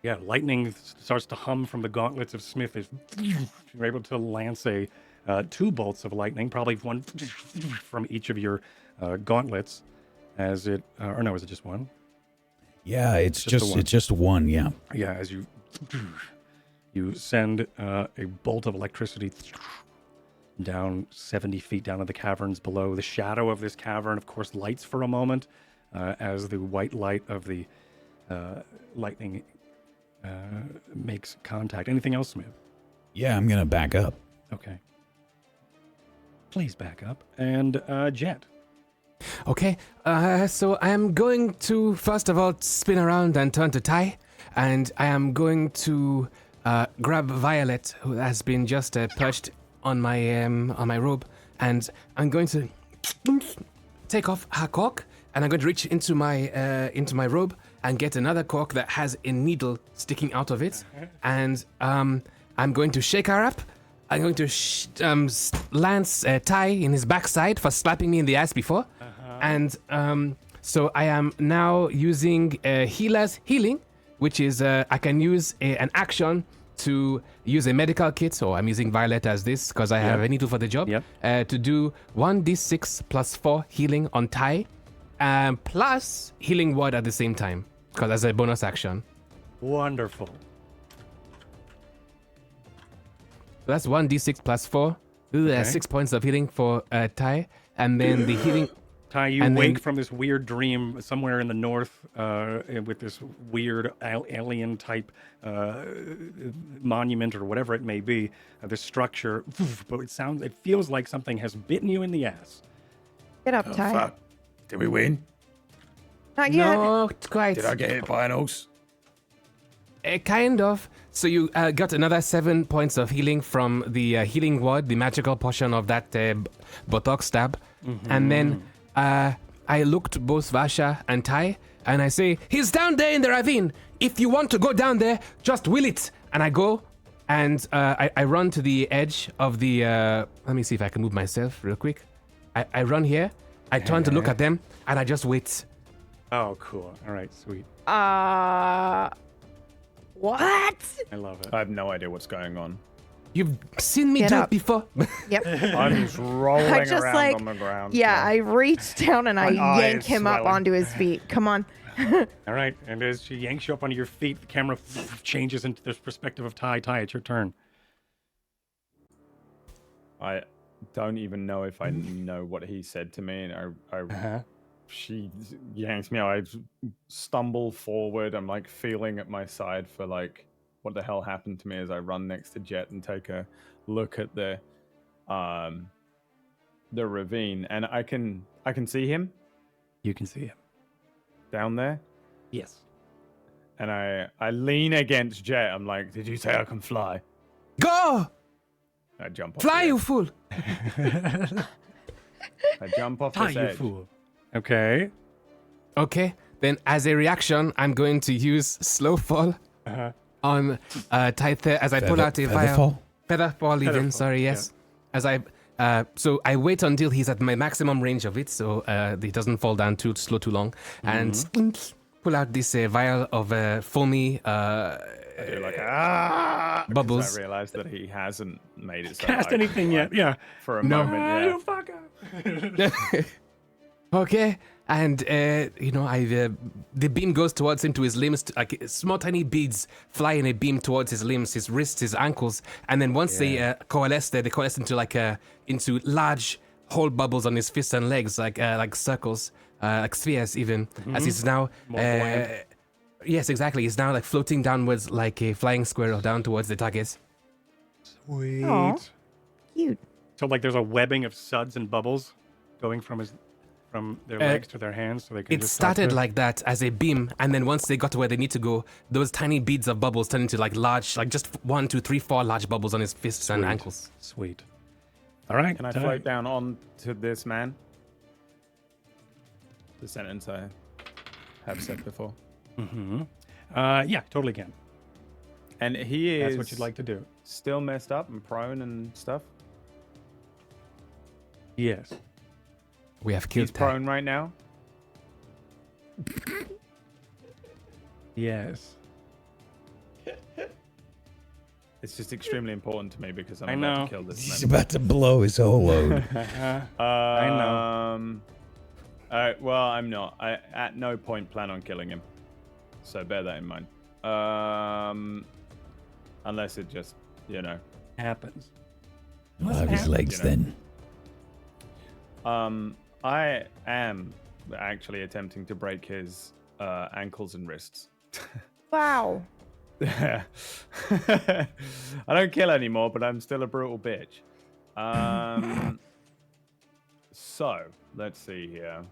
Yeah, lightning starts to hum from the gauntlets of Smith as you're able to lance 2 bolts of lightning, probably one from each of your gauntlets. As it, or no, is it just one? Yeah, it's just one. Yeah. Yeah, as you send a bolt of electricity down 70 feet down to the caverns below. The shadow of this cavern, of course, lights for a moment as the white light of the lightning makes contact. Anything else, Smith? Yeah, I'm gonna back up. Okay. Please back up. And Jet. Okay, so I am going to first of all spin around and turn to Ty, and I am going to grab Violet, who has been just perched on my robe, and I'm going to take off her cork, and I'm going to reach into my robe and get another cork that has a needle sticking out of it, and I'm going to shake her up. I'm going to lance Ty in his backside for slapping me in the ass before. And so I am now using Healer's Healing, which is I can use an action to use a medical kit, so I'm using Violet as this because I have a needle for the job, to do 1d6 plus 4 healing on Ty, plus Healing Word at the same time, because as a bonus action. Wonderful. That's 1d6 plus 4. 6 points of healing for Ty. And then the healing... Ty, you wake from this weird dream somewhere in the north with this weird alien-type monument or whatever it may be, this structure. But it feels like something has bitten you in the ass. Get up, Ty. Fuck. Did we win? Not yet. No, quite. Did I get hit by an horse? Kind of. So you got another 7 points of healing from the healing word, the magical portion of that buttock stab. And then I looked both Vasha and Tai, and I say, he's down there in the ravine. If you want to go down there, just will it. And I go, and I run to the edge of the... let me see if I can move myself real quick. I run here, I turn to look at them, and I just wait. Oh, cool. All right, sweet. What? I love it. I have no idea what's going on. You've seen me Get do up. it before. Yep. I'm just rolling I just around on the ground. Yeah, I reach down and I My yank eyes him up swelling. onto his feet. Come on. All right, and as she yanks you up onto your feet, the camera changes into this perspective of Ty. Ty, it's your turn. I don't even know if I know what he said to me. And she yanks me out. I stumble forward. I'm like feeling at my side for like what the hell happened to me as I run next to Jet and take a look at the ravine. And I can see him. You can see him. Down there? Yes. And I lean against Jet. I'm like, did you say I can fly? Go! I jump off. Fly, the you edge. fool! I jump off Ty, this you edge. fool. Okay. Okay, then as a reaction, I'm going to use slow fall on Tythe as I pull out a vial. Featherfall even, sorry, yes. As I so I wait until he's at my maximum range of it, so he doesn't fall down too long, and pull out this vial of foamy I do like bubbles. I realized that he hasn't made it so Cast I anything can, yet? Yeah. For a moment, yeah. You fucker. Okay, and the beam goes towards him to his limbs, like small tiny beads fly in a beam towards his limbs, his wrists, his ankles, and then once they coalesce, they coalesce into into large whole bubbles on his fists and legs, like circles, like spheres even, as he's now. Yes, exactly. He's now like floating downwards like a flying squirrel down towards the target. Sweet. Aw, cute. So like there's a webbing of suds and bubbles going from their legs to their hands, so they can. It just start started to- like that as a beam, and then once they got to where they need to go, those tiny beads of bubbles turned into like large, like just 1, 2, 3, 4 large bubbles on his fists and ankles. Sweet. All right. Can I float down on to this man? The sentence I have said before. Yeah, totally can. And he is. That's what you'd like to do. Still messed up and prone and stuff. Yes. We have killed He's prone right now. Yes. It's just extremely important to me because I'm I about know. to kill this He's man. about to blow his whole load. I know. Well, I'm not. I at no point plan on killing him. So bear that in mind. Unless it just, Happens. I'll have his legs You know. then. I am actually attempting to break his ankles and wrists. Wow. I don't kill anymore, but I'm still a brutal bitch. So let's see here.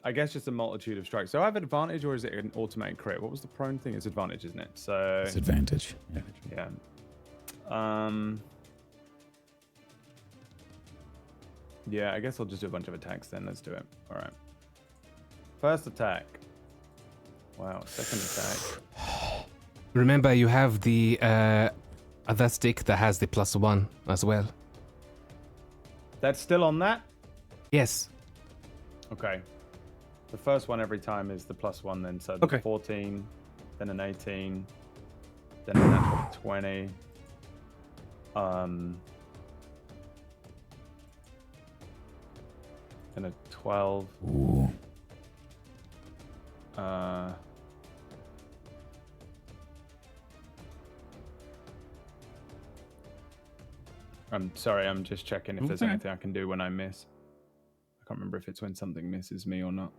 I guess just a multitude of strikes. So I have advantage, or is it an automatic crit? What was the prone thing? It's advantage, isn't it? So It's advantage. yeah. Yeah, I guess I'll just do a bunch of attacks then. Let's do it. All right. First attack. Wow. Second attack. Remember, you have the other stick that has the +1 as well. That's still on that? Yes. Okay. The first one every time is the +1 then. So there's Okay. 14, then an 18, then a natural 20. And a 12. Ooh. I'm sorry, I'm just checking if there's Okay. anything I can do when I miss. I can't remember if it's when something misses me or not.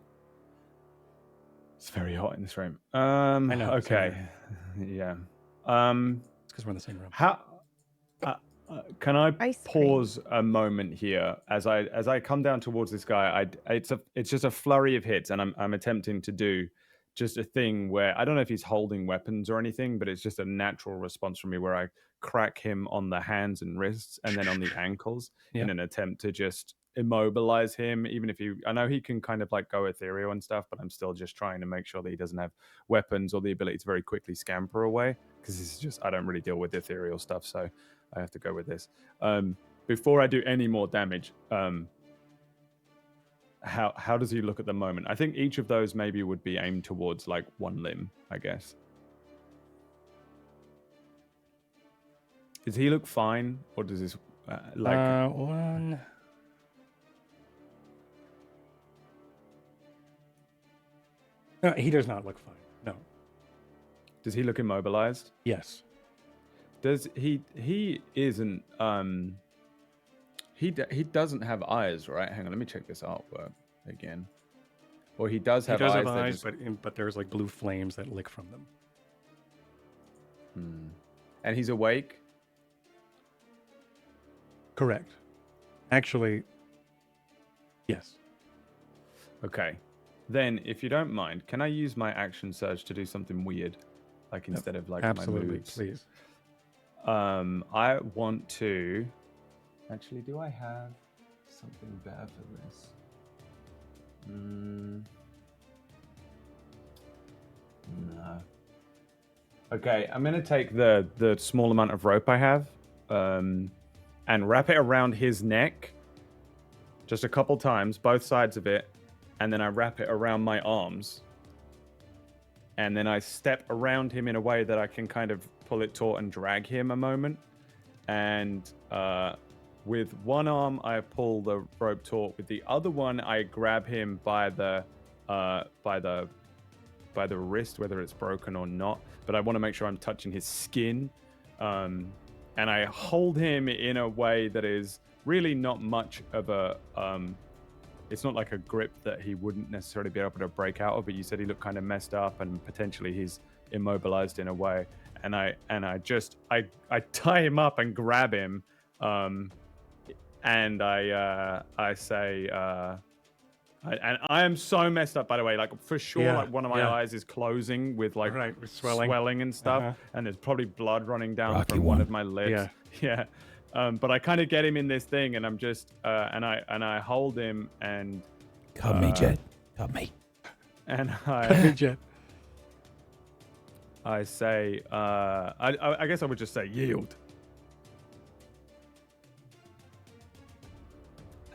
It's very hot in this room. I know. Okay. Yeah. It's because we're in the same room. How can I Ice cream. pause a moment here as I come down towards this guy? It's just a flurry of hits, and I'm attempting to do just a thing where I don't know if he's holding weapons or anything, but it's just a natural response from me where I crack him on the hands and wrists and then on the ankles in an attempt to just immobilize him. Even if I know he can kind of like go ethereal and stuff, but I'm still just trying to make sure that he doesn't have weapons or the ability to very quickly scamper away, because this is just, I don't really deal with ethereal stuff, so I have to go with this. Before I do any more damage, how does he look at the moment? I think each of those maybe would be aimed towards like one limb, I guess. Does he look fine, or does this One. No, he does not look fine. No. does he look immobilized? Yes. Does he isn't he doesn't have eyes, right? Hang on, let me check this artwork again. Or he does have He does eyes. have that eyes, just- but there's like blue flames that lick from them. And he's awake. Correct. Actually, yes. Okay. Then, if you don't mind, can I use my action surge to do something weird? Like instead of like Absolutely, my moves? please. I want to... Actually, do I have something better for this? No. Okay, I'm going to take the small amount of rope I have and wrap it around his neck just a couple times, both sides of it, and then I wrap it around my arms. And then I step around him in a way that I can kind of pull it taut and drag him a moment. And with one arm, I pull the rope taut. With the other one, I grab him by the wrist, whether it's broken or not. But I want to make sure I'm touching his skin. And I hold him in a way that is really not much of a... it's not like a grip that he wouldn't necessarily be able to break out of, but you said he looked kind of messed up and potentially he's immobilized in a way. And I tie him up and grab him. And I say... and I am so messed up, by the way. Like, for sure, like one of my eyes is closing with like with swelling. and stuff, and there's probably blood running down Rocky from one one. of my lips. Yeah. But I kind of get him in this thing, and I'm just and I hold him and Cut me, Jet. Cut me. and Jet. I say I guess I would just say yield.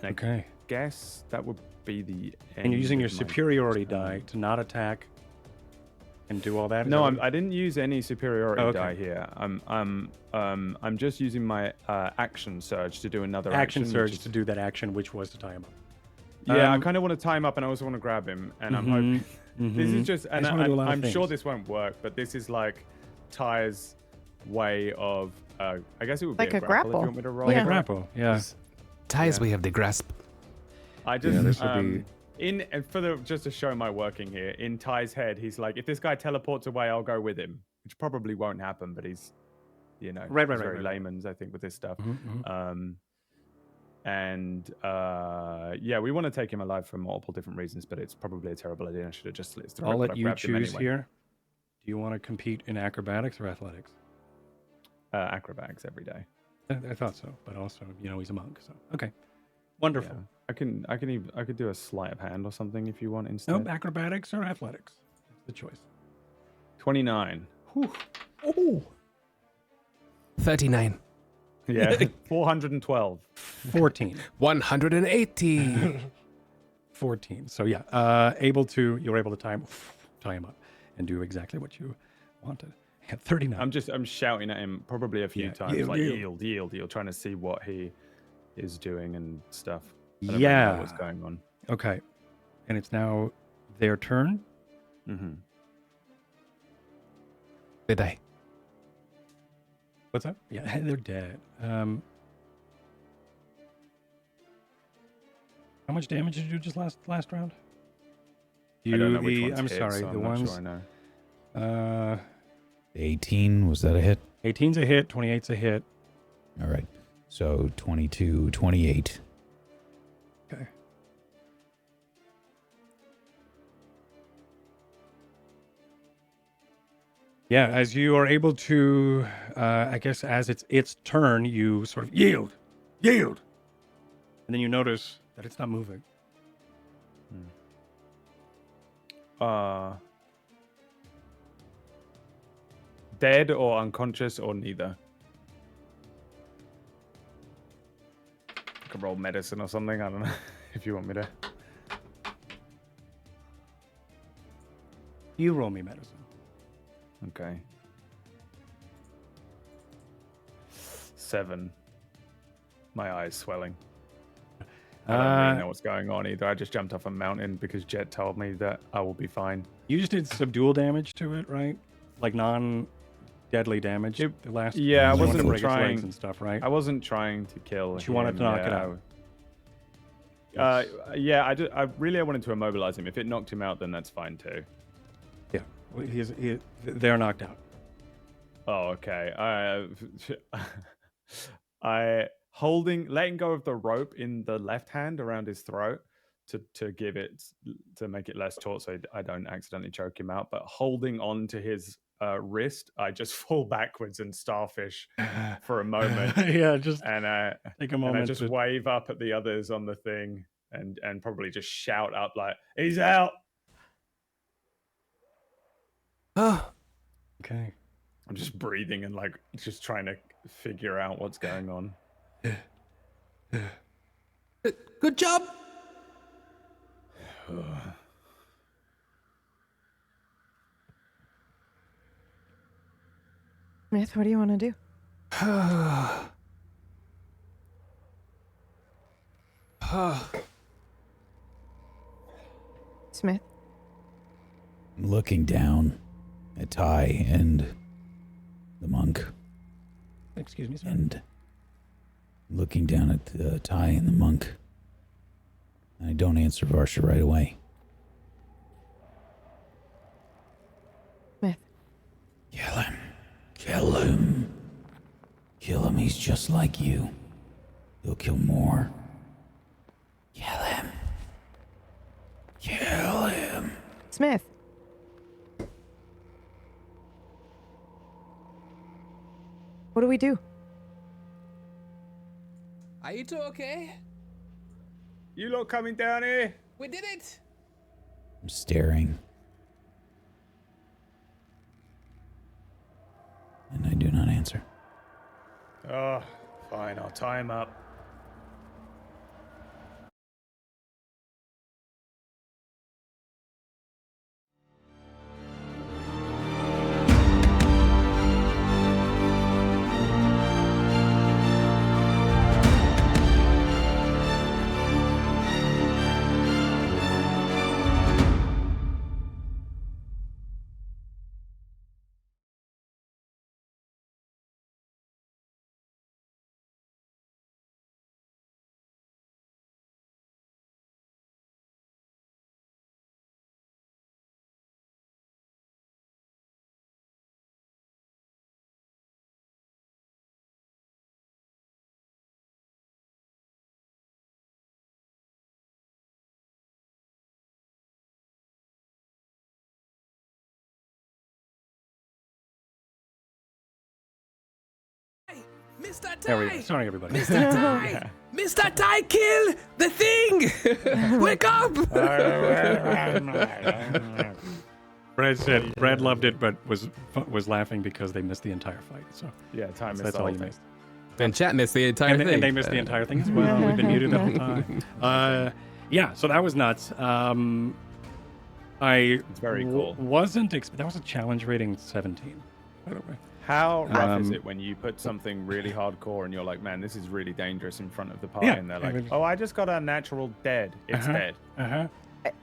And Okay. I guess that would be the end. And you're using your of my superiority turn. die to not attack and do all that? Is No, that what- I didn't use any superiority Okay. die here. I'm just using my action surge to do another action which surge is- to do that action, which was to tie him up. Yeah, I kind of want to tie him up, and I also want to grab him. And I'm hoping this is just, and just wanna do a lot of I'm sure things. this won't work, but this is like Ty's way of. I guess it would Like be a a grapple. If grapple. you want me to roll Like Yeah. a grapple, yeah. Ty's way of the grasp. I just Yeah, this would be Just to show my working here, in Ty's head, he's like, if this guy teleports away, I'll go with him, which probably won't happen, but he's, he's very layman's, I think, with this stuff. We want to take him alive for multiple different reasons, but it's probably a terrible idea. I should have just slit his throat. I'll but let I've you grabbed him choose anyway. here. Do you want to compete in acrobatics or athletics? Acrobatics every day. I thought so, but also, he's a monk, so okay, wonderful. Yeah. I could do a sleight of hand or something if you want instead. Nope, acrobatics or athletics. That's the choice. 29. Whew. Oh. 39. Yeah. 412. 14. 180. 14. So yeah, you're able to tie him up and do exactly what you wanted. At 39. I'm shouting at him probably a few times, yield. yield, trying to see what he is doing and stuff. I don't really Yeah. know what's going on. Okay. And it's now their turn. Mm-hmm. They die. What's up? Yeah, they're dead. How much damage did you do just last round? I don't know which one's I'm hit, sorry, so the I'm not ones. sure I know. 18, was that a hit? 18's a hit, 28's a hit. All right. So 22, 28. Okay. Yeah, as you are able to, I guess as it's its turn, you sort of yield, and then you notice that it's not moving. Dead or unconscious or neither? I could roll medicine or something. I don't know if you want me to. You roll me medicine. Okay. 7. My eye's swelling. I don't really know what's going on either. I just jumped off a mountain because Jet told me that I will be fine. You just did subdual damage to it, right? Like non-deadly damage. The last. Yeah, I you wanted to wasn't break its legs trying and stuff, right? I wasn't trying to kill. But you wanted to knock it out. Yeah, I really wanted to immobilize him. If it knocked him out, then that's fine too. Yeah, they're knocked out. Oh, okay. Letting go of the rope in the left hand around his throat to make it less taut, so I don't accidentally choke him out. But holding on to his wrist, I just fall backwards and starfish for a moment. Yeah, just and take a moment. And I just wave up at the others on the thing and probably just shout up like, "He's out!" Oh. Okay. I'm just breathing and like just trying to figure out what's going on. Good job. Smith, what do you want to do? Smith? Looking down at Ty and the monk. Excuse me, sir. And looking down at Ty and the monk. I don't answer Varsha right away. Smith? Kill him. Kill him. Kill him. He's just like you. He'll kill more. Kill him. Kill him. Smith? What do we do? Are you two okay? You lot coming down here? We did it. I'm staring. And I do not answer. Oh, fine. I'll tie him up. Mr. There we go. Ty! Sorry, everybody. Mr. Ty! Mr. Ty, kill the thing! Wake up! Brad said Brad loved it, but was laughing because they missed the entire fight. So Yeah, time that's missed the all whole you thing. missed. And chat missed the entire thing. And they missed the entire thing as well. We've been muted the whole time. Yeah, so that was nuts. It's very cool. That was a challenge rating 17, by the way. How rough is it when you put something really hardcore and you're like, man, this is really dangerous in front of the party, Yeah, and they're I like, mean- oh, I just got a natural dead. It's dead.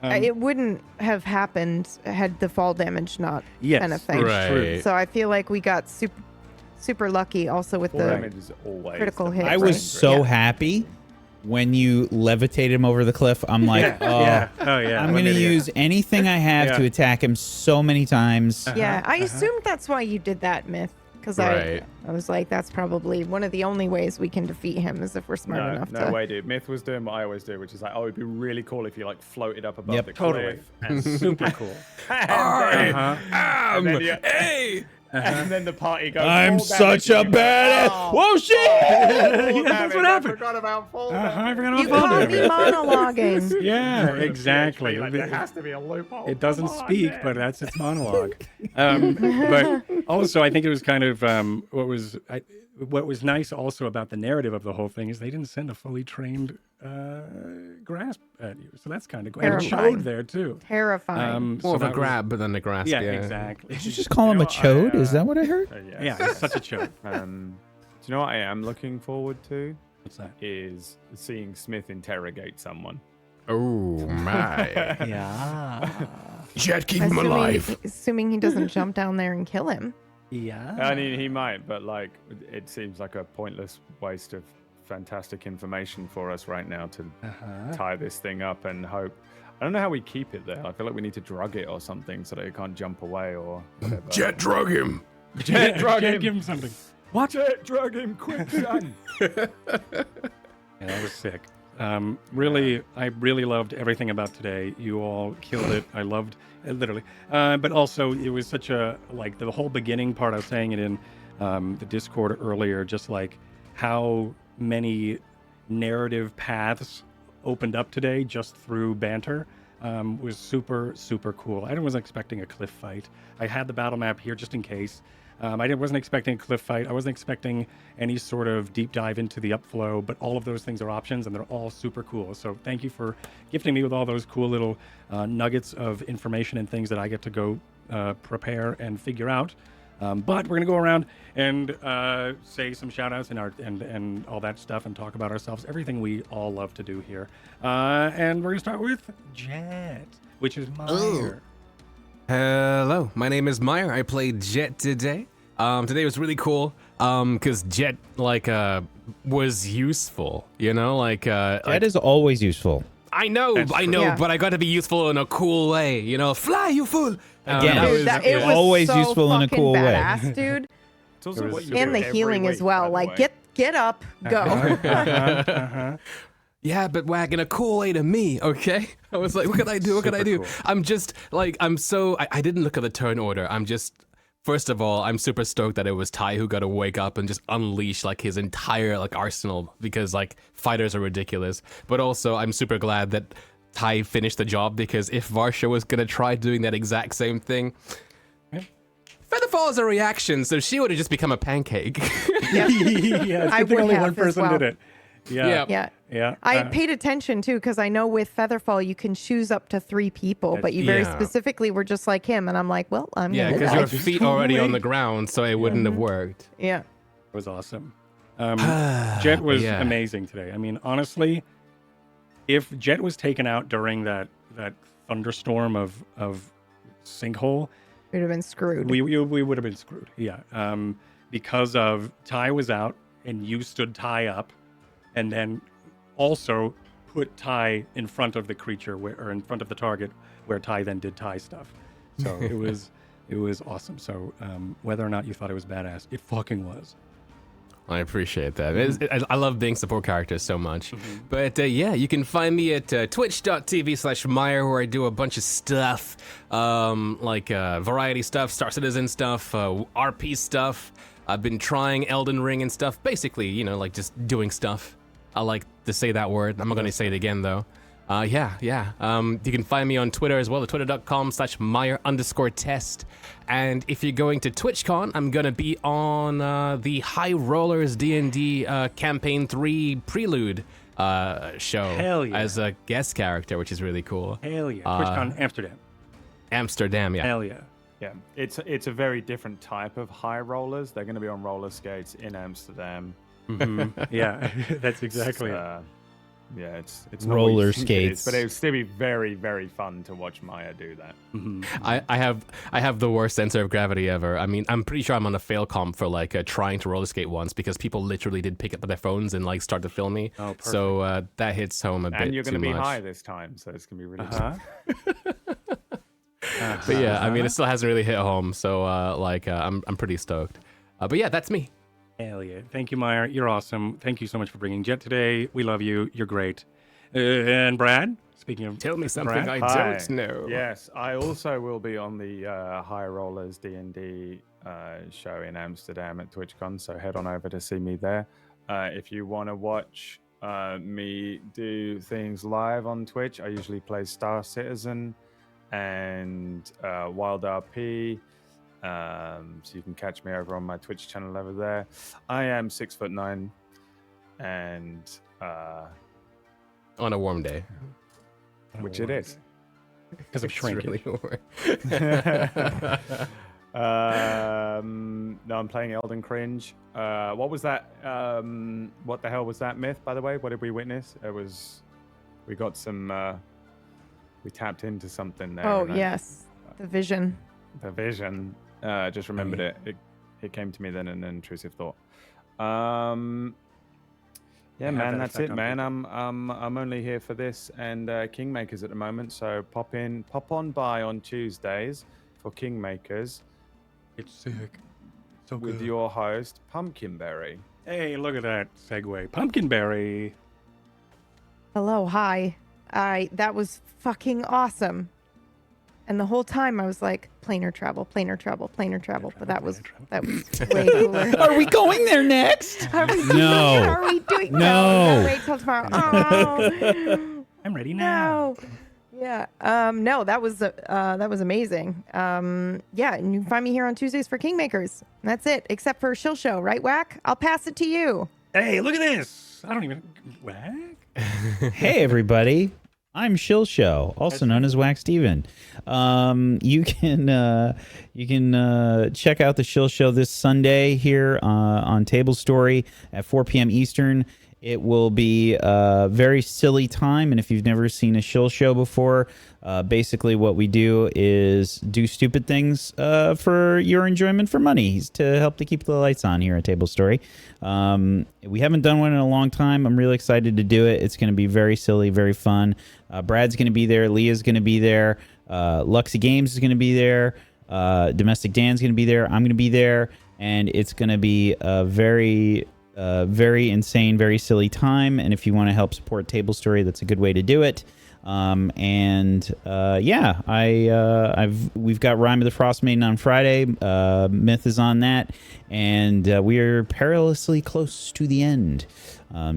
It wouldn't have happened had the fall damage not Yes, been a thing. Right. true. So I feel like we got super lucky also with Full the damage is always critical the hit, most I right? was dangerous. so Yeah. happy when you levitated him over the cliff. I'm like, oh, yeah. Oh, yeah. I'm what going an to idiot. use anything I have Yeah. to attack him so many times. Yeah, I assumed that's why you did that, Myth. Because Right. I was like, that's probably one of the only ways we can defeat him is if we're smart enough No to. way, dude. Myth was doing what I always do, which is like, oh, it'd be really cool if you like floated up above Yep. the Totally. cliff. And Super cool. and then you- Hey! and then the party goes. I'm full damage such a and you go, badass. "Oh, Whoa, shit! full Yeah, that's what damage. happened. I forgot about full I damage." forgot You about caught me that. monologuing. Yeah, exactly. Like, there has to be a loophole. It doesn't Come on, speak, man. but that's its monologue. But also, I think it was kind of what was nice also about the narrative of the whole thing is they didn't send a fully trained grasp at you, so that's kind of cool. And it Terrifying. showed there too. Terrifying. More of a that was- grab than a grasp. Yeah, Yeah, exactly. Did you just call him know a what, chode? Is that what I heard? Yeah, it's such a choke. Do you know what I am looking forward to? What's that? Is seeing Smith interrogate someone. Oh my! Yeah. Jet, keep him alive. Assuming he doesn't jump down there and kill him. Yeah. I mean, he might, but like, it seems like a pointless waste of fantastic information for us right now to tie this thing up and hope. I don't know how we keep it there. I feel like we need to drug it or something so that it can't jump away or whatever. Jet, drug him. Jet, drug him. Give him something. What? Jet, drug him, quick, son. Yeah, that was sick. I really loved everything about today. You all killed it. I loved it, literally. But also, it was such a, like, the whole beginning part, I was saying it in the Discord earlier, just like how many narrative paths opened up today just through banter was super, super cool. I wasn't expecting a cliff fight. I had the battle map here just in case. I wasn't expecting a cliff fight. I wasn't expecting any sort of deep dive into the upflow, but all of those things are options, and they're all super cool. So thank you for gifting me with all those cool little nuggets of information and things that I get to go prepare and figure out. But we're gonna go around and say some shout outs and all that stuff and talk about ourselves, everything we all love to do here. And we're gonna start with Jet, which is Meyer. Hello, my name is Meyer. I played Jet today. Today was really cool because Jet was useful. You know, That is always useful. I know, That's true. Yeah. but I got to be useful in a cool way. You know, fly, you fool. Again, It was always so useful in a fucking cool way. badass, dude. It's also what you And do the every healing as week, well. by the Like, way. get up, go. Yeah, but whack in a cool way to me, okay? I was like, what can I do? What can I do? Super cool. I'm just like, I didn't look at the turn order. First of all, I'm super stoked that it was Ty who got to wake up and just unleash like his entire like arsenal because like fighters are ridiculous. But also, I'm super glad that Ty finished the job because if Varsha was gonna try doing that exact same thing, Featherfall is a reaction, so she would have just become a pancake. Yeah, it's I good thing would only have one as person well. did it. Yeah. Yeah. Yeah. Yeah. I paid attention too because I know with Featherfall you can choose up to 3 people, but you very Yeah. specifically were just like him, and I'm like, well, I'm Yeah, gonna because die. your feet already on the ground, so it wouldn't have worked. Yeah. It was awesome. Jet was Yeah. amazing today. I mean, honestly, if Jet was taken out during that thunderstorm of sinkhole, We'd have been screwed. we would have been screwed. Yeah, because of Ty was out and you stood Ty up, and then also put Ty in front of the creature or in front of the target where Ty then did Ty stuff. So it was awesome. So whether or not you thought it was badass, it fucking was. I appreciate that. I love being support characters so much. Mm-hmm. But yeah, you can find me at twitch.tv/Meyer where I do a bunch of stuff, like variety stuff, Star Citizen stuff, RP stuff, I've been trying Elden Ring and stuff. Basically, you know, like just doing stuff. I like to say that word. I'm not going to say it again, though. Yeah. You can find me on Twitter as well, at twitter.com/Meyer_test. And if you're going to TwitchCon, I'm going to be on the High Rollers D&D Campaign 3 Prelude show. Hell yeah. As a guest character, which is really cool. Hell yeah. TwitchCon Amsterdam. Amsterdam, yeah. Hell yeah. Yeah, it's a very different type of high rollers. They're going to be on roller skates in Amsterdam. Yeah, that's exactly it. Yeah, it's not what Roller you think it is, skates. but it would still be very, very fun to watch Maya do that. I have the worst center of gravity ever. I mean, I'm pretty sure I'm on a fail comp for like trying to roller skate once because people literally did pick up their phones and like start to film me. Oh, perfect. So that hits home a bit And you're going to be much. high this time, so it's going to be really But yeah, I mean, it still hasn't really hit home. So I'm pretty stoked. But yeah, that's me. Hell yeah. Thank you, Meyer. You're awesome. Thank you so much for bringing Jet today. We love you. You're great. And Brad, speaking of Tell me something Brad? I Hi. don't know. Yes, I also will be on the High Rollers D&D show in Amsterdam at TwitchCon, so head on over to see me there. If you want to watch me do things live on Twitch, I usually play Star Citizen and Wild RP. So you can catch me over on my Twitch channel over there. I am 6'9", and On a warm day. which it is. because of It's shrinkage. really warm. No, I'm playing Elden Cringe. What was that? What the hell was that myth, by the way? What did we witness? We got some. We tapped into something there. Oh, and yes. The vision. the vision. Just remembered it. It came to me then, an intrusive thought. Yeah, have man, that that's effect it, on man. people. I'm only here for this and Kingmakers at the moment. So pop on by on Tuesdays for Kingmakers It's sick. So with good. your host Pumpkinberry. Hey, look at that segue. Pumpkinberry. Hello, hi. That was fucking awesome. And the whole time I was like, planar travel. But that was way cooler. Are we going there next? Are we No. Are we doing No. Wait till tomorrow. Oh I'm ready now. no. Yeah. No, that was amazing. Yeah, and you can find me here on Tuesdays for Kingmakers. That's it, except for Shill Show, right, Whack? I'll pass it to you. Hey, look at this. I don't even. Whack? Hey, everybody. I'm Shill Show, also known as Wax Steven. You can check out the Shill Show this Sunday here on Table Story at 4 p.m. Eastern. It will be a very silly time, and if you've never seen a Shill Show before, basically what we do is do stupid things for your enjoyment for money to help to keep the lights on here at Table Story. We haven't done one in a long time. I'm really excited to do it. It's going to be very silly, very fun. Brad's going to be there. Leah's going to be there. Luxy Games is going to be there. Domestic Dan's going to be there. I'm going to be there. And it's going to be a very insane, very silly time. And if you want to help support Table Story, that's a good way to do it. We've got Rime of the Frost Maiden on Friday. Myth is on that, and we are perilously close to the end.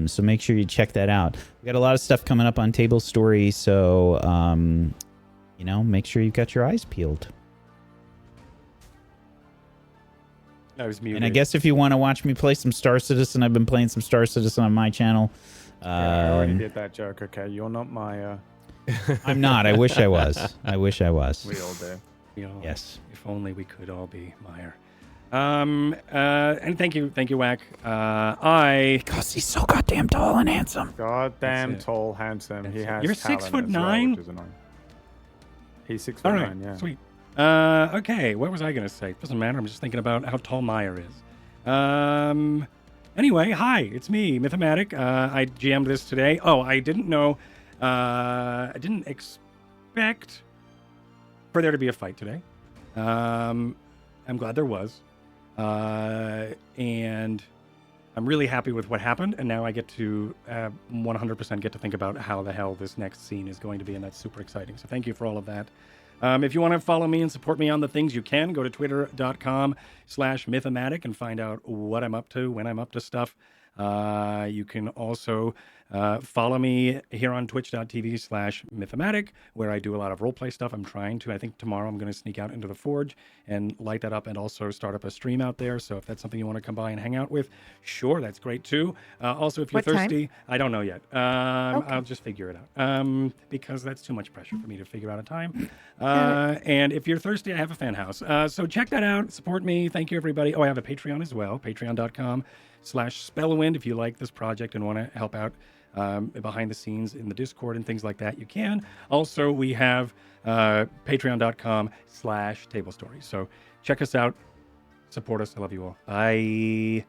So make sure you check that out. We got a lot of stuff coming up on Table Story, so make sure you've got your eyes peeled. I was muted. And I guess if you want to watch me play some Star Citizen, I've been playing some Star Citizen on my channel. I already did that joke. Okay, you're not my. I'm not. I wish I was. We all do. Yes. If only we could all be Meyer. And thank you, Whack. Because he's so goddamn tall and handsome. Goddamn That's it. tall, handsome. He has. You're talent 6'9"? as well, which is annoying. He's 6'9". All right, Yeah. sweet. Okay, what was I gonna say? Doesn't matter. I'm just thinking about how tall Meyer is. Anyway, hi, it's me, Mythomatic. I jammed this today. Oh, I didn't know. I didn't expect for there to be a fight today. I'm glad there was. And I'm really happy with what happened. And now I get to 100% get to think about how the hell this next scene is going to be. And that's super exciting. So thank you for all of that. If you want to follow me and support me on the things, you can go to twitter.com/mythomatic and find out what I'm up to, when I'm up to stuff. You can also follow me here on twitch.tv/mythomatic, where I do a lot of roleplay stuff. I think tomorrow I'm going to sneak out into the Forge and light that up and also start up a stream out there. So if that's something you want to come by and hang out with, sure, that's great too. Also, if you're What time? thirsty, I don't know yet. Okay. I'll just figure it out because that's too much pressure for me to figure out a time. And if you're thirsty, I have a fan house. So check that out. Support me. Thank you, everybody. Oh, I have a Patreon as well. Patreon.com/Spellwind. If you like this project and want to help out behind the scenes in the Discord and things like that, you can. Also, we have Patreon.com/Table Stories. So check us out. Support us. I love you all. Bye.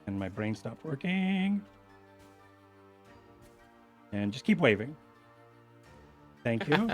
And my brain stopped working. And just keep waving. Thank you.